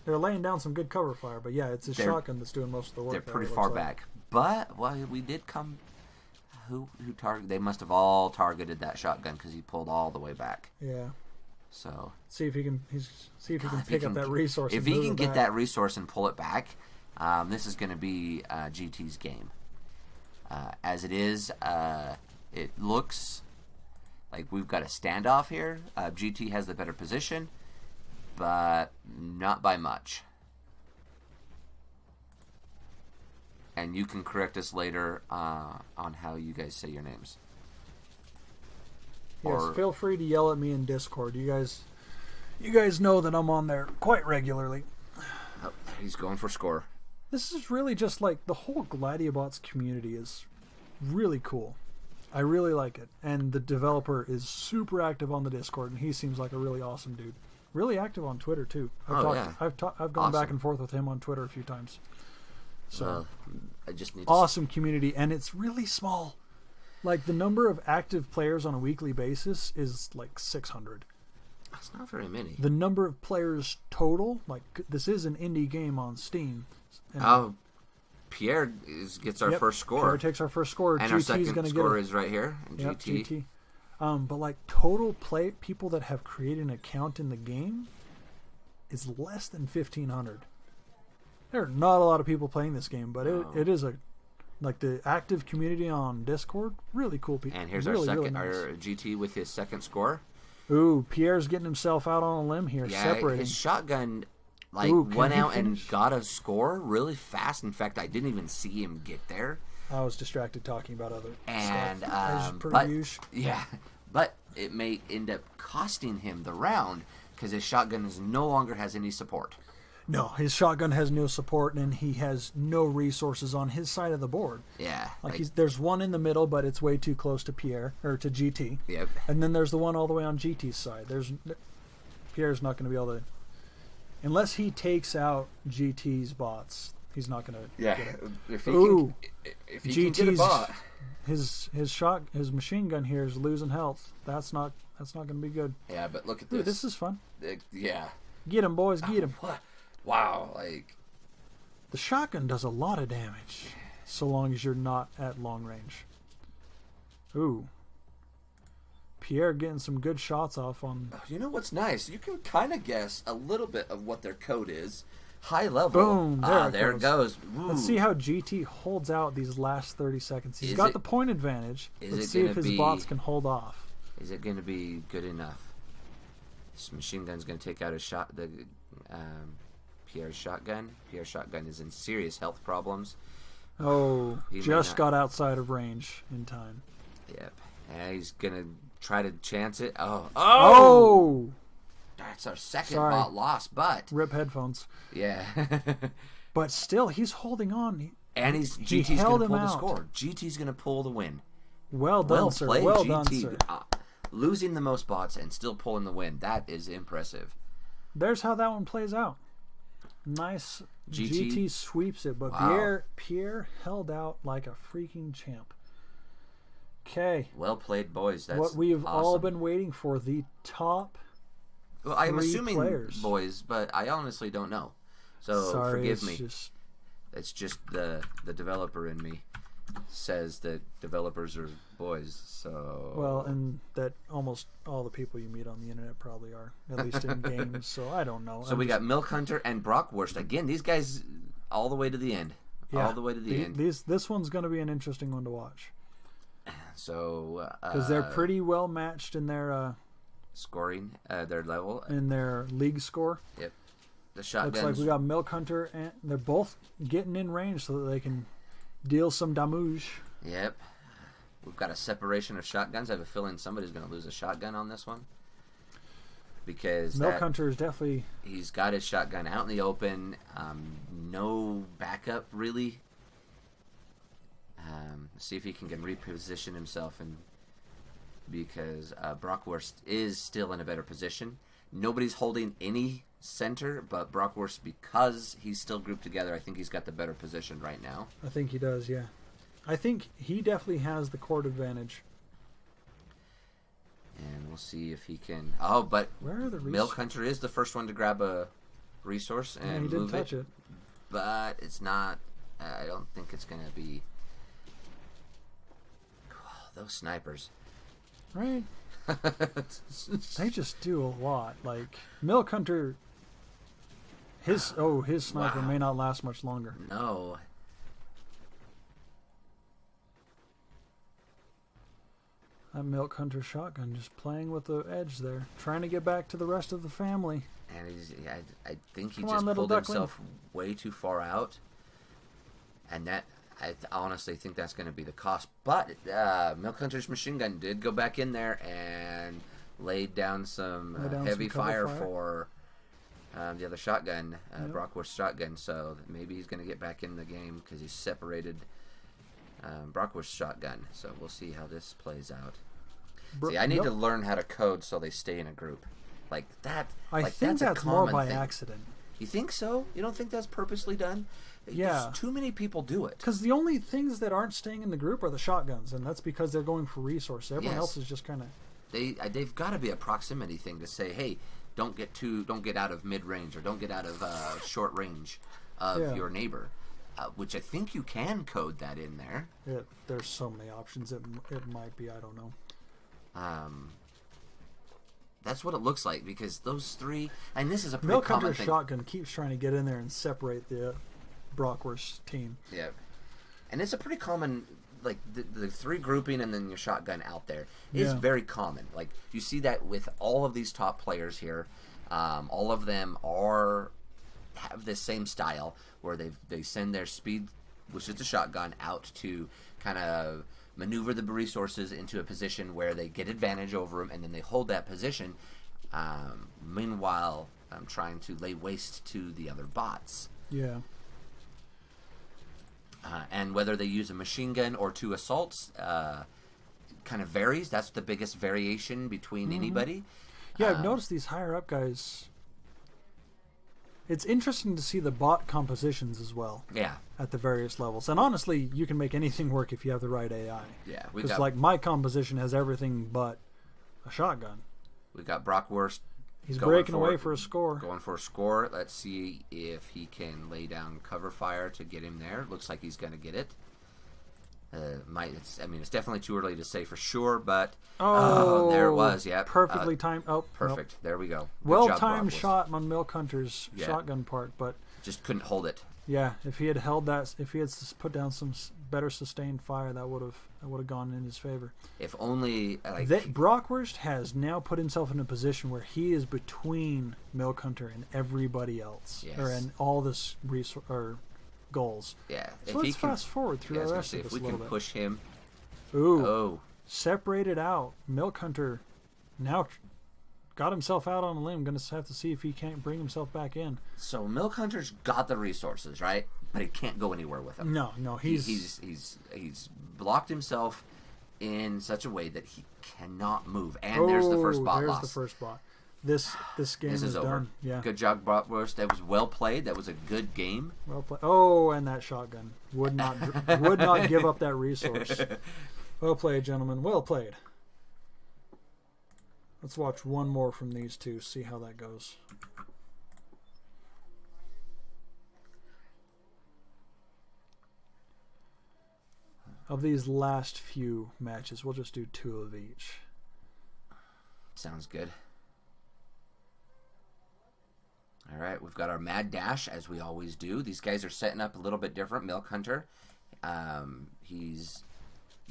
they're laying down some good cover fire, but yeah, it's his shotgun that's doing most of the work. They're pretty far back. But we did come. Who targeted? They must have all targeted that shotgun because he pulled all the way back. Yeah. So see if he can pick up that resource. If he can get that resource and pull it back, this is going to be GT's game. As it is, it looks like we've got a standoff here. GT has the better position, but not by much. And you can correct us later on how you guys say your names. Yes, feel free to yell at me in Discord. You guys know that I'm on there quite regularly. Oh, he's going for score. This is really just like the whole Gladiabots community is really cool. I really like it, and the developer is super active on the Discord, and he seems like a really awesome dude. Really active on Twitter too. I've gone back and forth with him on Twitter a few times. So I just need awesome community, and it's really small. Like the number of active players on a weekly basis is like 600. That's not very many. The number of players total, like this is an indie game on Steam. And Pierre gets our first score. Pierre takes our first score. And GT's our second gonna score get is right here. GT. But like total people that have created an account in the game is less than 1,500. There are not a lot of people playing this game, but it is like the active community on Discord, really cool people. And here's really, our really nice. our GT with his second score. Ooh, Pierre's getting himself out on a limb here, separating. His shotgun went out and got a score really fast. In fact, I didn't even see him get there. I was distracted talking about other stuff. But it may end up costing him the round because his shotgun no longer has any support. No, his shotgun has no support, and he has no resources on his side of the board. Yeah. There's one in the middle, but it's way too close to Pierre, or to GT. Yep. And then there's the one all the way on GT's side. Pierre's not going to be able to... Unless he takes out GT's bots, he's not going to get it. If he can get a bot... His machine gun here is losing health. That's not going to be good. Yeah, but look at this. Dude, this is fun. Yeah. Get him, boys. Get him. What? Wow, the shotgun does a lot of damage, so long as you're not at long range. Ooh, Pierre getting some good shots off on. You know what's nice? You can kind of guess a little bit of what their code is high level. Boom! There it goes. Let's see how GT holds out these last 30 seconds. He's got the point advantage. Let's see if his bots can hold off. Is it going to be good enough? This machine gun's going to take out Pierre's shotgun. Pierre's shotgun is in serious health problems. Oh, just got outside of range in time. Yep. And he's going to try to chance it. Oh! That's our second bot loss, but... Rip headphones. Yeah. But still, he's holding on. And GT's going to pull the score. GT's going to pull the win. Well done, sir. Well done, sir. Losing the most bots and still pulling the win. That is impressive. There's how that one plays out. Nice. GT sweeps it, but Pierre held out like a freaking champ. Okay. Well played, boys. That's what we've awesome. all been waiting for. The top Well, I'm assuming players. Boys, but I honestly don't know. So forgive me. It's just the developer in me says that developers are boys. So well, and that almost all the people you meet on the internet probably are, at least in games. So I don't know. So we got Milk Hunter and Brockwurst again. These guys all the way to the end. Yeah, all the way to the end. This one's going to be an interesting one to watch. So because they're pretty well matched in their scoring, their level, in their league score. Yep. The shotguns. Looks like we got Milk Hunter, and they're both getting in range so that they can deal some damage. Yep. We've got a separation of shotguns. I have a feeling somebody's going to lose a shotgun on this one. Because Milk Hunter is definitely... He's got his shotgun out in the open. No backup, really. See if he can reposition himself. Because Brockwurst is still in a better position. Nobody's holding any center, but Brockwurst, because he's still grouped together, I think he's got the better position right now. I think he does, yeah. I think he definitely has the court advantage. And we'll see if he can... Oh, but where are the Milk Hunter is the first one to grab a resource and he move didn't touch it. But it's not... I don't think it's going to be... Oh, those snipers. Right. They just do a lot. Like Milk Hunter, his sniper may not last much longer. No. That Milk Hunter shotgun just playing with the edge there, trying to get back to the rest of the family. And I think he just pulled himself way too far out, and that. I honestly think that's going to be the cost. But Milk Hunter's machine gun did go back in there and laid down some heavy fire for the other shotgun, Brockwurst shotgun. So maybe he's going to get back in the game because he's separated Brockwurst shotgun. So we'll see how this plays out. See, I need to learn how to code so they stay in a group. Like that. I think that's more by accident. You think so? You don't think that's purposely done? Yeah. Too many people do it. Because the only things that aren't staying in the group are the shotguns, and that's because they're going for resources. Everyone else is just kind of... They've got to be a proximity thing to say, hey, don't get out of mid-range, or don't get out of short range of your neighbor. Which I think you can code that in there. There's so many options. It might be, I don't know. That's what it looks like, because those three... And this is a pretty Milk common Hunter's thing. shotgun keeps trying to get in there and separate the Brockwurst team. Yeah. And it's a pretty common... Like, the three grouping and then your shotgun out there is very common. Like, you see that with all of these top players here. All of them have this same style where they send their speed, which is the shotgun, out to kind of maneuver the resources into a position where they get advantage over them, and then they hold that position. Meanwhile, I'm trying to lay waste to the other bots. Yeah. And whether they use a machine gun or two assaults kind of varies. That's the biggest variation between anybody. Yeah, I've noticed these higher up guys. It's interesting to see the bot compositions as well. Yeah. At the various levels. And honestly, you can make anything work if you have the right AI. Yeah. Because like my composition has everything but a shotgun. We got Brockwurst. He's breaking away for a score. Going for a score. Let's see if he can lay down cover fire to get him there. Looks like he's going to get it. It's definitely too early to say for sure, but there it was. Yeah, perfectly timed. Oh, perfect. Nope. There we go. Well timed shot on Milk Hunter's shotgun part, but just couldn't hold it. Yeah, if he had held that, if he had put down some better sustained fire, that would have gone in his favor. If only like Brockwurst has now put himself in a position where he is between Milk Hunter and everybody else, Yes. or in all this goals. Yeah. So let's fast forward through the rest of this if we a little can bit. push him. Ooh, Oh, separated out. Milk Hunter now got himself out on a limb. Going to have to see if he can't bring himself back in. so Milk Hunter's got the resources, right? But he can't go anywhere with them. No, He's blocked himself in such a way that he cannot move. And there's the first bot there's loss. the first bot. This game This is over. done. Yeah. Good job, Bratwurst. That was well played. That was a good game. Well played. Oh, and that shotgun would not give up that resource. Well played, gentlemen. Well played. Let's watch one more from these two. See how that goes. Of these last few matches, we'll just do 2 of each. Sounds good. All right, we've got our mad dash, as we always do. These guys are setting up a little bit different. Milk Hunter, he's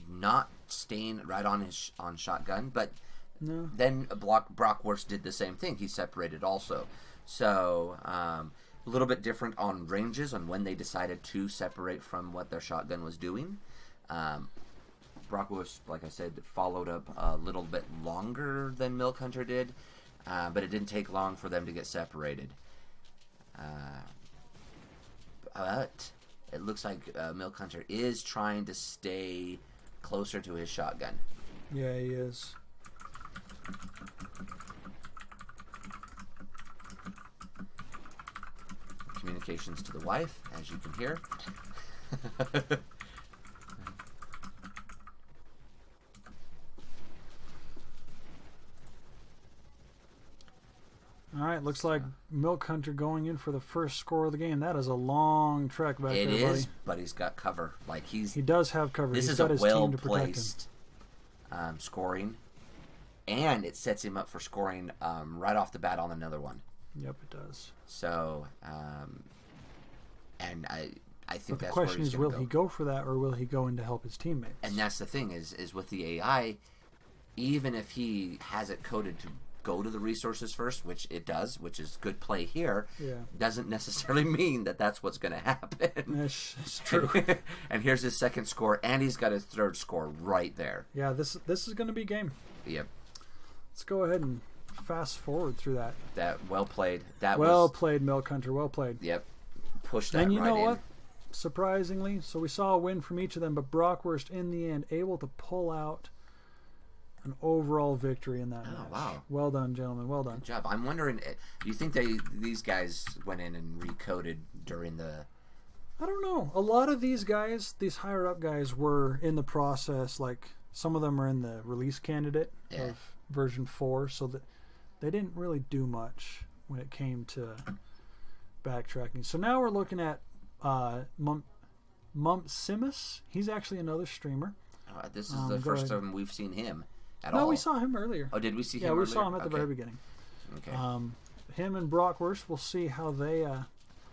not staying right on his shotgun, but then Brockwurst did the same thing. He separated also. So a little bit different on ranges on when they decided to separate from what their shotgun was doing. Brockwurst, like I said, followed up a little bit longer than Milk Hunter did, but it didn't take long for them to get separated. But it looks like Milk Hunter is trying to stay closer to his shotgun. Yeah, he is. Communications to the wife, as you can hear. All right, looks like Milk Hunter going in for the first score of the game. That is a long trek back there, buddy. It is, but he's got cover. Like he does have cover. This He's is got a his team to protect him. well-placed scoring, and it sets him up for scoring right off the bat on another one. Yep, it does. So, and I think But that's the question where he's is, gonna will he go for that, or will he go in to help his teammates? And that's the thing is with the AI, even if he has it coded to go to the resources first, which it does, which is good play here, doesn't necessarily mean that that's what's going to happen. It's true. And here's his second score, and he's got his third score right there. Yeah, this is going to be game. Yep. Let's go ahead and fast forward through that. That well played. Well played, Milk Hunter. Well played. Yep. Push that right in. And you know what? Surprisingly, so we saw a win from each of them, but Brockwurst in the end able to pull out an overall victory in that match. Wow. Well done, gentlemen. Well done. Good job. I'm wondering, do you think these guys went in and recoded during the... I don't know. A lot of these guys, these higher up guys, were in the process. Like, some of them are in the release candidate of version 4, so that they didn't really do much when it came to backtracking. So now we're looking at Mump Simus. He's actually another streamer. This is the first time we've seen him. No, we saw him earlier. Oh, did we see him earlier? earlier? Yeah, we saw him at the very beginning. Okay. Him and Brockwurst, we'll see how they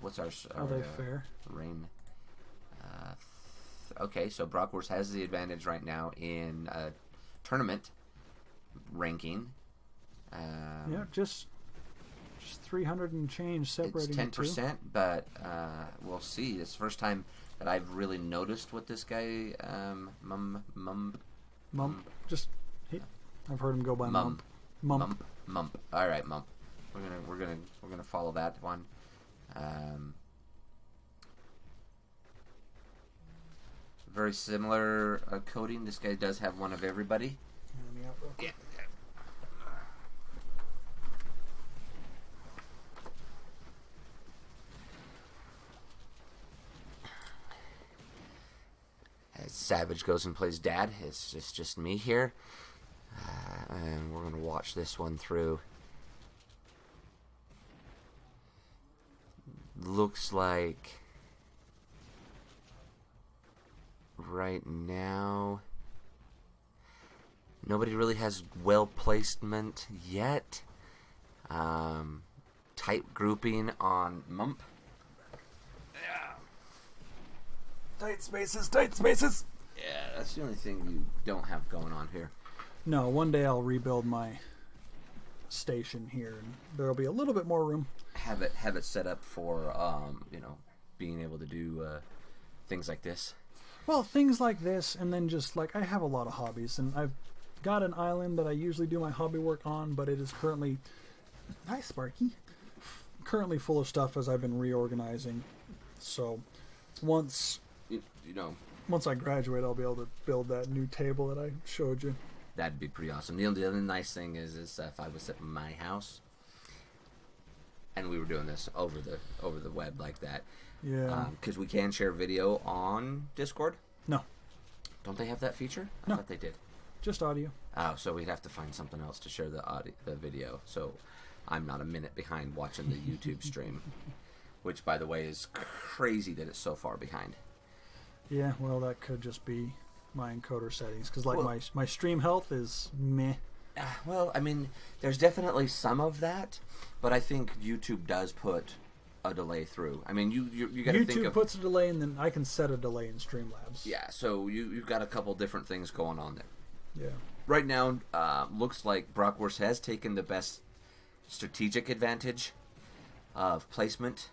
What's our fare. Rain. Okay, so Brockwurst has the advantage right now in tournament ranking. Yeah, just 300 and change separating. It's 10%, but we'll see. It's the first time that I've really noticed what this guy Mump. I've heard him go by Mump. Mump. All right, Mump. We're gonna follow that one. Very similar coding. This guy does have one of everybody. Yeah. As Savage goes and plays Dad, it's just me here. And we're going to watch this one through. Looks like right now nobody really has well placement yet. Tight grouping on Mump. Tight spaces, tight spaces. Yeah, that's the only thing you don't have going on here. No, one day I'll rebuild my station here, and there'll be a little bit more room. Have it set up for you know, being able to do things like this. Well, things like this, and then just like I have a lot of hobbies, and I've got an island that I usually do my hobby work on, but it is currently, hi Sparky, currently full of stuff as I've been reorganizing. So once you know, once I graduate, I'll be able to build that new table that I showed you. That'd be pretty awesome. The other nice thing is if I was at my house and we were doing this over the web like that. Yeah. Because we can share video on Discord. No. Don't they have that feature? I No. thought they did. Just audio. Oh, so we'd have to find something else to share the video. So I'm not a minute behind watching the YouTube stream, which, by the way, is crazy that it's so far behind. Yeah, well, that could just be my encoder settings, because like Well, my stream health is meh. Well, I mean, there's definitely some of that, but I think YouTube does put a delay through. I mean, you got to think YouTube of... puts a delay, and then I can set a delay in Streamlabs. Yeah, so you've got a couple different things going on there. Yeah. Right now, looks like Brockwurst has taken the best strategic advantage of placement.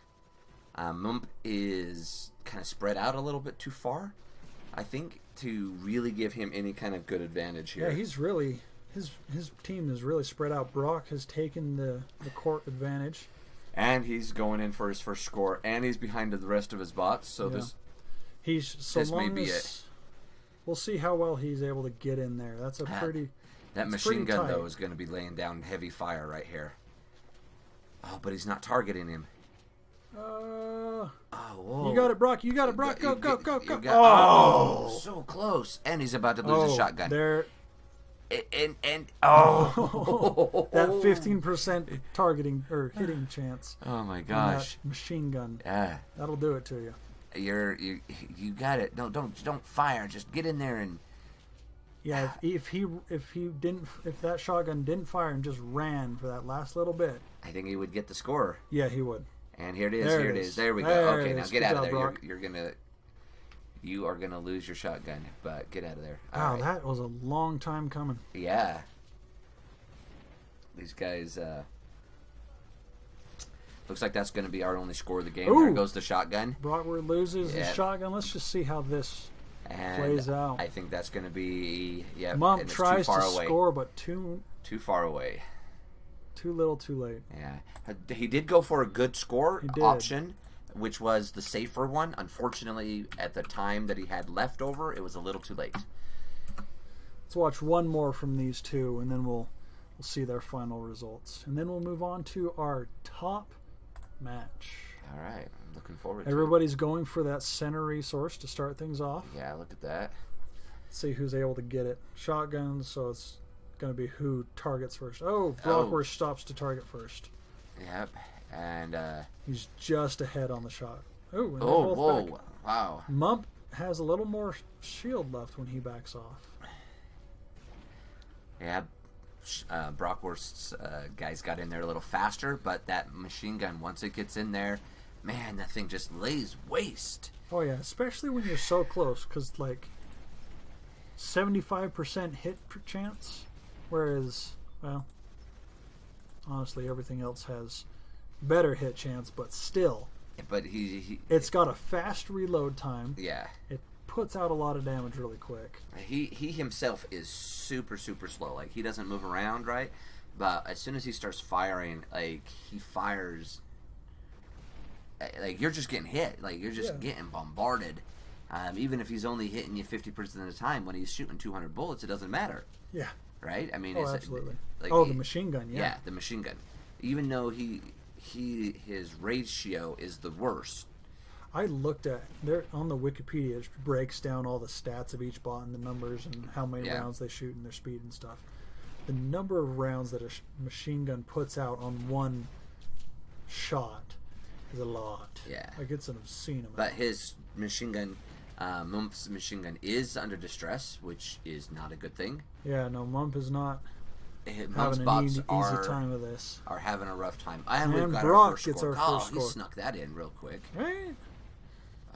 Mump is kind of spread out a little bit too far, I think, to really give him any kind of good advantage here. Yeah, he's really... His team is really spread out. Brock has taken the court advantage. And he's going in for his first score, and he's behind the rest of his bots, so Yeah. this may be it. We'll see how well he's able to get in there. That's a pretty... That it's machine pretty gun, tight. though, is going to be laying down heavy fire right here. Oh, but he's not targeting him. Oh, whoa. You got it, Brock. You got it, Brock. Go. Oh, so close. And he's about to lose his shotgun. There. And oh. That 15% targeting or hitting chance. Oh, my on gosh. that machine gun. Yeah. That'll do it to you. You got it. No, don't fire. Just get in there and... Yeah, if that shotgun didn't fire and just ran for that last little bit, I think he would get the score. yeah, he would. And here it is. There Here it it is. is. There we go. There Okay, it now is. get Good out of job, there. Brock. You are gonna lose your shotgun, but get out of there. All Wow, right. that was a long time coming. Yeah. These guys. Looks like that's gonna be our only score of the game. Ooh. There goes the shotgun. Brockwood loses Yeah. his shotgun. Let's just see how this And plays out. I think that's gonna be Mump and it's tries too far to away. score, but too far away. little, too late. Yeah, he did go for a good score He did. option, which was the safer one. Unfortunately, at the time that he had left over, it was a little too late. Let's watch one more from these two, and then we'll see their final results, and then we'll move on to our top match. All right, I'm looking forward to Everybody's going for that center resource to start things off. it. Yeah, look at that. Let's see who's able to get it. Shotguns, so it's going to be who targets first. Oh, Brockwurst stops to target first. Yep, and He's just ahead on the shot. Oh, and they're oh, both whoa, back. wow. Mump has a little more shield left when he backs off. Yeah, Brockwurst's guys got in there a little faster, but that machine gun, once it gets in there, man, that thing just lays waste. Oh yeah, especially when you're so close, because like 75% hit chance, whereas, well, honestly, everything else has better hit chance, but still, But it's got a fast reload time. yeah. It puts out a lot of damage really quick. He himself is super slow. Like, he doesn't move around, right? But as soon as he starts firing, like, he fires. Like, you're just getting hit. Like, you're just getting bombarded. Even if he's only hitting you 50% of the time, when he's shooting 200 bullets, it doesn't matter, Yeah. right? I mean, Oh, it's absolutely. Like The machine gun. Yeah. yeah, the machine gun. Even though his ratio is the worst. I looked at there on the Wikipedia. It breaks down all the stats of each bot and the numbers and how many rounds they shoot and their speed and stuff. The number of rounds that a machine gun puts out on one shot is a lot. Yeah. Like, it's an obscene amount. But his machine gun, Mump's machine gun is under distress, which is not a good thing. Yeah, no, Mump is not Mump's having an bots easy time of this. are having a rough time. And we've And got Brock our first gets score. our first He score. snuck that in real quick. Right?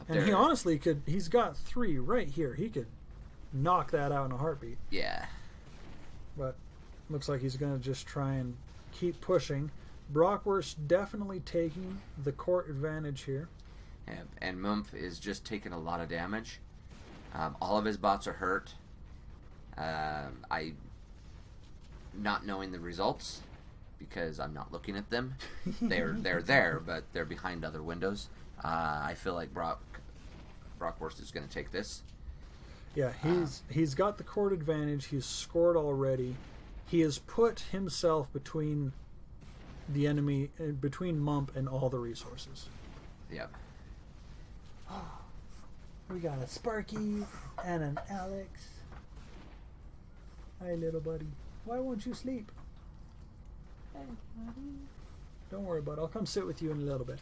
And he honestly could. He's got 3 right here. He could knock that out in a heartbeat. Yeah. But looks like he's going to just try and keep pushing. Brockwurst definitely taking the court advantage here. And Mumph is just taking a lot of damage. All of his bots are hurt. Not knowing the results because I'm not looking at them. They're there, but they're behind other windows. I feel like Brockwurst is going to take this. Yeah, he's got the court advantage. He's scored already. He has put himself between the enemy, between Mumph and all the resources. Yep. We got a Sparky and an Alex. Hi, little buddy. Why won't you sleep? Hey, buddy. Don't worry about it. I'll come sit with you in a little bit.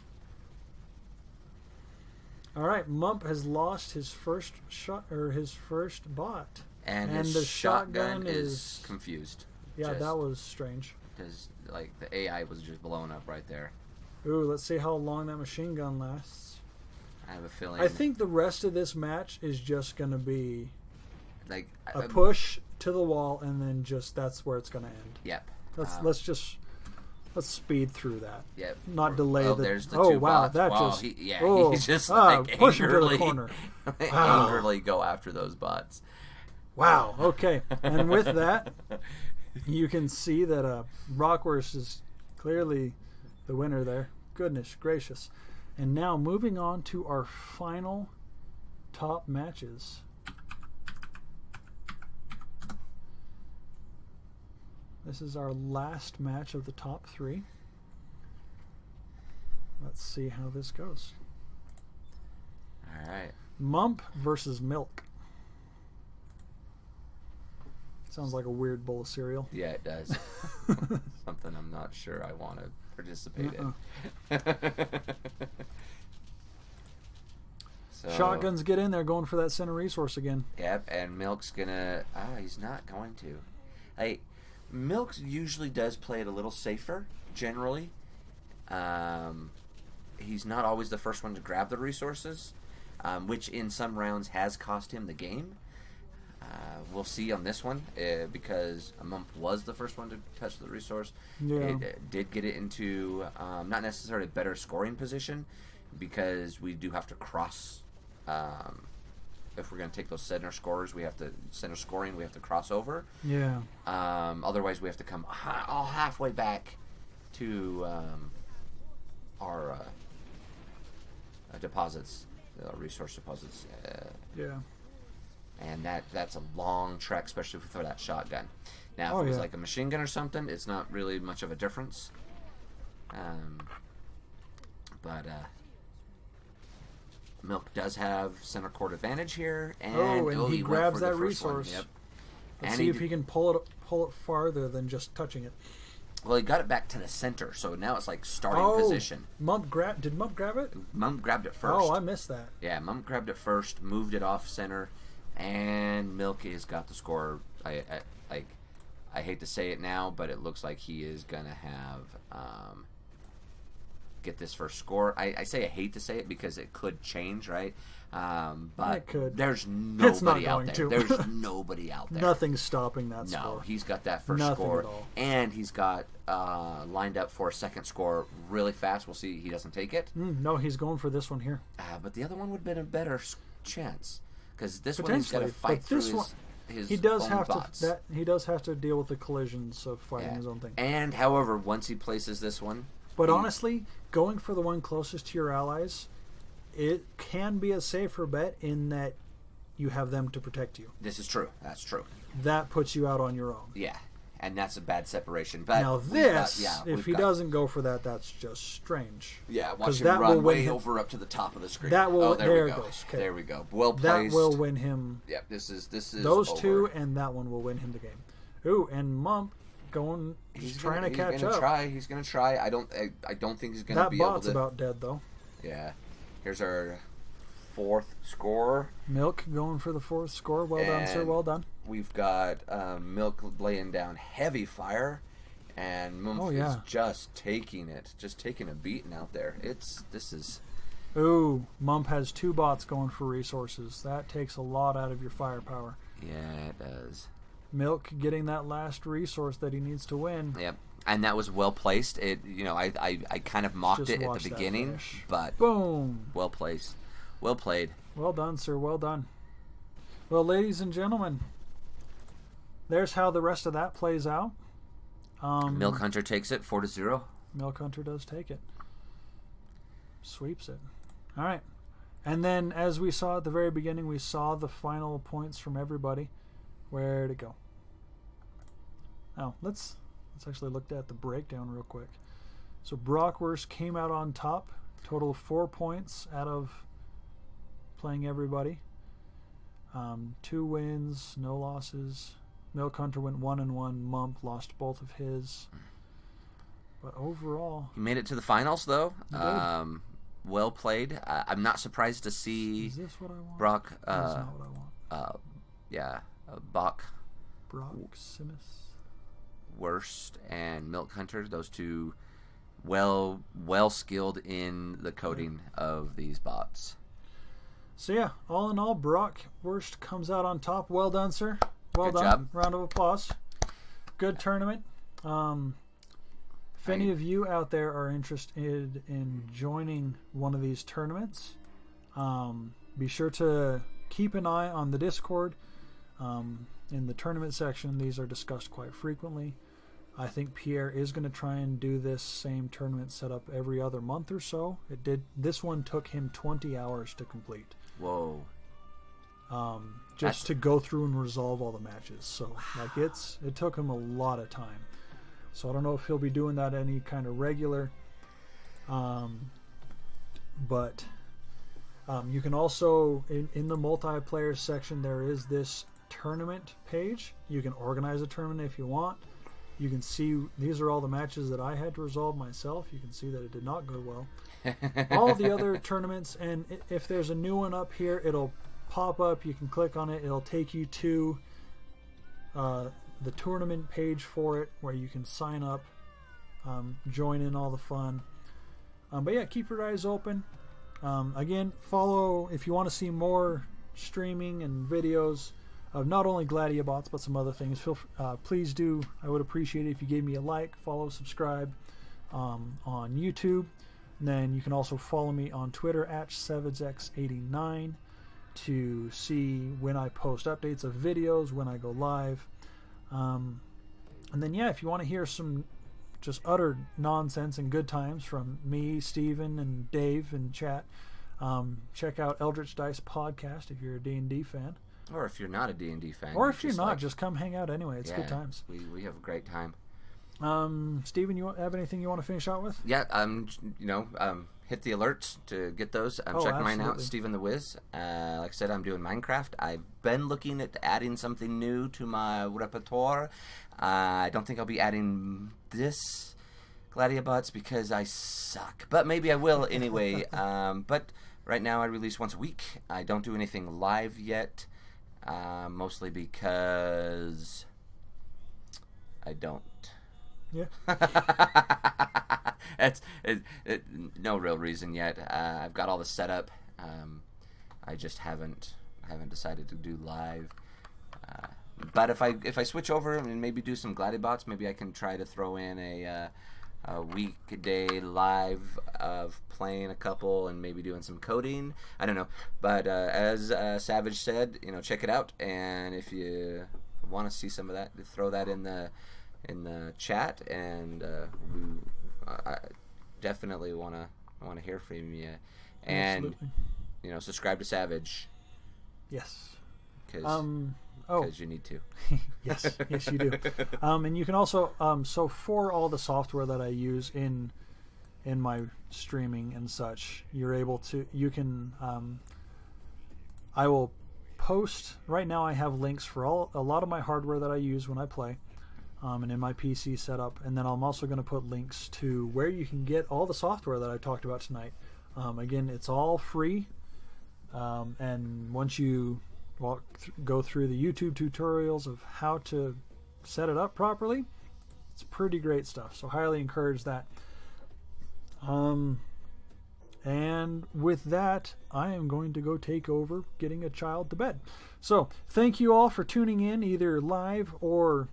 All right, Mumph has lost his first shot or his first bot, and the his shotgun is confused. Yeah, that was strange. Because like the AI was just blown up right there. Ooh, let's see how long that machine gun lasts. I have a feeling. I think the rest of this match is just going to be like a push to the wall, and then just that's where it's going to end. Yep. Let's speed through that. Yep. Not delay the. There's the oh two wow, bots. that Wow, just. he's just like push him to the angrily, corner. angrily go after those bots. Wow. Okay, and with that, you can see that Brockwurst is clearly the winner there. Goodness gracious. And now moving on to our final top matches. This is our last match of the top 3. Let's see how this goes. All right. Mumph versus Milk. Sounds like a weird bowl of cereal. Yeah, it does. Something I'm not sure I want to participate in. So, Shotguns get in there going for that center resource again. Yep, and Milk's gonna... he's not going to. Hey, Milk usually does play it a little safer, generally. He's not always the first one to grab the resources, which in some rounds has cost him the game. We'll see on this one, because Mumph was the first one to touch the resource. Yeah. It did get it into not necessarily a better scoring position, because we do have to cross. If we're going to take those center scorers, we have to cross over. Yeah. Otherwise, we have to come all halfway back to our deposits, resource deposits. Yeah. And that's a long trek, especially for that shotgun. Now, if it was like a machine gun or something, it's not really much of a difference. But Milk does have center court advantage here, and he grabs that resource. Yep. Let's see if he can pull it farther than just touching it. Well, he got it back to the center, so now it's like starting position. Did Mumph grab it? Mumph grabbed it first. Oh, I missed that. Yeah, Mumph grabbed it first, moved it off center, and Milk has got the score. I hate to say it now, but it looks like he is gonna have get this first score. I say I hate to say it because it could change, right? But it could. There's nobody out there. To. There's nobody out there. Nothing's stopping that score. No, he's got that first Nothing score, at all. and he's got lined up for a second score really fast. We'll see. He doesn't take it. No, he's going for this one here. But the other one would have been a better chance, because this one he's got to fight through his he does own have bots. he does have to deal with the collisions of fighting his own thing. And however, once he places this one, but honestly, going for the one closest to your allies, it can be a safer bet in that you have them to protect you. This is true. That's true. That puts you out on your own. Yeah, and that's a bad separation. But now this, if he doesn't go for that, that's just strange. Yeah, watch him run way over up to the top of the screen. That will. there we go. Okay. There we go. Well placed. That will win him. Yep. This is those over. two, and that one will win him the game. Ooh, and Mumph going. He's trying to catch up. He's gonna try. I don't think he's gonna be able to. That bot's about dead though. Yeah. Here's our fourth score. Milk going for the fourth score. Well done, sir. Well done. We've got Milk laying down heavy fire, and Mumph is just taking a beating out there. This is Ooh, Mump has 2 bots going for resources. That takes a lot out of your firepower. Yeah, it does. Milk getting that last resource that he needs to win. Yep. And that was well placed. It, I kind of mocked Just it at watch the that beginning, finish. but Boom. well placed. Well played. Well done, sir. Well done. Well, ladies and gentlemen, there's how the rest of that plays out. Milk Hunter takes it 4-0. Milk Hunter does take it. Sweeps it. All right. And then, as we saw at the very beginning, we saw the final points from everybody. Where'd it go? Oh, let's actually look at the breakdown real quick. So Brockwurst came out on top. Total of 4 points out of playing everybody. 2 wins, no losses. Milk Hunter went 1-1. Mump lost both of his. But overall, He made it to the finals, though. Well played. I'm not surprised to see is this what I want? Brock. That's not what I want. Bach, Broximus. Worst, and Milk Hunter. Those two, well skilled in the coding of these bots. So yeah, all in all, Brockwurst comes out on top. Well done, sir. Well Good done. job. Round of applause. Good tournament. If any of you out there are interested in joining one of these tournaments, be sure to keep an eye on the Discord. In the tournament section, these are discussed quite frequently. I think Pierre is going to try and do this same tournament setup every other month or so. This one took him 20 hours to complete. Whoa. Just to go through and resolve all the matches. So like it took him a lot of time. So I don't know if he'll be doing that any kind of regular. But you can also, in the multiplayer section, there is this tournament page. You can organize a tournament if you want. You can see these are all the matches that I had to resolve myself. You can see that it did not go well. All the other tournaments, and if there's a new one up here, it'll pop up. You can click on it. It'll take you to the tournament page for it, where you can sign up, join in all the fun. But yeah, keep your eyes open. Again, follow if you want to see more streaming and videos of not only Gladiabots but some other things. Please do. I would appreciate it if you gave me a like, follow, subscribe on YouTube. And then you can also follow me on Twitter at SavageX89 to see when I post updates of videos, when I go live. And then yeah, if you want to hear some just utter nonsense and good times from me, Steven, and Dave in chat, check out Eldritch Dice Podcast if you're a D&D fan. Or if you're not a D&D fan. Or if you're not, just come hang out anyway. It's yeah, good times. We have a great time. Steven, you have anything you want to finish out with? Yeah, hit the alerts to get those. Check mine out, Steven the Wiz. Like I said, I'm doing Minecraft. I've been looking at adding something new to my repertoire. I don't think I'll be adding this Gladiabots because I suck. But maybe I will anyway. But right now I release once a week. I don't do anything live yet. Mostly because I don't. Yeah. It's no real reason yet. I've got all the setup. I just haven't decided to do live. But if I switch over and maybe do some Gladiabots, maybe I can try to throw in a weekday live of playing a couple and maybe doing some coding. I don't know. But as Savage said, check it out. And if you want to see some of that, throw that in the chat, and I definitely want to hear from you. And Absolutely. Subscribe to Savage. Yes. Because you need to. Yes, you do. And you can also so for all the software that I use in my streaming and such, you can I will post. Right now I have links for a lot of my hardware that I use when I play, and in my PC setup, and then I'm also going to put links to where you can get all the software that I talked about tonight. Again, it's all free, and once you go through the YouTube tutorials of how to set it up properly, it's pretty great stuff. So highly encourage that. And with that, I am going to go take over getting a child to bed. So, thank you all for tuning in, either live or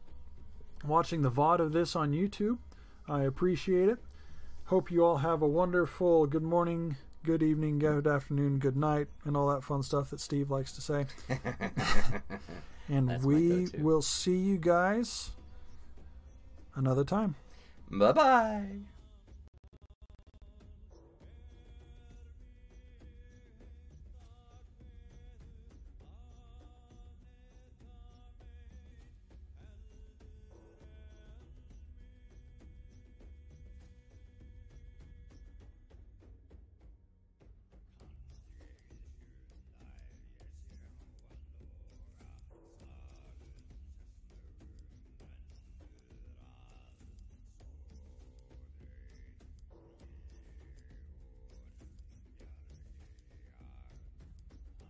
watching the VOD of this on YouTube. I appreciate it. Hope you all have a wonderful good morning, good evening, good afternoon, good night, and all that fun stuff that Steve likes to say. And we will see you guys another time. Bye-bye.